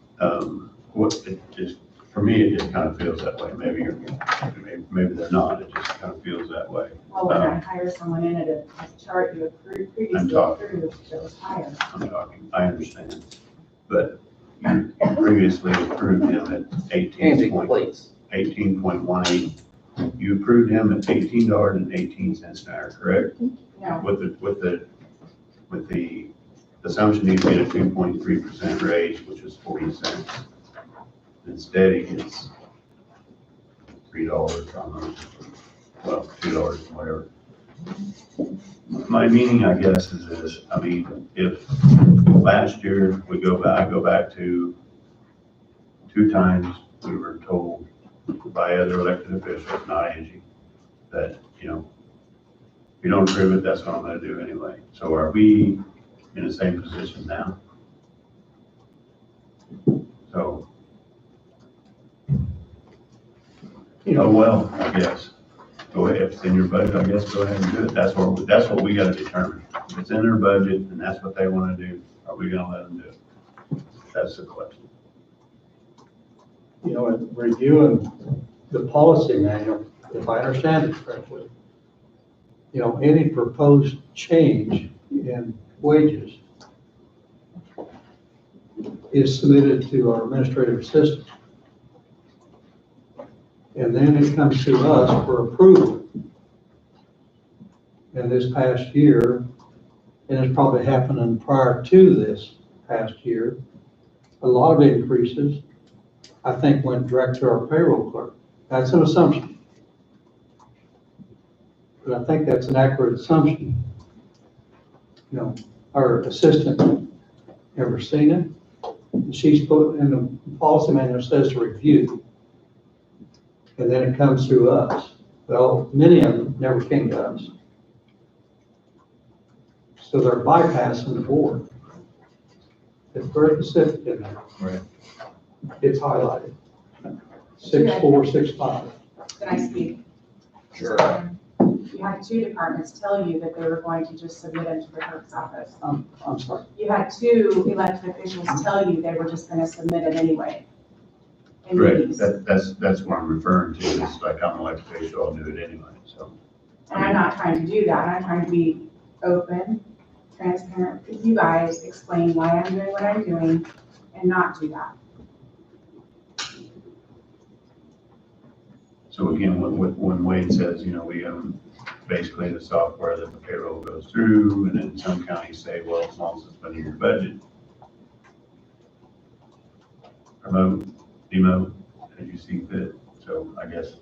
For me, it just kind of feels that way. Maybe they're not. It just kind of feels that way. Well, when I hire someone in at a chart you approved previously approved, that was higher. I'm talking, I understand, but you previously approved him at 18.18. You approved him at $18.18 an hour, correct? No. With the assumption he's get a 2.3% raise, which is 40 cents. Instead, he gets $3 on $2, whatever. My meaning, I guess, is this. I mean, if last year I go back to 2 times we were told by other elected officials, not Angie, that, if you don't approve it, that's what I'm going to do anyway. So are we in the same position now? So, well, I guess. Go ahead, if it's in your budget, I guess go ahead and do it. That's what we got to determine. If it's in their budget and that's what they want to do, are we going to let them do it? That's the question. In reviewing the policy manual, if I understand it correctly, any proposed change in wages is submitted to our administrative assistant. And then it comes to us for approval. And this past year, and it's probably happening prior to this past year, a lot of increases, I think, went direct to our payroll clerk. That's an assumption. But I think that's an accurate assumption. Our assistant, ever seen it? And she's put in the policy manual, says to review. And then it comes through us. Well, many of them never came to us. So they're bypassing the board. It's very specific in there. Right. It's highlighted. 6465. Can I speak? Sure. You had 2 departments tell you that they were going to just submit it to the clerk's office. I'm sorry. You had 2 elected officials tell you they were just going to submit it anyway. in Right, meetings. that's what I'm referring to. It's like I'm an elected official, I'll do it anyway, so. And I'm not trying to do that. I'm trying to be open, transparent with you guys, explain why I'm doing what I'm doing, and not do that. So again, when Wade says, we basically the software that the payroll goes through, and then some counties say, well, as long as it's within your budget. Remote, demo, as you see fit. So I guess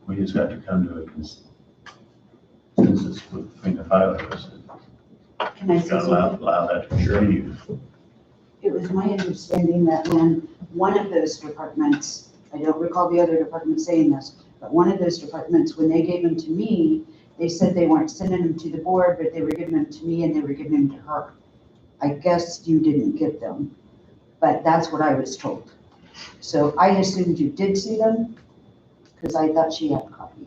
we just got to come to a consensus between the 5 of us. Can I say Gotta something? allow that to continue. It was my understanding that when one of those departments, I don't recall the other department saying this, but one of those departments, when they gave them to me, They said they weren't sending them to the board, but they were giving them to me and they were giving them to her. I guess you didn't get them, but that's what I was told. So I assumed you did see them, because I thought she had a copy.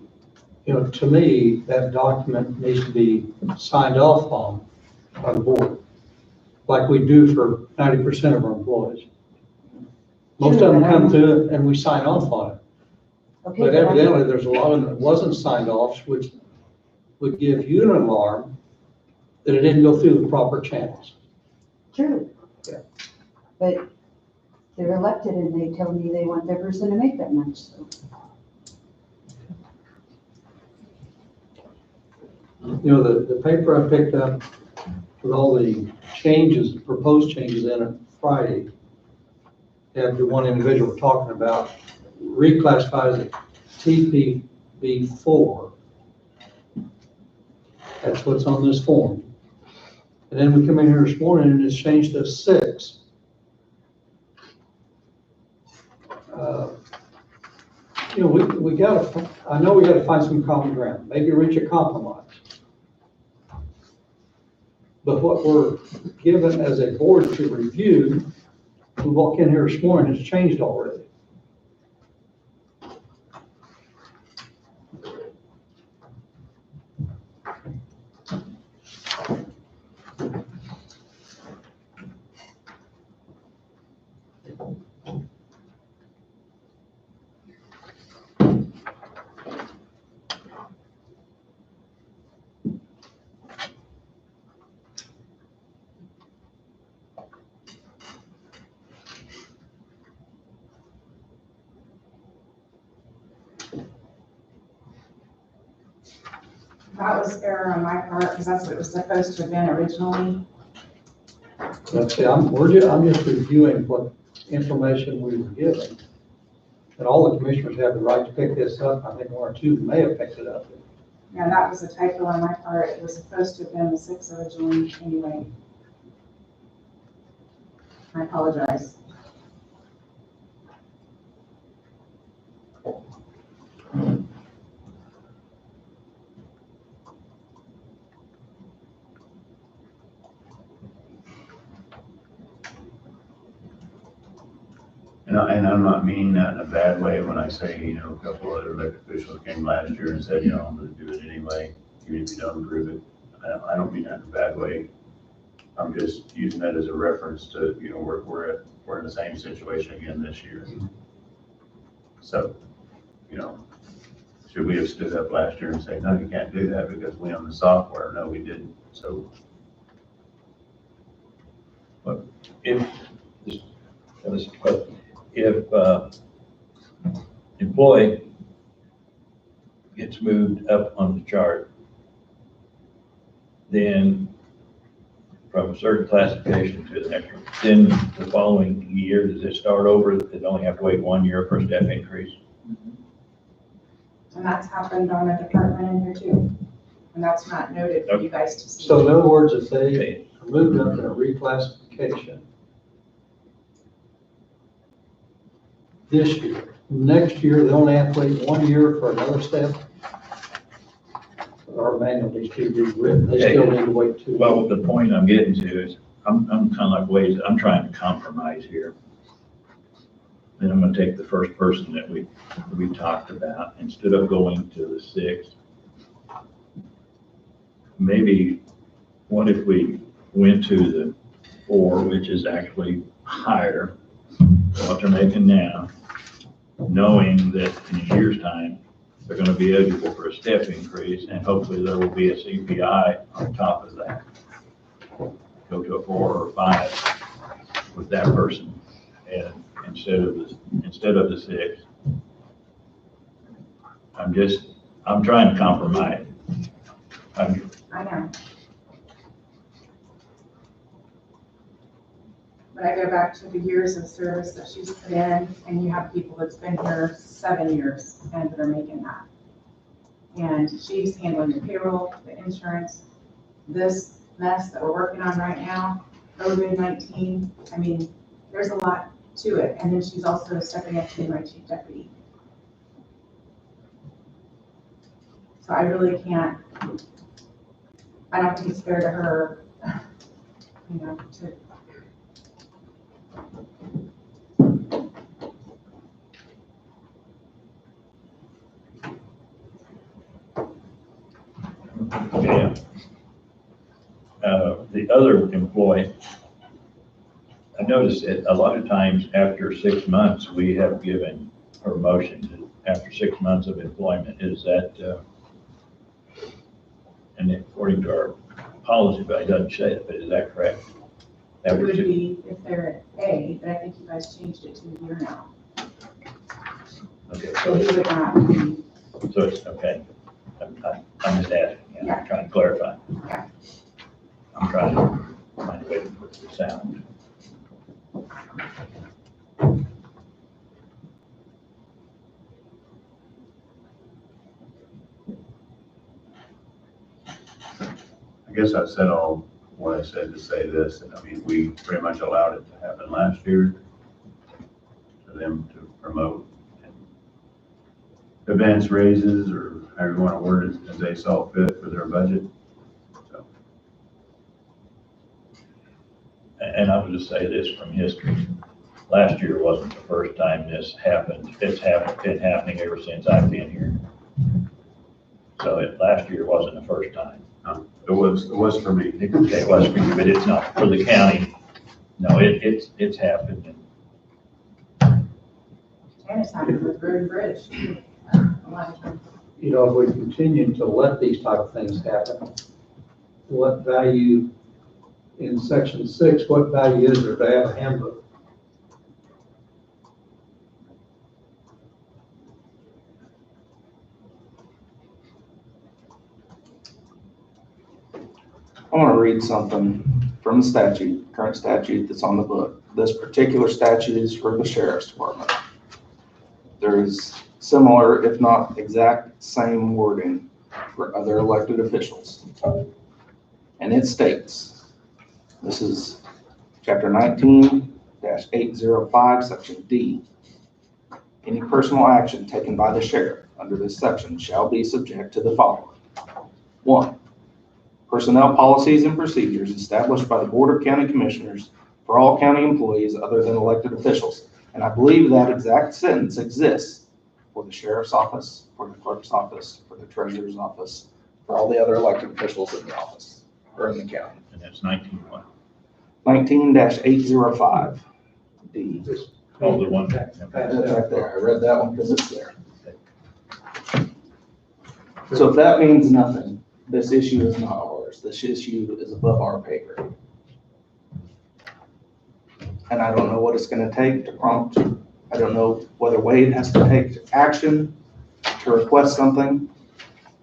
You know, to me, that document needs to be signed off on by the board, like we do for 90% of our employees. Most of them come through and we sign off on it. Okay, But but I- evidently, there's a lot of them that wasn't signed off, which would give you an alarm that it didn't go through the proper channels. True. Yeah. But they're elected and they tell me they want their person to make that much, so. You know, the paper I picked up with all the changes, proposed changes in it Friday, had the one individual we're talking about reclassified as a TPB4. That's what's on this form. And then we come in here this morning and it's changed to 6. You know, we gotta, I know we gotta find some common ground, maybe reach a compromise. But what we're given as a board to review, we walk in here this morning, it's changed already. That was error on my part, because that's what it was supposed to have been originally. Let's see, I'm just reviewing what information we were given. And all the commissioners have the right to pick this up. I think 1 or 2 may have picked it up. Yeah, that was a typo on my part. It was supposed to have been the 6 originally anyway. I apologize. And I'm not meaning that in a bad way when I say, you know, a couple other elected officials came last year and said, you know, I'm gonna do it anyway, even if you don't approve it. I don't mean that in a bad way. I'm just using that as a reference to, you know, we're in the same situation again this year. So, you know, should we have stood up last year and say, no, you can't do that because we own the software? No, we didn't. So, If employee gets moved up on the chart, then from a certain classification to the next one, then the following year, does it start over? Does it only have to wait 1 year for a step increase? And that's happened on a department in here too. And that's not noted for you guys to see. So in other words, if they are moved up in a reclassification this year, next year, they only have to wait 1 year for another step? Our manual needs to be rewritten, they still need to wait 2 years. Well, the point I'm getting to is, I'm kind of like ways, I'm trying to compromise here. And I'm gonna take the first person that we talked about, instead of going to the 6. Maybe, what if we went to the 4, which is actually higher than what they're making now, knowing that in a year's time, they're gonna be eligible for a step increase, and hopefully there will be a CPI on top of that. Go to a 4 or 5 with that person, and instead of the 6. I'm trying to compromise. I know. But I go back to the years of service that she's put in, and you have people that's been here 7 years and that are making that. And she's handling the payroll, the insurance, this mess that we're working on right now, COVID-19. I mean, there's a lot to it. And then she's also stepping up to be my chief deputy. So I really can't, I don't think it's fair to her, you know, to. Okay. The other employee, I noticed that a lot of times after 6 months, we have given promotions after 6 months of employment. Is that, and according to our policy, but it doesn't say it, but is that correct? That It would was be if they're at A, but I think you guys changed it to a year now. okay. So he would not be, So it's, okay. I'm just asking, Yeah. I'm trying to clarify. Yeah. I'm trying to find a way to put this out. I guess I said all what I said to say this, and I mean, we pretty much allowed it to happen last year for them to promote and advance raises, or however you want to word it, as they saw fit for their budget. So, And I would just say this from history. Last year wasn't the first time this happened. It's been happening ever since I've been here. So last year wasn't the first time. it was for me. Okay, it was for you, but it's not for the county. No, it's happened. and it's happened with Road and Bridge. A lot of times. You know, if we continue to let these type of things happen, what value, in section 6, what value is there to have a handbook? I want to read something from the statute, current statute that's on the book. This particular statute is for the sheriff's department. There is similar, if not exact same wording for other elected officials. And it states, this is chapter 19-805, section D. Any personal action taken by the sheriff under this section shall be subject to the following. 1, personnel policies and procedures established by the Board of County Commissioners for all county employees other than elected officials. And I believe that exact sentence exists for the sheriff's office, for the clerk's office, for the treasurer's office, for all the other elected officials in the office or in the county. And that's 19 what? 19-805 D. Oh, the one. That's right there. I read that one because it's there. So if that means nothing, this issue is not ours. This issue is above our pay grade. And I don't know what it's going to take to prompt. I don't know whether Wade has to take action to request something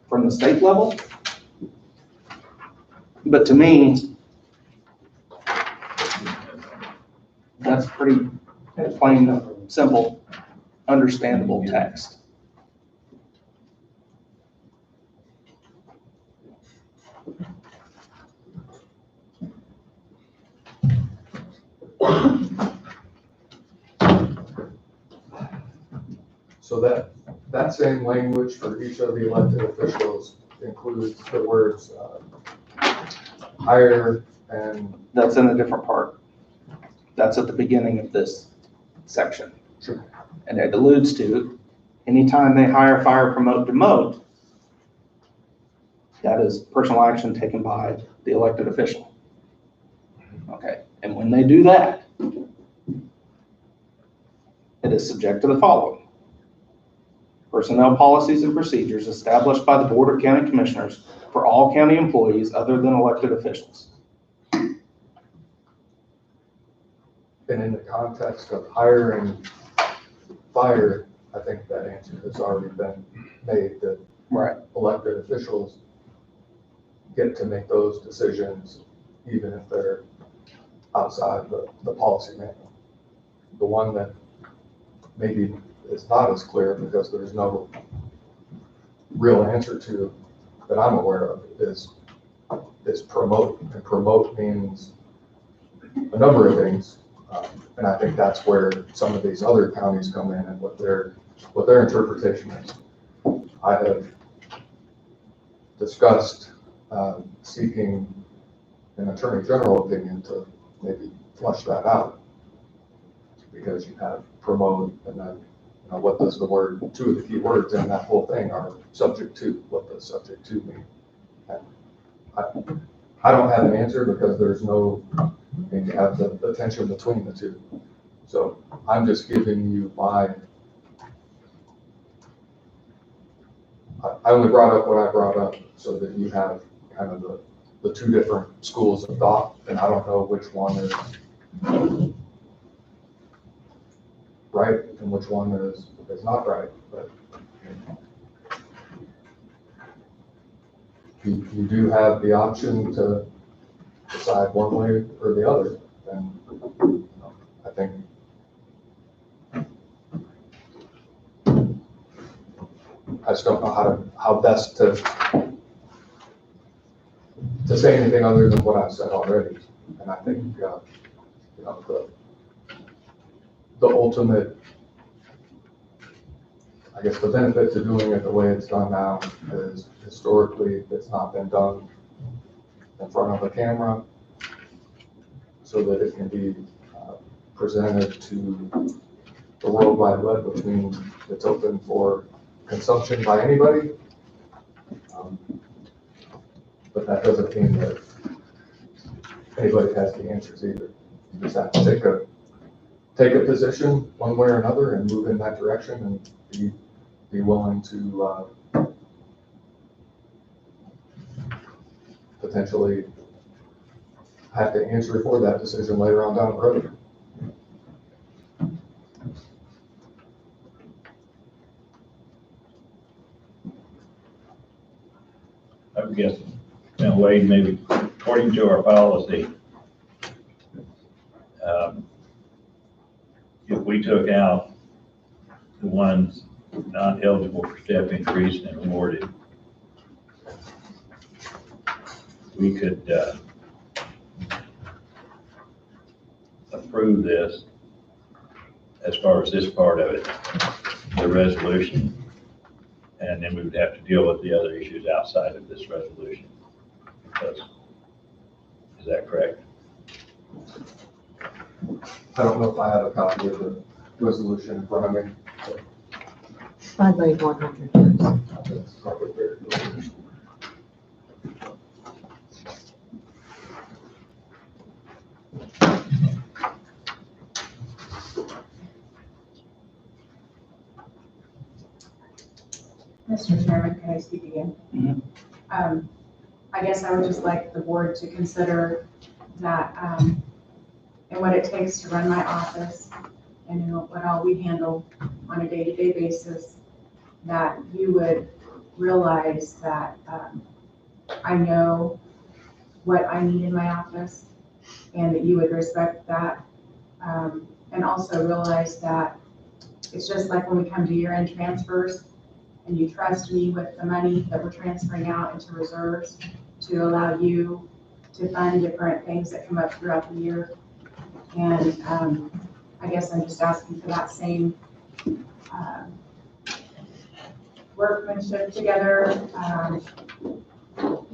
from the state level. But to me, that's pretty plain, simple, understandable text. So that same language for each of the elected officials includes the words hire and. That's in a different part. That's at the beginning of this section. Sure. And it alludes to, anytime they hire, fire, promote, demote, that is personal action taken by the elected official. Okay, and when they do that, it is subject to the following. Personnel policies and procedures established by the Board of County Commissioners for all county employees other than elected officials. And in the context of hiring, fire, I think that answer has already been made, that Right. elected officials get to make those decisions, even if they're outside the policy manual. The one that maybe is not as clear because there's no real answer to, that I'm aware of, is promote. And promote means a number of things. And I think that's where some of these other counties come in and what their interpretation is. I have discussed seeking an attorney general opinion to maybe flush that out. Because you have promote and then, you know, what does the word, two of the key words in that whole thing are subject to, what does subject to mean? And I don't have an answer because there's no, you have the tension between the two. So I'm just giving you my, I only brought up what I brought up so that you have kind of the two different schools of thought, and I don't know which one is right and which one is not right, but you do have the option to decide one way or the other, and you know, I think I just don't know how best to say anything other than what I've said already, and I think you know, the ultimate, I guess the benefit to doing it the way it's done now is historically it's not been done in front of a camera so that it can be presented to the World Wide Web, which means it's open for consumption by anybody. But that doesn't mean that anybody has the answers either. You just have to take a position one way or another and move in that direction and be willing to potentially have to answer for that decision later on down the road. I would guess, in a way, maybe according to our policy, if we took out the ones not eligible for step increase and awarded, we could approve this as far as this part of it, the resolution, and then we would have to deal with the other issues outside of this resolution. Because, is that correct? I don't know if I have a copy of the resolution in front of me. 5 by 100 years. That's probably very good. Mr. Chairman, can I speak again? I guess I would just like the board to consider that, and what it takes to run my office and what all we handle on a day-to-day basis, that you would realize that I know what I need in my office and that you would respect that. And also realize that it's just like when we come to year-end transfers and you trust me with the money that we're transferring out into reserves to allow you to fund different things that come up throughout the year. And I guess I'm just asking for that same workmanship together,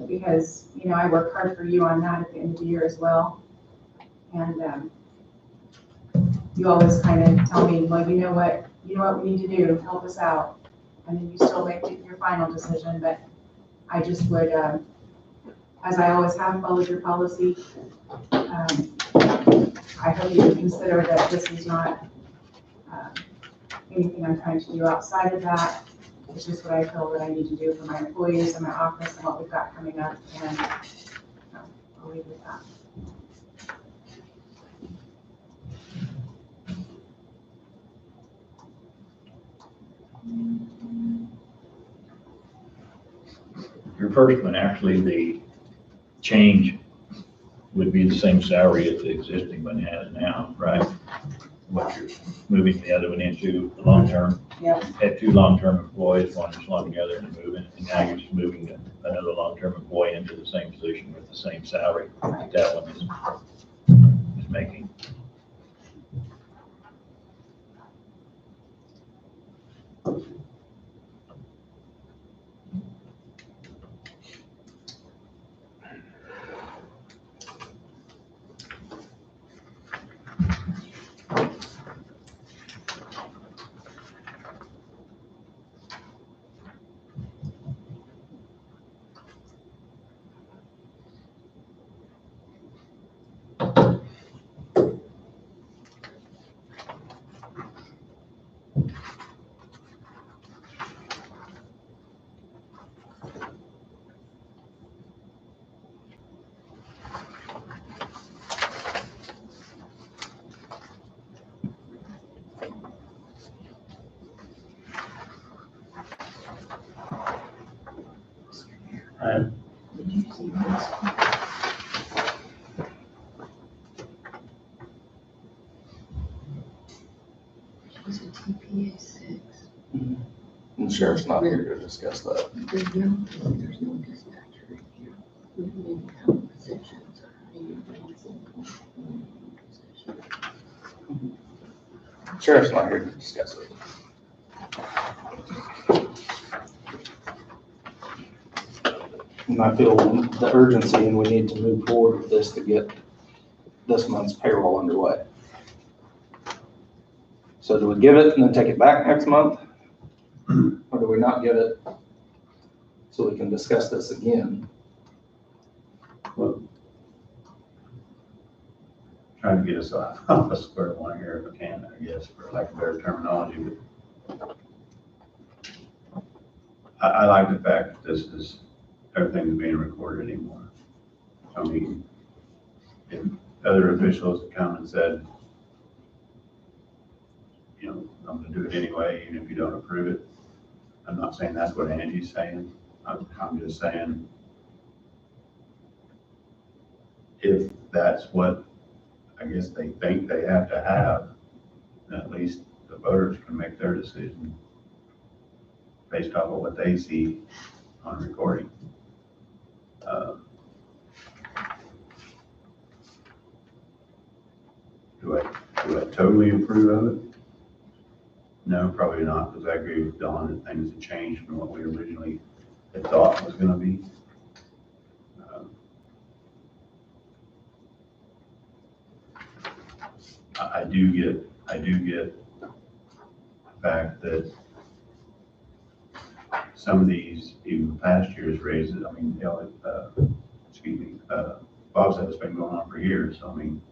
because, you know, I work hard for you on that at the end of the year as well. And you always kind of tell me, well, you know what we need to do, help us out. And then you still make your final decision, but I just would, as I always have followed your policy, I hope you would consider that this is not anything I'm trying to do outside of that. It's just what I feel that I need to do for my employees and my office and what we've got coming up, and I'll leave it at that. Your first one, actually, the change would be the same salary as the existing one has now, right? What you're moving the other one into long-term. Yep. Had 2 long-term employees, one just long together and moving, and now you're just moving another long-term employee into the same position with the same salary that that one is making. And Did you see this? Was it TPA 6? The sheriff's not here to discuss that. There's no dispatcher in here. We don't even have positions or anything. Sheriff's not here to discuss it. And I feel the urgency and we need to move forward with this to get this month's payroll underway. So do we give it and then take it back next month? Or do we not give it so we can discuss this again? trying to get us off a square one here if I can, I guess, for lack of better terminology, but I like the fact that this is, everything's being recorded anymore. I mean, if other officials come and said, you know, I'm gonna do it anyway, even if you don't approve it. I'm not saying that's what Angie's saying. I'm just saying, if that's what I guess they think they have to have, then at least the voters can make their decision based off of what they see on recording. Do I totally approve of it? No, probably not, because I agree with Dawn that things have changed from what we originally had thought was going to be. I do get the fact that some of these, even past years raises, I mean, Bob said it's been going on for years, so I mean,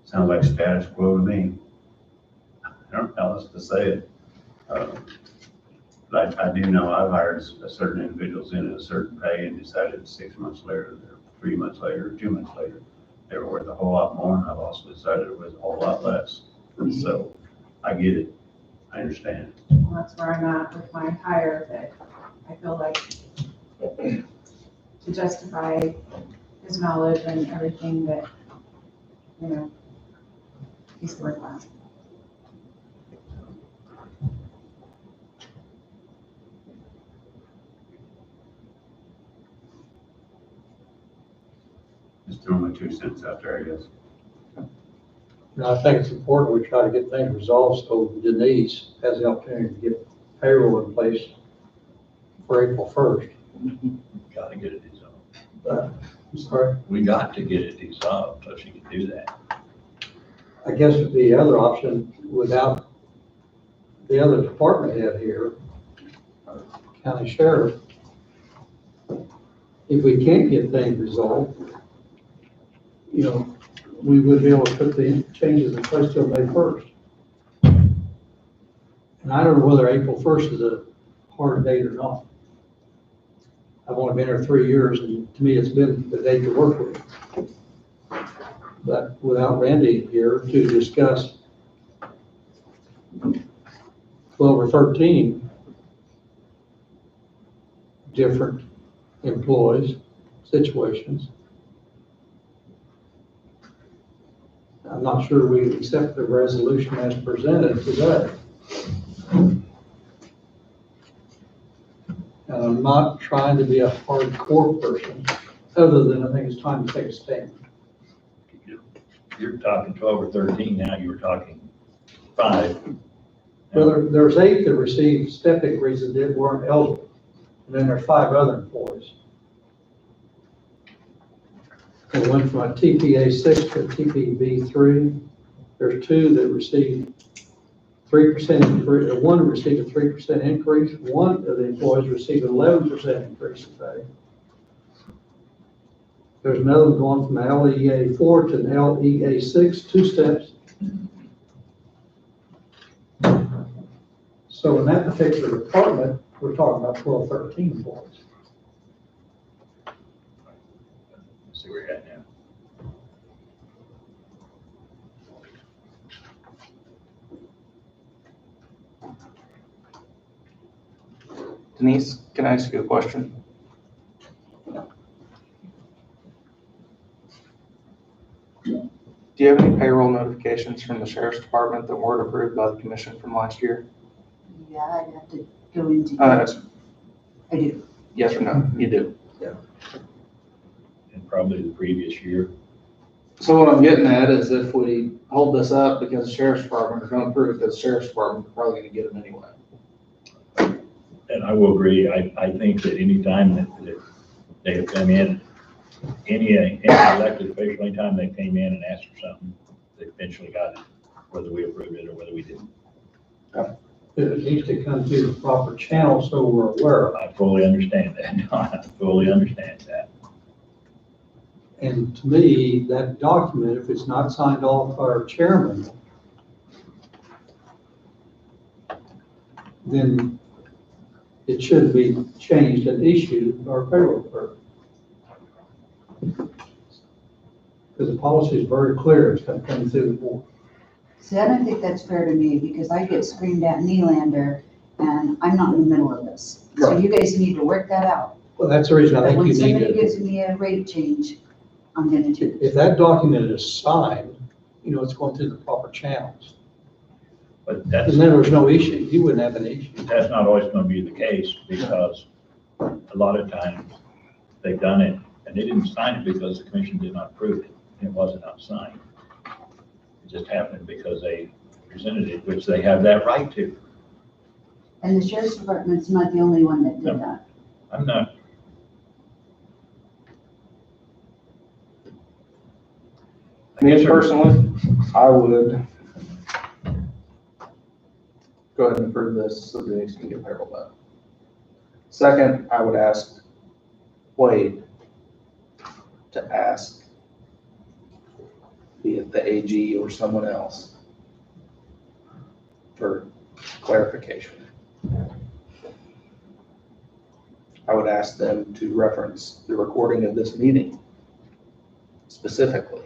sounds like status quo to me. I don't know how else to say it. But I do know I've hired certain individuals in at a certain pay and decided 6 months later, or 3 months later, or 2 months later, they were worth a whole lot more, and I've also decided it was a whole lot less. So I get it. I understand. Well, that's where I'm at with my hire, that I feel like to justify his knowledge and everything that, you know, he's worth that. Just throwing my 2 cents out there, I guess. And I think it's important we try to get things resolved so Denise has the opportunity to get payroll in place for April 1st. Got to get it dissolved. I'm sorry. We got to get it dissolved so she can do that. I guess the other option, without the other department head here, county sheriff, if we can't get things resolved, you know, we would be able to put the changes in place till May 1st. And I don't know whether April 1st is a hard date or not. I've only been here 3 years, and to me, it's been the date to work with. But without Randy here to discuss 12 or 13 different employees, situations, I'm not sure we accept the resolution as presented today. And I'm not trying to be a hardcore person, other than I think it's time to take a stand. You're talking 12 or 13 now, you were talking 5. Well, there's 8 that received step increases that weren't eligible, and then there's 5 other employees. It went from a TPA 6 to a TPB 3. There's 2 that received 3% increase, or 1 received a 3% increase. 1 of the employees received an 11% increase in pay. There's another one going from an LEA 4 to an LEA 6, 2 steps. So in that particular department, we're talking about 12, 13 employees. See where you're at now. Denise, can I ask you a question? Do you have any payroll notifications from the sheriff's department that weren't approved by the commission from last year? Yeah, I'd have to go into. Uh, I do. Yes or no? You do. And probably the previous year. So what I'm getting at is if we hold this up because the sheriff's department is gonna approve it, because the sheriff's department is probably gonna get them anyway. And I will agree, I think that any time that they have come in, any elected official, anytime they came in and asked for something, they eventually got it, whether we approved it or whether we didn't. It needs to come through the proper channel so we're aware. I fully understand that. I fully understand that. And to me, that document, if it's not signed off by our chairman, then it should be changed and issued to our payroll clerk. Because the policy is very clear, it's got to come through the board. See, I don't think that's fair to me because I get screamed at Nylander and I'm not in the middle of this. So Right. you guys need to work that out. Well, that's the reason I But think when you need somebody to. gives me a rate change, I'm gonna do it. If that document is signed, it's going through the proper channels. But that's, And then there's no issue, you wouldn't have an issue. that's not always gonna be the case because a lot of times they've done it and they didn't sign it because the commission did not approve it. It wasn't signed. It just happened because they presented it, which they have that right to. And the sheriff's department's not the only one that No. did that. I'm not. Me personally, I would go ahead and approve this so Denise can get payroll done. Second, I would ask Wade to ask, be it the AG or someone else, for clarification. I would ask them to reference the recording of this meeting specifically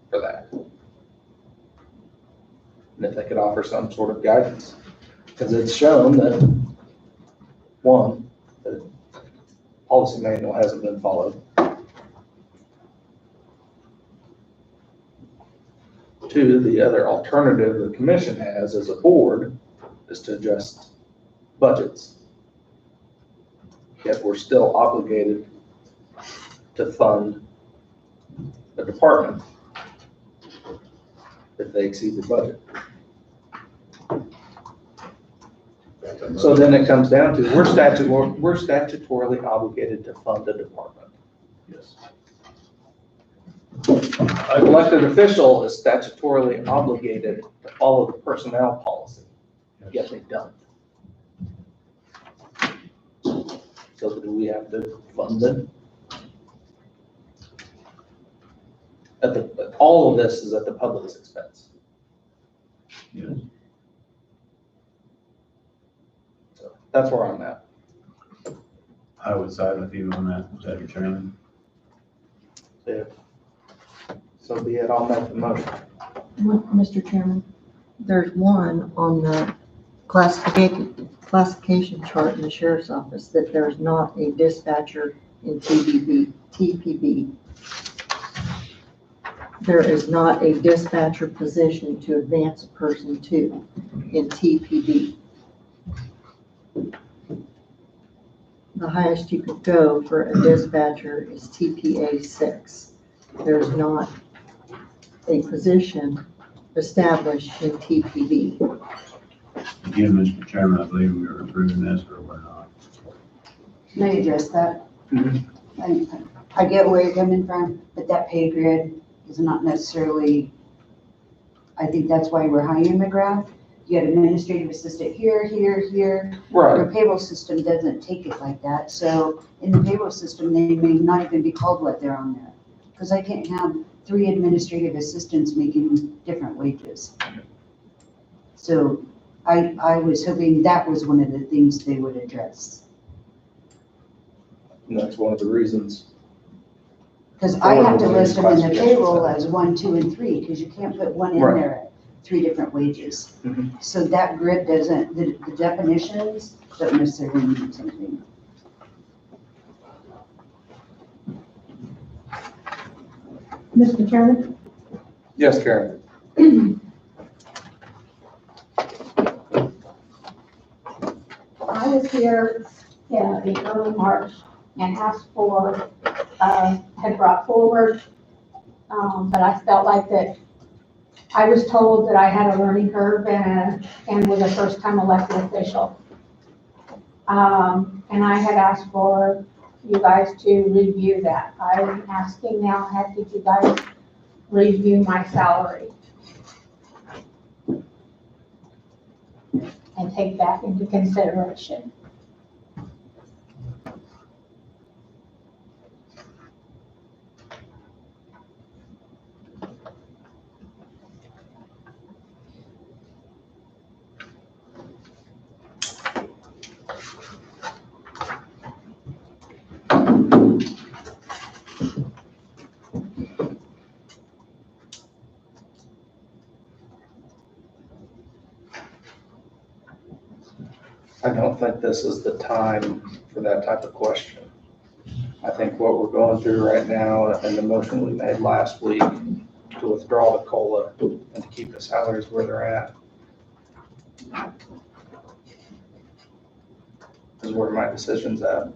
for that. And if they could offer some sort of guidance, because it's shown that, one, the policy manual hasn't been followed. Two, the other alternative the commission has as a board is to adjust budgets. Yet we're still obligated to fund the department if they exceed the budget. So then it comes down to, we're statutorily obligated to fund the department. Yes. An elected official is statutorily obligated to follow the personnel policy, yet they don't. So do we have to fund them? All of this is at the public's expense. Yes. So that's where I'm at. I would side with you on that, Mr. Chairman. So be it, I'll make the motion. Mr. Chairman, there's one on the classification chart in the sheriff's office that there's not a dispatcher in TPB. There is not a dispatcher position to advance a person to in TPB. The highest you could go for a dispatcher is TPA 6. There's not a position established in TPB. Again, Mr. Chairman, I believe we are approving this or we're not. Can I address that? I get where you're coming from, but that pay grid is not necessarily, I think that's why we're hiring McGrath. You got administrative assistant here, here, here. Right. Your payroll system doesn't take it like that. So in the payroll system, they may not even be called what they're on there. Because I can't have 3 administrative assistants making different wages. So I was hoping that was one of the things they would address. And that's one of the reasons. Because I have to list them in the payroll as 1, 2, and 3, because you can't put one in Right. there at 3 different wages. Mhm. So that grid doesn't, the definitions don't necessarily mean something. Mr. Chairman, Yes, Karen. I was here in early March and asked for, had brought forward, but I felt like that I was told that I had a learning curve and was a first-time elected official. And I had asked for you guys to review that. I'm asking now, did you guys review my salary? And take that into consideration. I don't think this is the time for that type of question. I think what we're going through right now and the motion we made last week to withdraw the COLA and to keep the salaries where they're at is where my decision's at.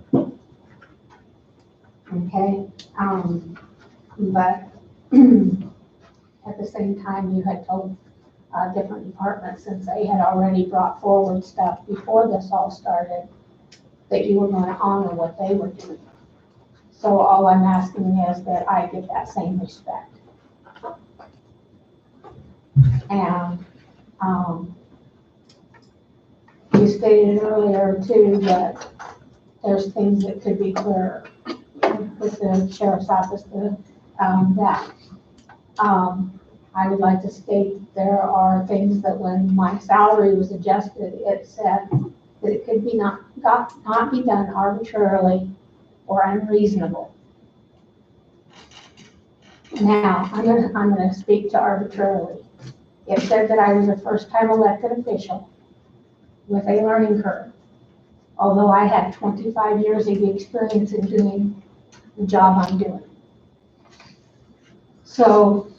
Okay, but at the same time, you had told different departments, since they had already brought forward stuff before this all started, that you were going to honor what they were doing. So all I'm asking is that I give that same respect. And you stated earlier too that there's things that could be clearer with the sheriff's office, I would like to state there are things that when my salary was adjusted, it said that it could be not be done arbitrarily or unreasonable. Now, I'm gonna speak to arbitrarily. It said that I was a first-time elected official with a learning curve, although I had 25 years of experience in doing the job I'm doing. So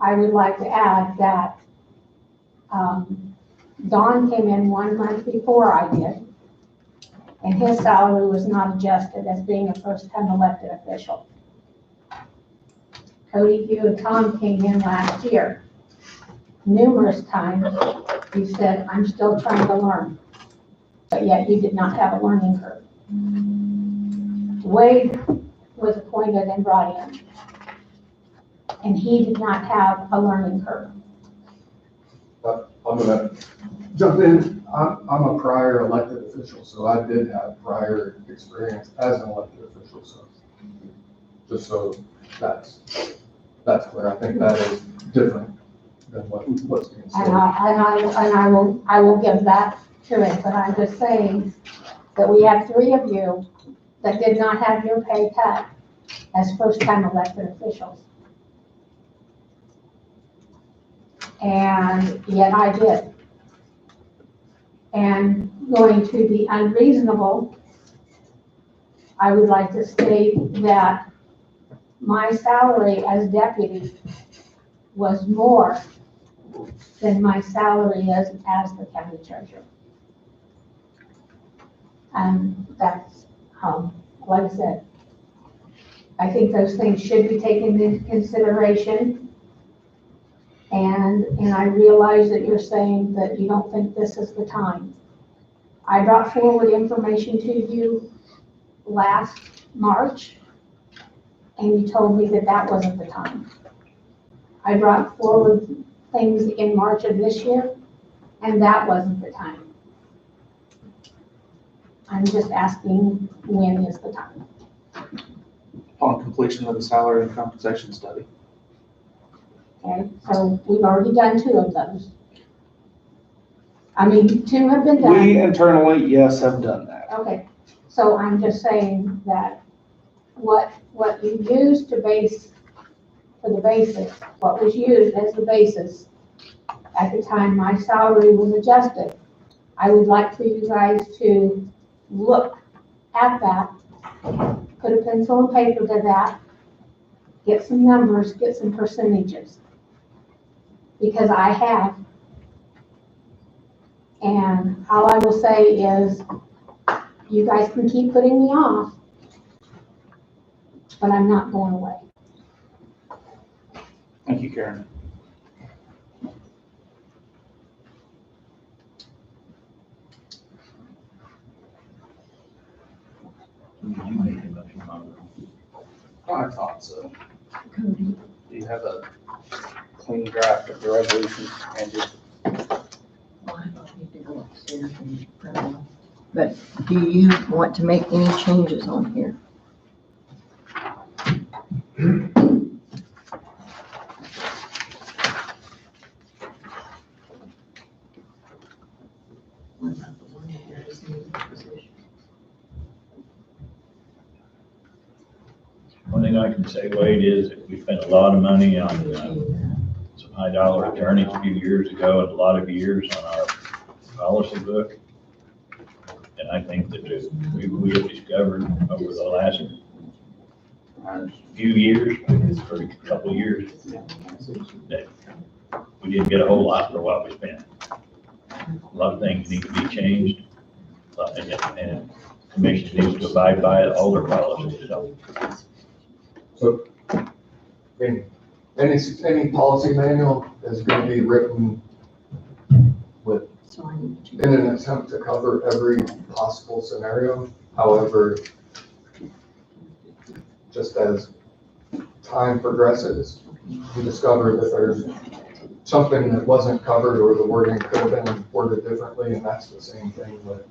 I would like to add that Don came in 1 month before I did, and his salary was not adjusted as being a first-time elected official. Cody, you and Tom came in last year. Numerous times you said, I'm still trying to learn, but yet you did not have a learning curve. Wade was appointed and brought in, and he did not have a learning curve. I'm gonna jump in. I'm a prior elected official, so I did have prior experience as an elected official, so just so that's clear. I think that is different than what's being said. And I will give that to it, but I'm just saying that we have 3 of you that did not have your pay cut as first-time elected officials. And yet I did. And going to be unreasonable, I would like to state that my salary as deputy was more than my salary as the county treasurer. And that's, like I said, I think those things should be taken into consideration. And I realize that you're saying that you don't think this is the time. I brought forward information to you last March, and you told me that that wasn't the time. I brought forward things in March of this year, and that wasn't the time. I'm just asking, when is the time? Upon completion of the salary and compensation study. Okay, so we've already done 2 of those. I mean, 2 have been done. We internally, yes, have done that. Okay, so I'm just saying that what you used to base for the basis, what was used as the basis at the time my salary was adjusted, I would like for you guys to look at that, put a pencil and paper to that, get some numbers, get some percentages. because I have. And all I will say is, you guys can keep putting me off, but I'm not going away. Thank you, Karen. Did you make a motion, Mom? I thought so. Cody, Do you have a clean draft of the resolution, Angie? well, I don't need to go upstairs and print them. But do you want to make any changes on here? What about the one that is in the position? One thing I can say, Wade, is that we spent a lot of money on some high dollar attorneys a few years ago and a lot of years on our policy book. And I think that we have discovered over the last few years, or a couple of years, that we didn't get a whole lot for what we spent. A lot of things need to be changed, and commission needs to abide by all their policies, so. So, I mean, any policy manual is gonna be written with, So I need to in an attempt to cover every possible scenario. However, just as time progresses, you discover that there's something that wasn't covered or the wording could have been worded differently, and that's the same thing with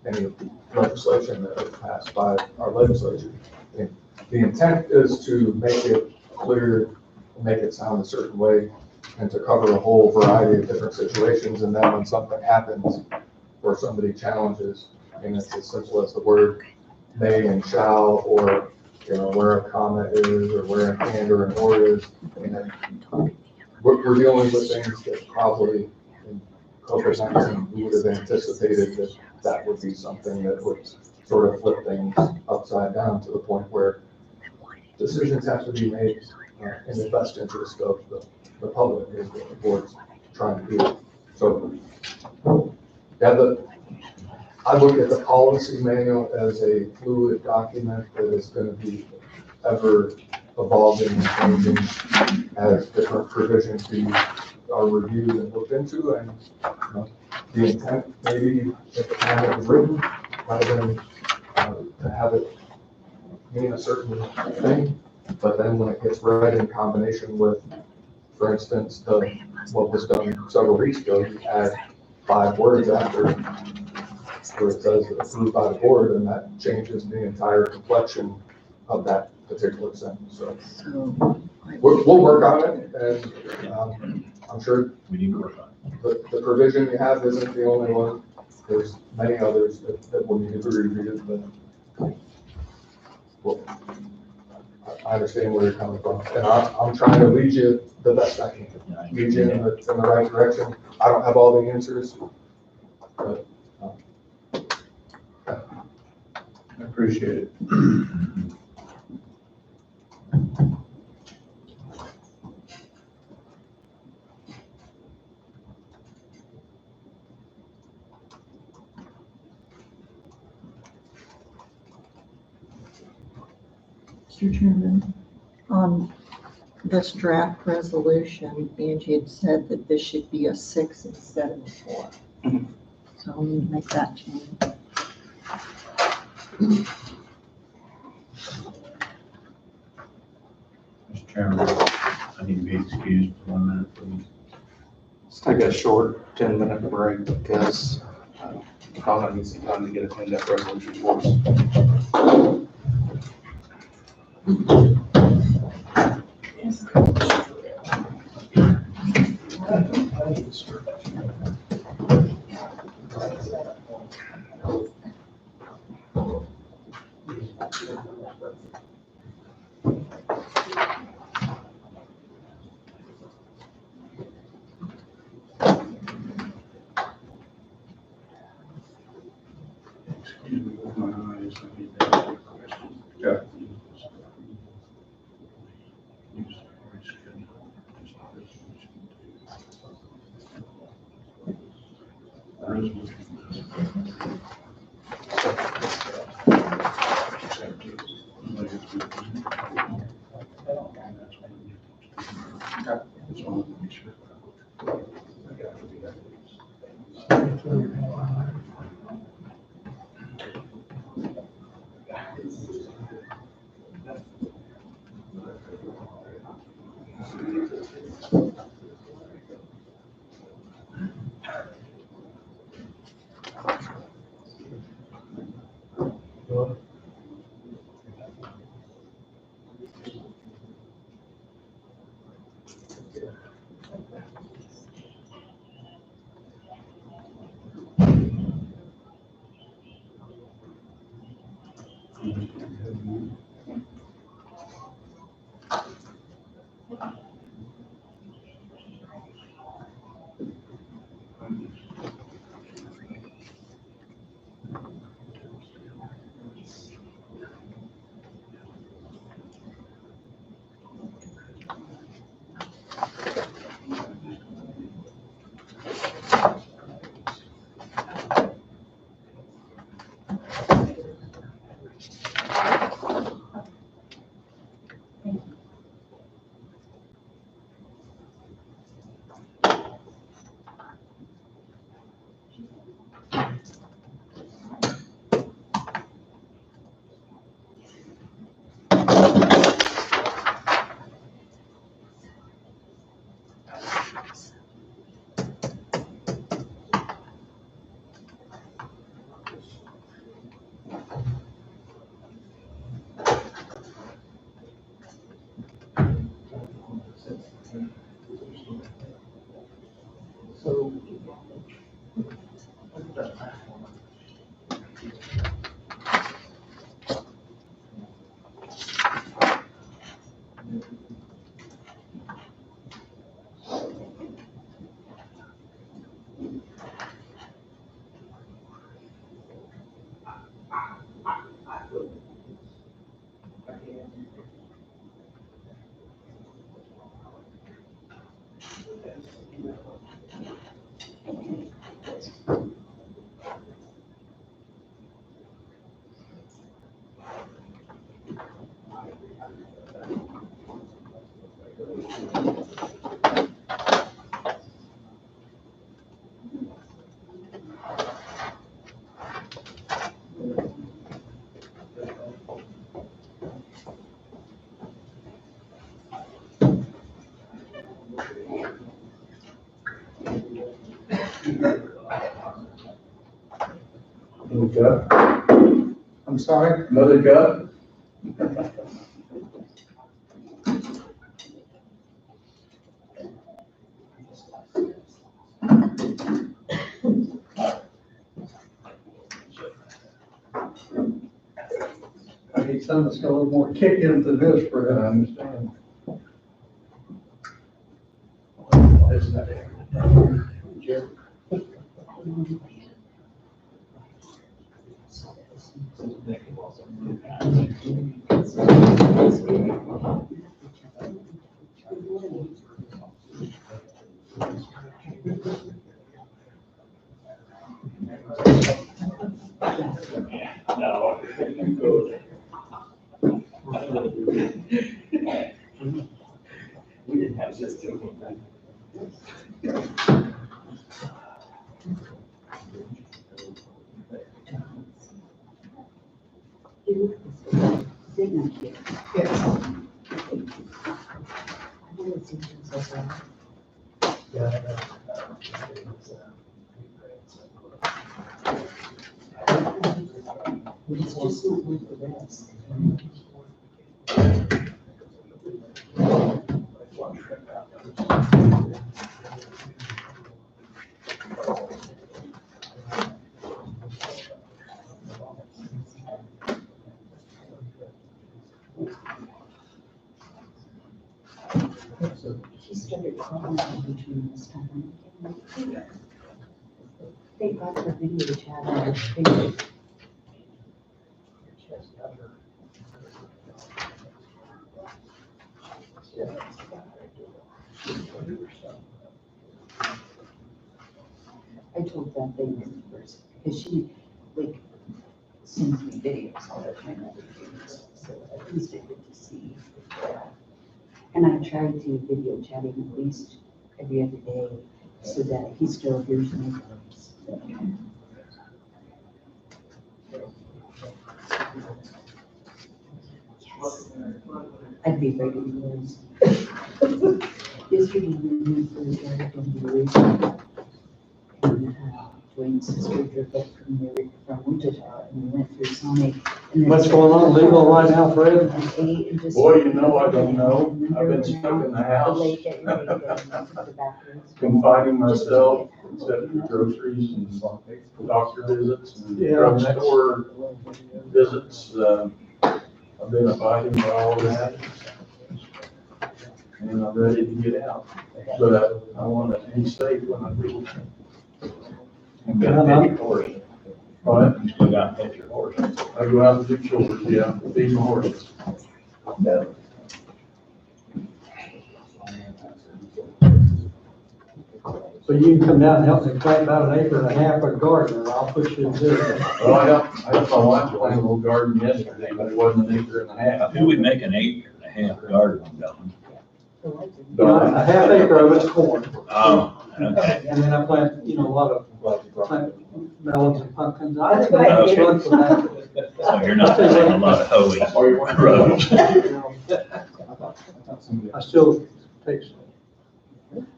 any legislation that was passed by our legislature. The intent is to make it clear, make it sound a certain way, and to cover a whole variety of different situations, and then when something happens or somebody challenges, and it's as simple as the word may and shall, or, you know, where a comma is, or where an and or an or is, and then we're dealing with things that probably in COVID-19, we would have anticipated that that would be something that would sort of flip things upside down to the point where decisions have to be made in the best interest of the public, is what the board's trying to do. So, yeah, I look at the policy manual as a fluid document that is going to be ever evolving and changing as different provisions are reviewed and looked into, and you know, the intent maybe at the time it was written might have been to have it mean a certain thing, but then when it gets read in combination with, for instance, what was done several weeks ago, you add 5 words after where it says approved by the board, and that changes the entire complexion of that particular sentence. So we'll work on it, and I'm sure We need to work on it. the provision you have isn't the only one. There's many others that will need to be reviewed, but well, I understand where you're coming from, and I'm trying to lead you the best I can, lead you in the right direction. I don't have all the answers, but I appreciate it. Mr. Chairman, on this draft resolution, Angie had said that this should be a 6 instead of a 4. So I'll need to make that change. Mr. Chairman, I need to be excused for 1 minute, please. Let's take a short 10-minute break because Donna needs some time to get a cleaned up resolution for us. Excuse me, with my eyes, I need to ask you a question. Yeah. Just wanted to make sure. Another cup? I'm sorry? Another cup? I need something that's got a little more kick into this for it, I understand. Isn't that Jerry? We didn't have this till. Signature. Yes. It's just not like the rest. She started calling me between this time. Thank God for video chat. Thank you. I I told them they were first, because she, like, sends me videos all the time of the things, so at least I get to see. And I try to video chat him at least every other day, so that he still hears my voice. I'd be ready to lose. Yesterday, we went for a drive in the region. And Dwayne's sister drove up from Wichita, and we went through Sonic. And then What's going on legal right now, Fred? I ate and just. Boy, you know, I don't know. I've been stuck in the The house, lake that you're making, and took the back roads. confining myself, except for groceries and doctor visits and drugstore visits. I've been abiding by all that. And I'm ready to get out, but I want to be safe when I do. You've got to pet your horse. But You still got to pet your horse. I go out and do chores, yeah, feed my horses. So you can come down and help me plant about 1.5 acres of garden, and I'll push you to do it. Well, I helped my wife plant a little garden yesterday, but it wasn't 1.5 acres. Who would make an 1.5 garden, Don? A 1/2 acre of it's corn. Oh, okay. And then I plant, a lot of plant melons and pumpkins. I think Okay. it's fun for that. So you're not doing a lot of hoeing roads.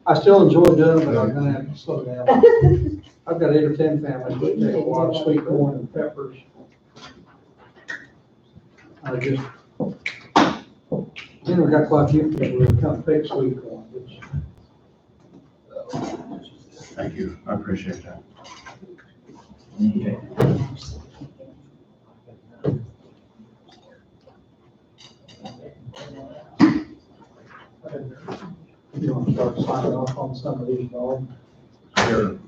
I still enjoy doing it, but I'm gonna have to slow down. I've got 8 or 10 families that take a lot of sweet corn and peppers. Then we got quite a few people that come pick sweet corn, which. Thank you, I appreciate that. Okay. You want to start signing off on some of these, Norm? Sure.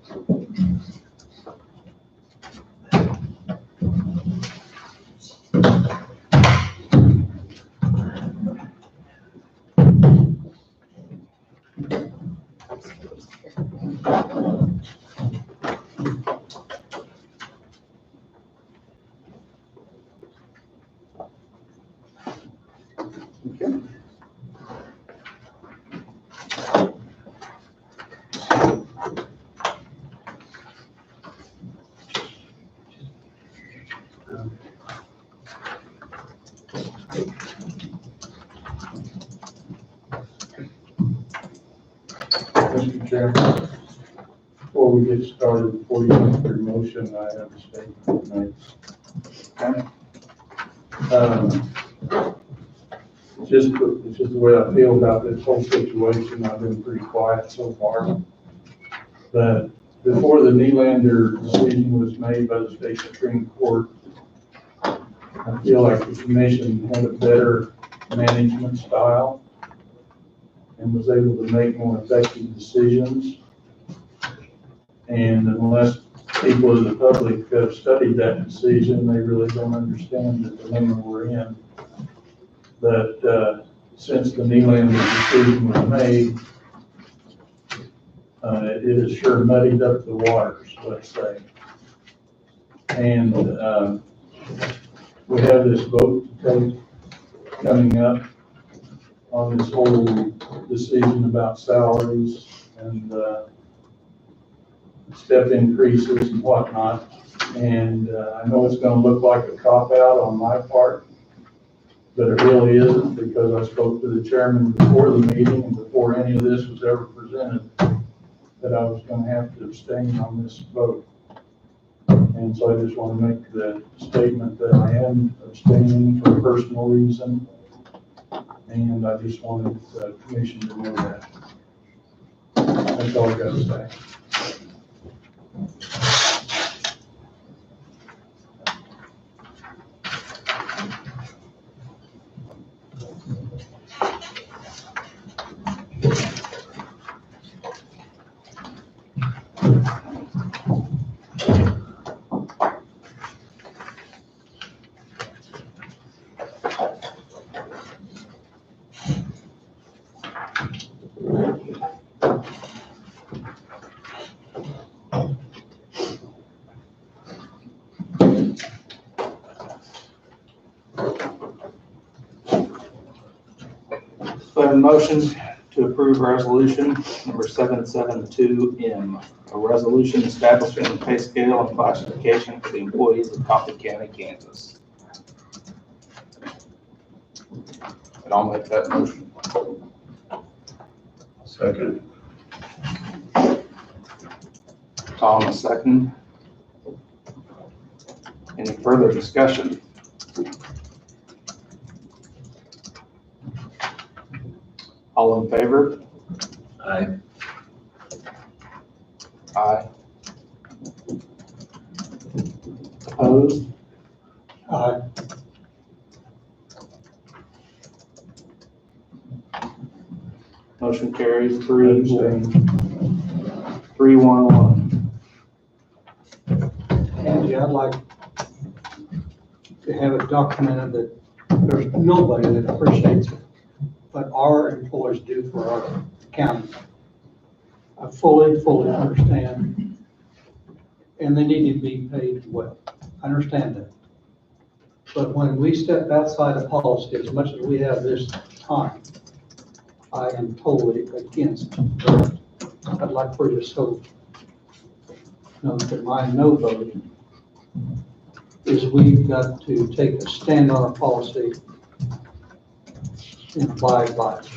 Mr. Chairman, before we get started, before you make your motion, I have a statement to make. It's just the way I feel about this whole situation. I've been pretty quiet so far. But before the Nylander decision was made by the state Supreme Court, I feel like the commission had a better management style and was able to make more effective decisions. And unless people in the public have studied that decision, they really don't understand the dilemma we're in. But since the Nylander decision was made, it has sure muddied up the waters, let's say. And we have this vote to take coming up on this whole decision about salaries and step increases and whatnot. And I know it's going to look like a cop-out on my part, but it really isn't, because I spoke to the chairman before the meeting and before any of this was ever presented, that I was going to have to abstain on this vote. And so I just want to make the statement that I am abstaining for a personal reason. And I just wanted the commission to know that. That's all I got to say. Do I have a motion to approve resolution number 772M, a resolution establishing the pay scale and classification for the employees of Coffee County, Kansas? And I'll make that motion. Second. Tom, a second. Any further discussion? All in favor? Aye. Aye. Opposed? Aye. Motion carries 3-1-1. Angie, I'd like to have it documented that there's nobody that appreciates it, but our employees do for our county. I fully understand, and they need to be paid well. I understand that. But when we step outside of policy, as much as we have this time, I am totally against it. I'd like for you to so know that my no vote is we've got to take a stand on our policy and abide by it.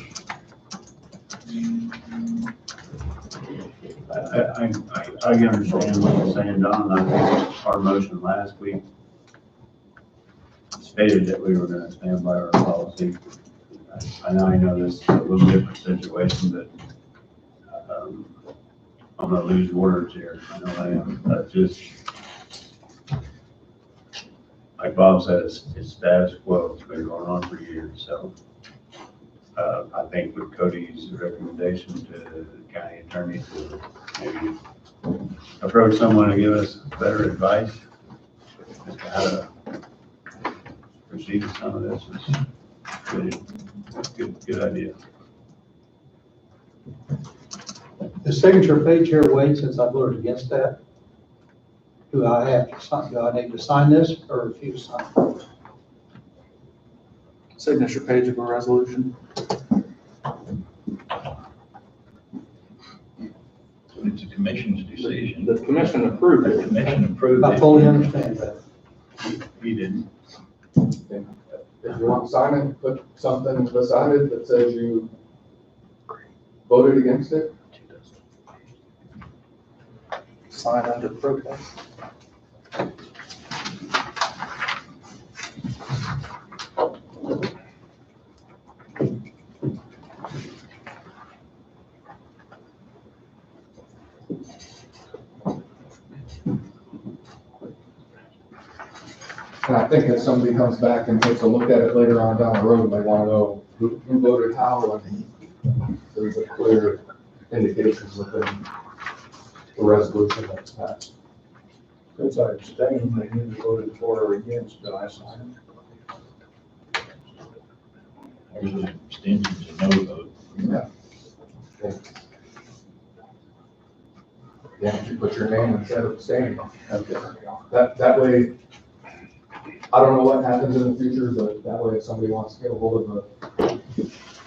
I understand what you're saying, Don. I think our motion last week stated that we were gonna stand by our policy. I know this is a little different situation, but I'm gonna lose words here. I know I am. But just, like Bob said, it's status quo. It's been going on for years, so. I think with Cody's recommendation to the county attorney to maybe approach someone and give us better advice as to how to proceed with some of this is good idea. The signature page here waits since I voted against that. Do I have to sign, do I need to sign this or refuse to sign? Signature page of a resolution. It's a commission's decision. The commission approved The it. commission approved I it. fully understand that. He didn't. If you want to sign it, put something beside it that says you voted against it. Sign under protest. And I think if somebody comes back and takes a look at it later on down the road, they want to know who voted how, and there's a clear indication within the resolution that's passed. Since I abstained, they either voted for or against, did I sign There's an abstention to no vote. Yeah. Yeah, if you put your name instead of abstaining. That way, I don't know what happens in the future, but that way if somebody wants to get a hold of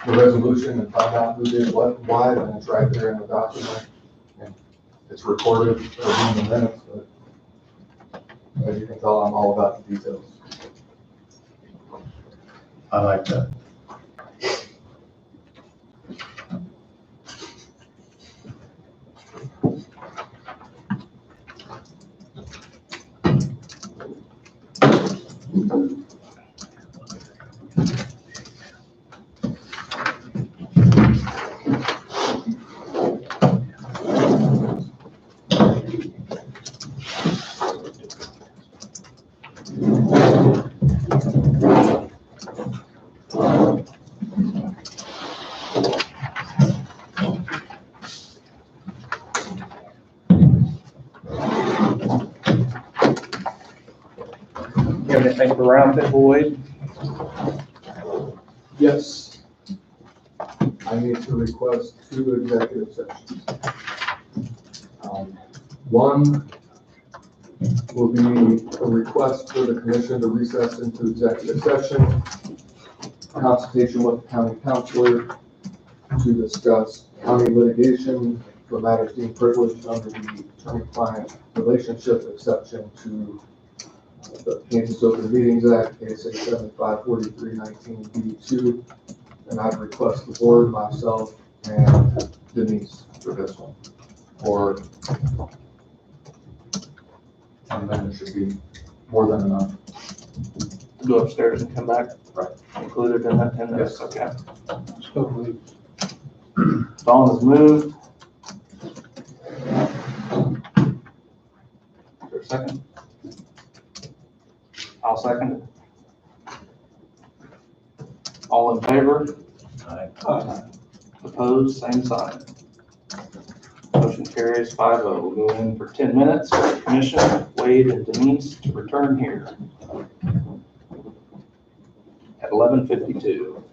the resolution and find out who did what and why, then it's right there in the document. And it's recorded, it'll be in the minutes, but as you can tell, I'm all about the details. I like that. You have anything for roundtable, Wade? Yes. I need to request 2 executive sessions. One will be a request for the commission to recess into executive session consultation with the county counselor to discuss county litigation for matters deemed privileged under the attorney-client relationship exception to the Kansas Open Meetings Act, KSA 754319B2. And I'd request the board, myself, and Denise for this one. Or 10 minutes should be more than enough. Go upstairs and come back. Right. Included in that 10 minutes, Yes. okay. So we Dawn has moved. Is there a second? I'll second it. All in favor? Aye. Opposed, same sign. Motion carries 5-0. We'll go in for 10 minutes for the commission, Wade and Denise to return here at 11:52.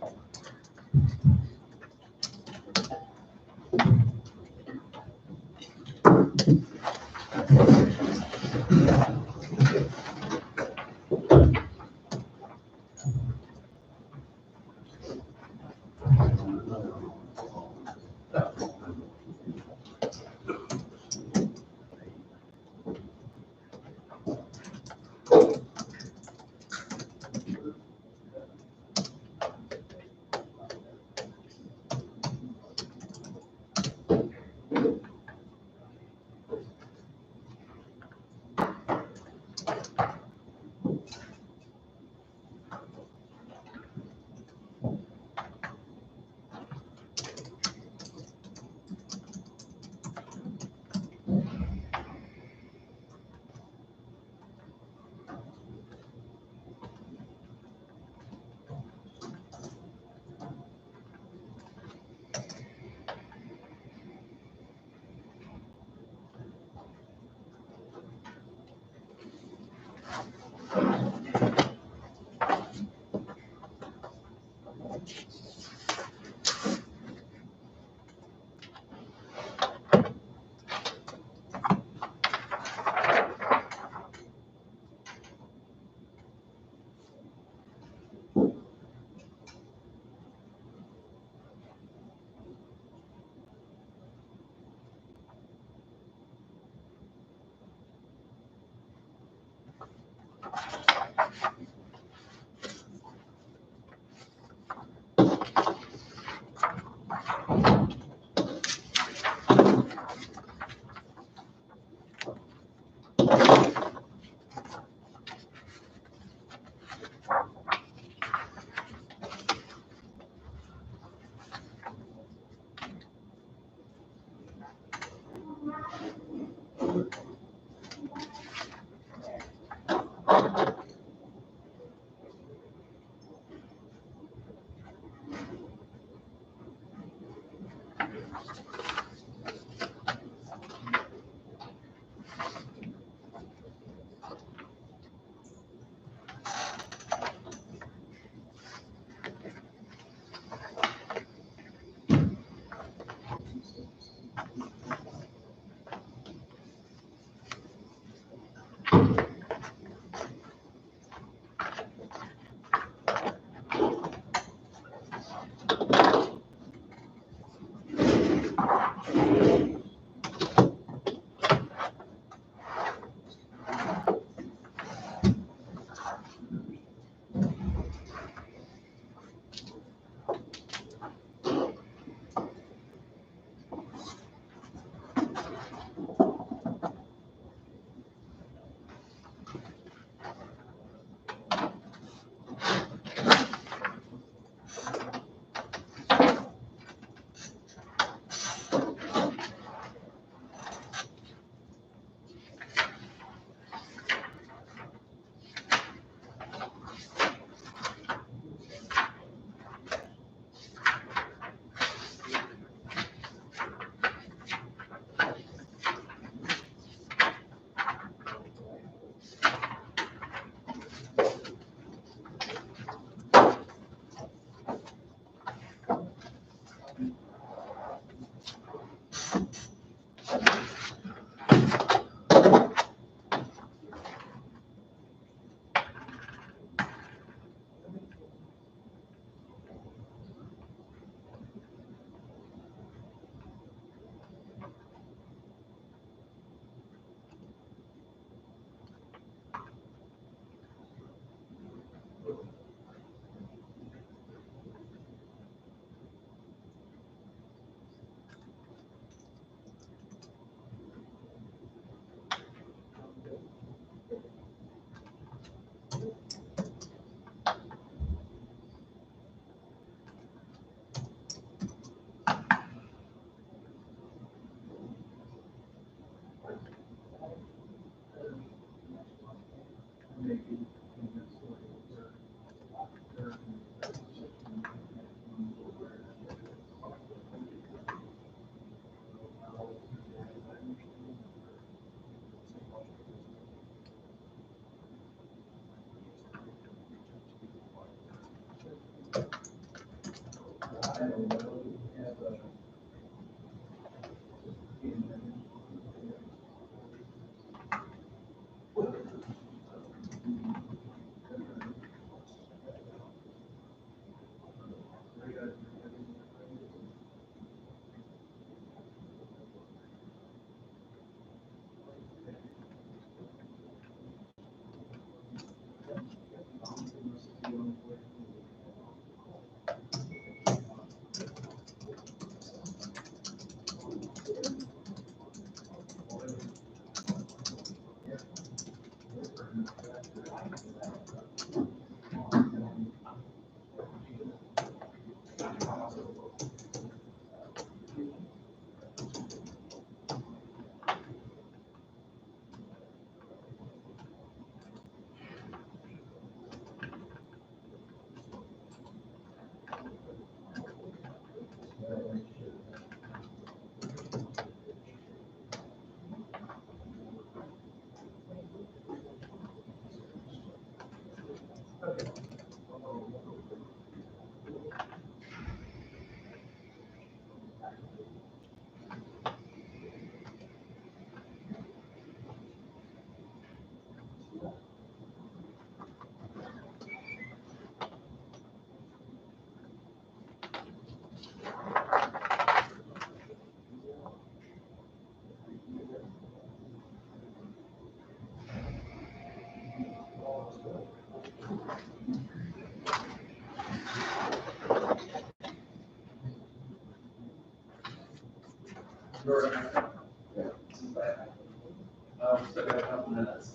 Still got a couple minutes.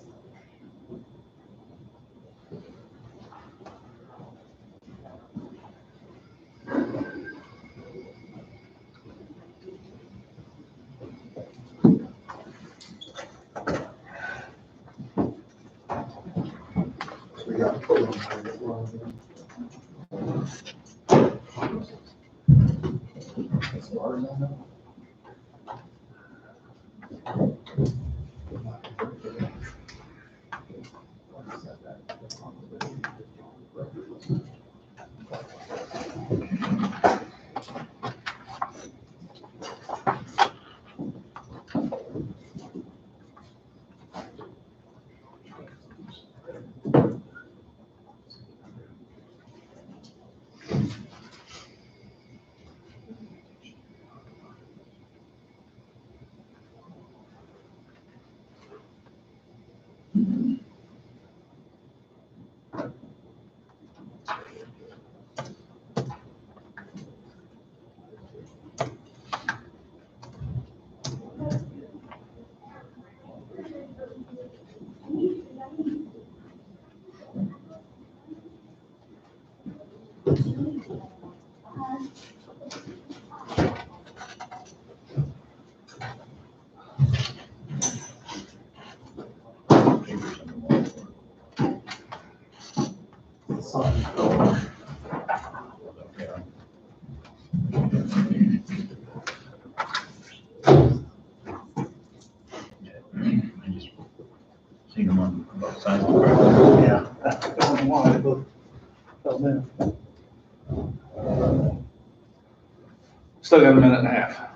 We got to put on. I just seen them on both sides. Yeah. Don't know why, they both fell down. Still got a minute and a half.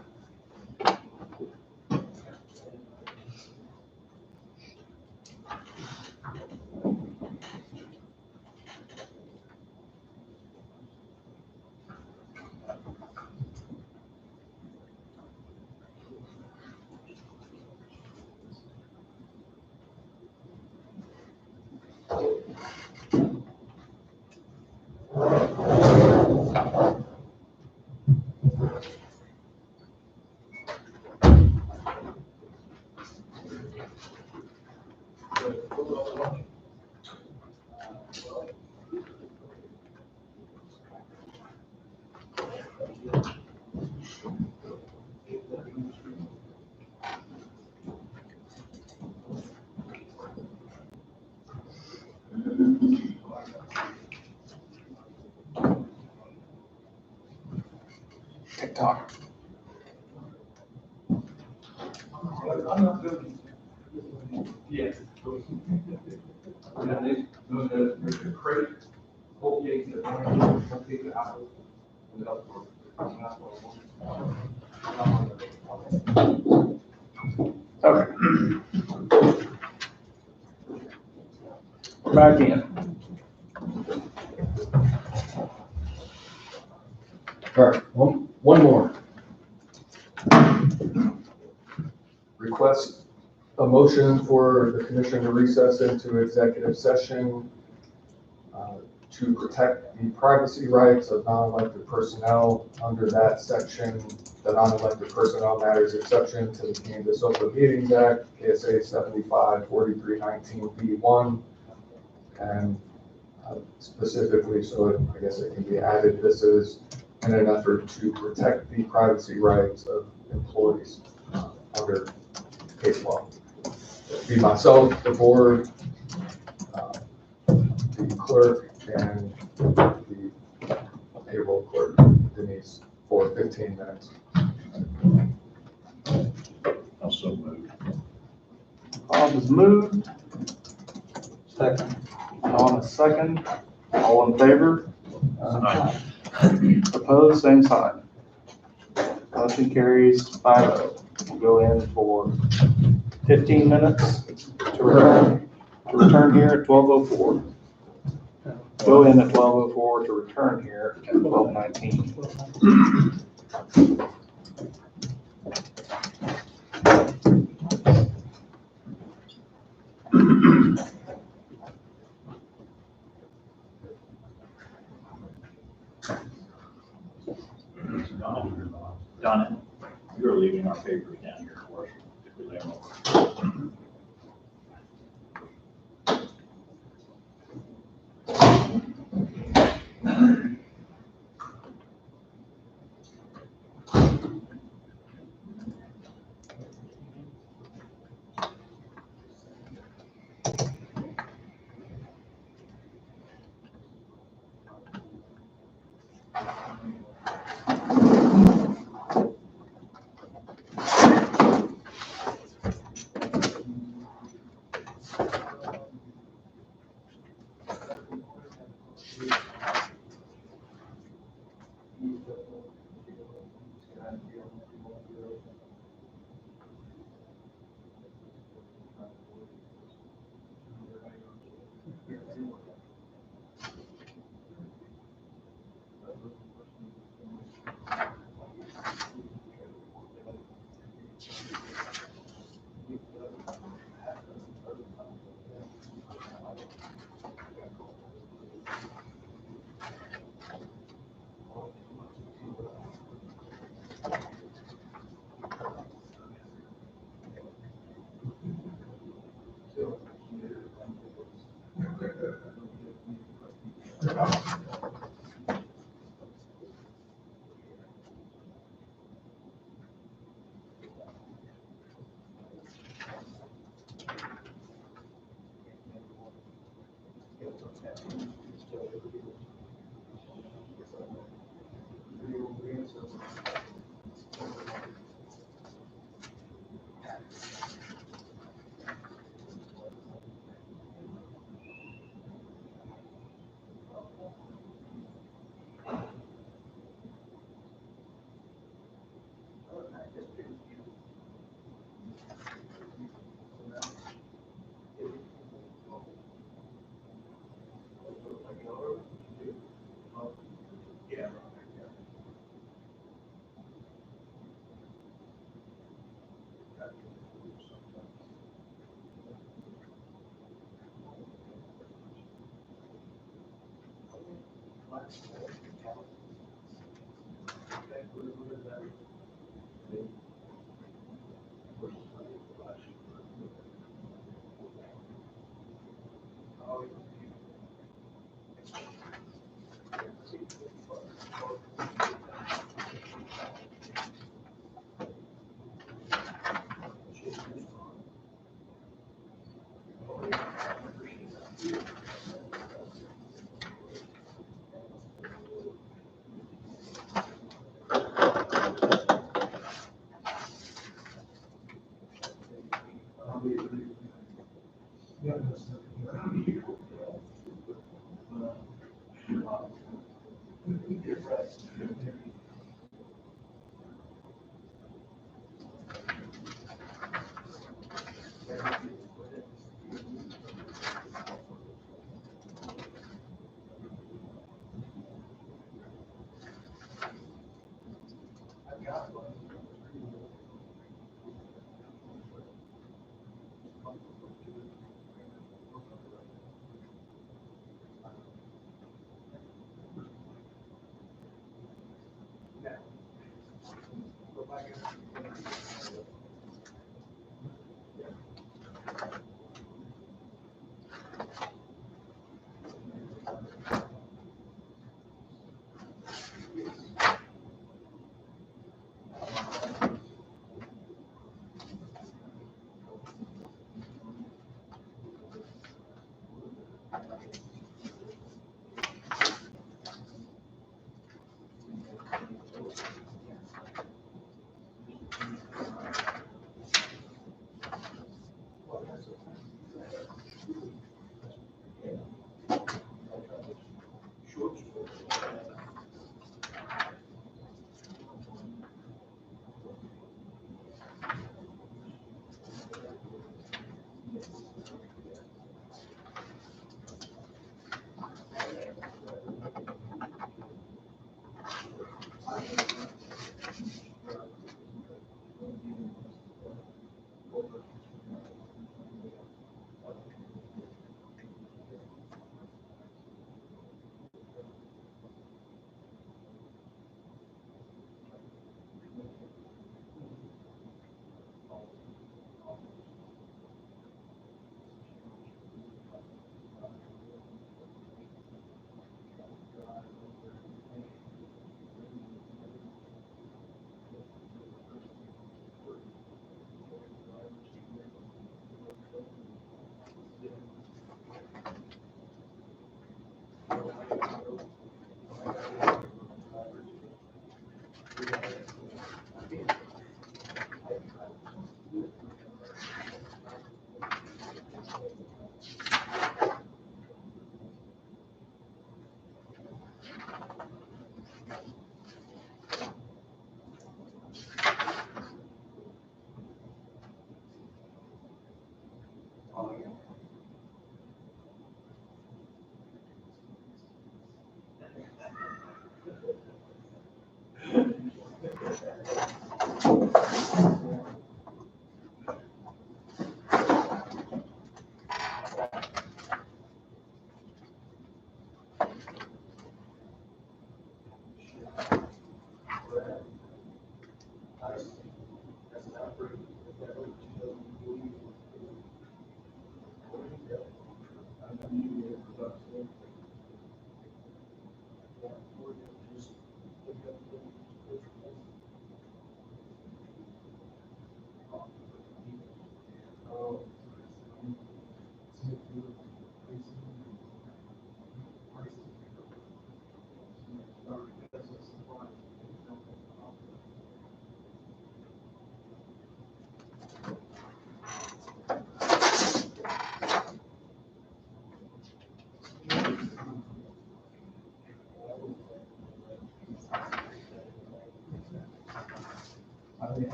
talk. I'm not doing. Yes. Yeah, there's a crate, whole cake, whole cake of apples. And Okay. Back in. All right, one more. Request a motion for the commission to recess into executive session to protect the privacy rights of non-elected personnel under that section, the non-elected personnel matters exception to the Kansas Open Meetings Act, KSA 75-4319B1. And specifically, so I guess it can be added, this is in an effort to protect the privacy rights of employees under case law. Be myself, the board, the clerk, and the payroll clerk, Denise, for 15 minutes. Also moved. Bob has moved. Second. Don is second. All in favor? Aye. Opposed, same sign. Motion carries 5-0. We'll go in for 15 minutes to return here at 12:04. Go in at 12:04 to return here at 12:19. Donna, you're leaving our papers down here for us. If we lay them over.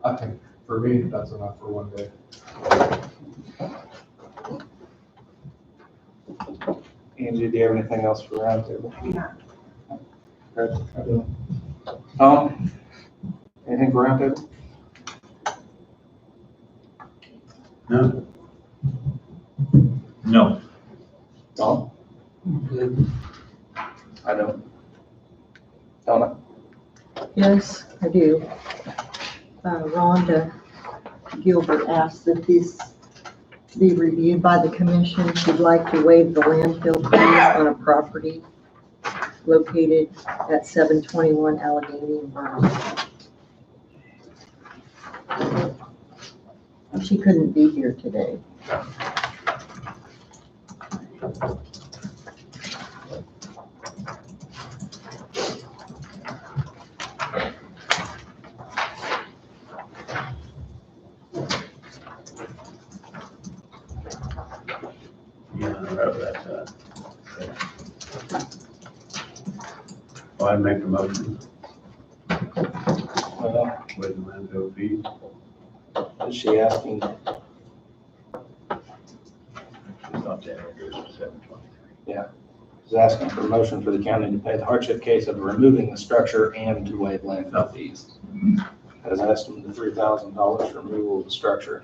I think for me, that's enough for one day. Angie, do you have anything else for roundtable? Yeah. Good. Tom, anything for roundtable? No. No. Tom? I don't. Donna? Yes, I do. Rhonda Gilbert asked that this be reviewed by the commission. She'd like to waive the landfill fees on a property located at 721 Allegheny in Vernon. She couldn't be here today. Yeah, that's, well, I'd make a motion with the landfill fees. Is she asking? It's not that, it's 723. Is asking for a motion for the county to pay the hardship case of removing the structure and to waive landfill fees. Has asked them the $3,000 for removal of the structure.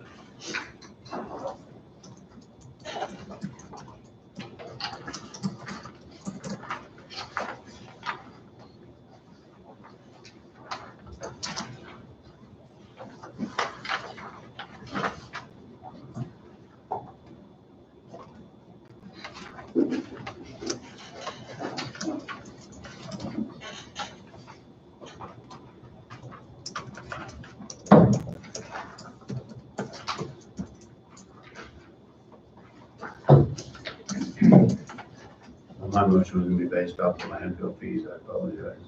My motion was gonna be based off the landfill fees, I apologize.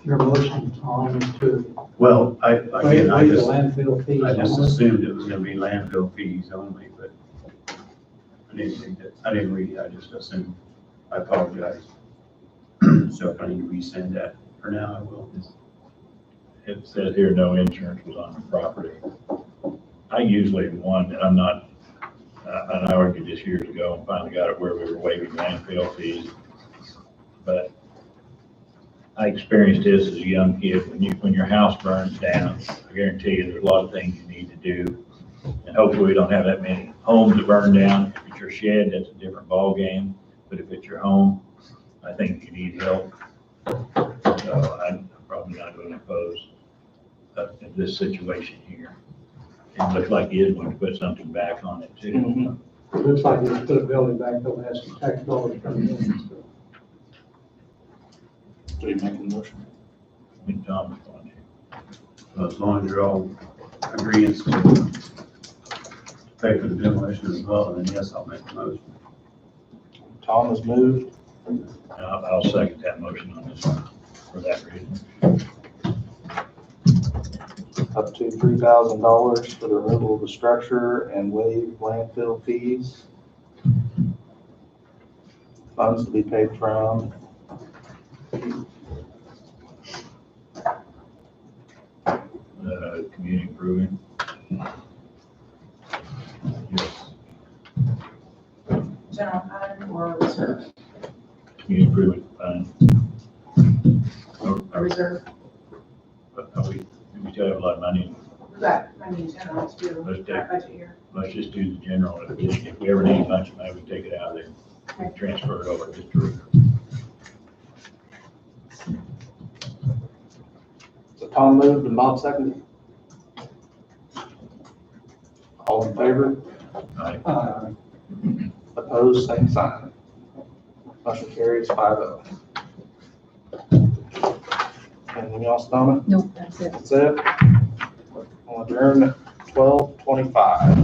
Your motion, Tom, is to Well, waive the landfill fees. I just only. assumed it was gonna be landfill fees only, but I didn't read it, I just assumed, I apologize. So if I need to resend that for now, I will. It says here, no insurance was on the property. I usually one, I'm not, and I argued this years ago and finally got it where we were waiving landfill fees. But I experienced this as a young kid, when your house burns down, I guarantee you there's a lot of things you need to do. And hopefully we don't have that many homes that burn down. If it's your shed, that's a different ballgame. But if it's your home, I think you need help. So I'm probably not going to oppose in this situation here. It looks like he is going to put something back on it too. It looks like you put a building back, though, has some tax dollars coming in, so. Do you make a motion? I think Tom is going to. As long as you're all agreeing to pay for the demolition as well, then yes, I'll make the motion. Tom has moved. I'll second that motion on this one for that reason. Up to $3,000 for the removal of the structure and waive landfill fees. Funds to be paid from Community improvement. Yes, General fund or reserve? community improvement fund. A reserve, We still have a lot of money. but I mean, general to do Let's that budget year. Let's just do the general. If we ever need a bunch of money, we take it out of there, transfer it over to the. So Tom moved and Bob seconded. All in favor? Opposed, same sign. Motion carries 5-0. Anything else, Donna? Nope, that's it. That's it. We'll adjourn at 12:25.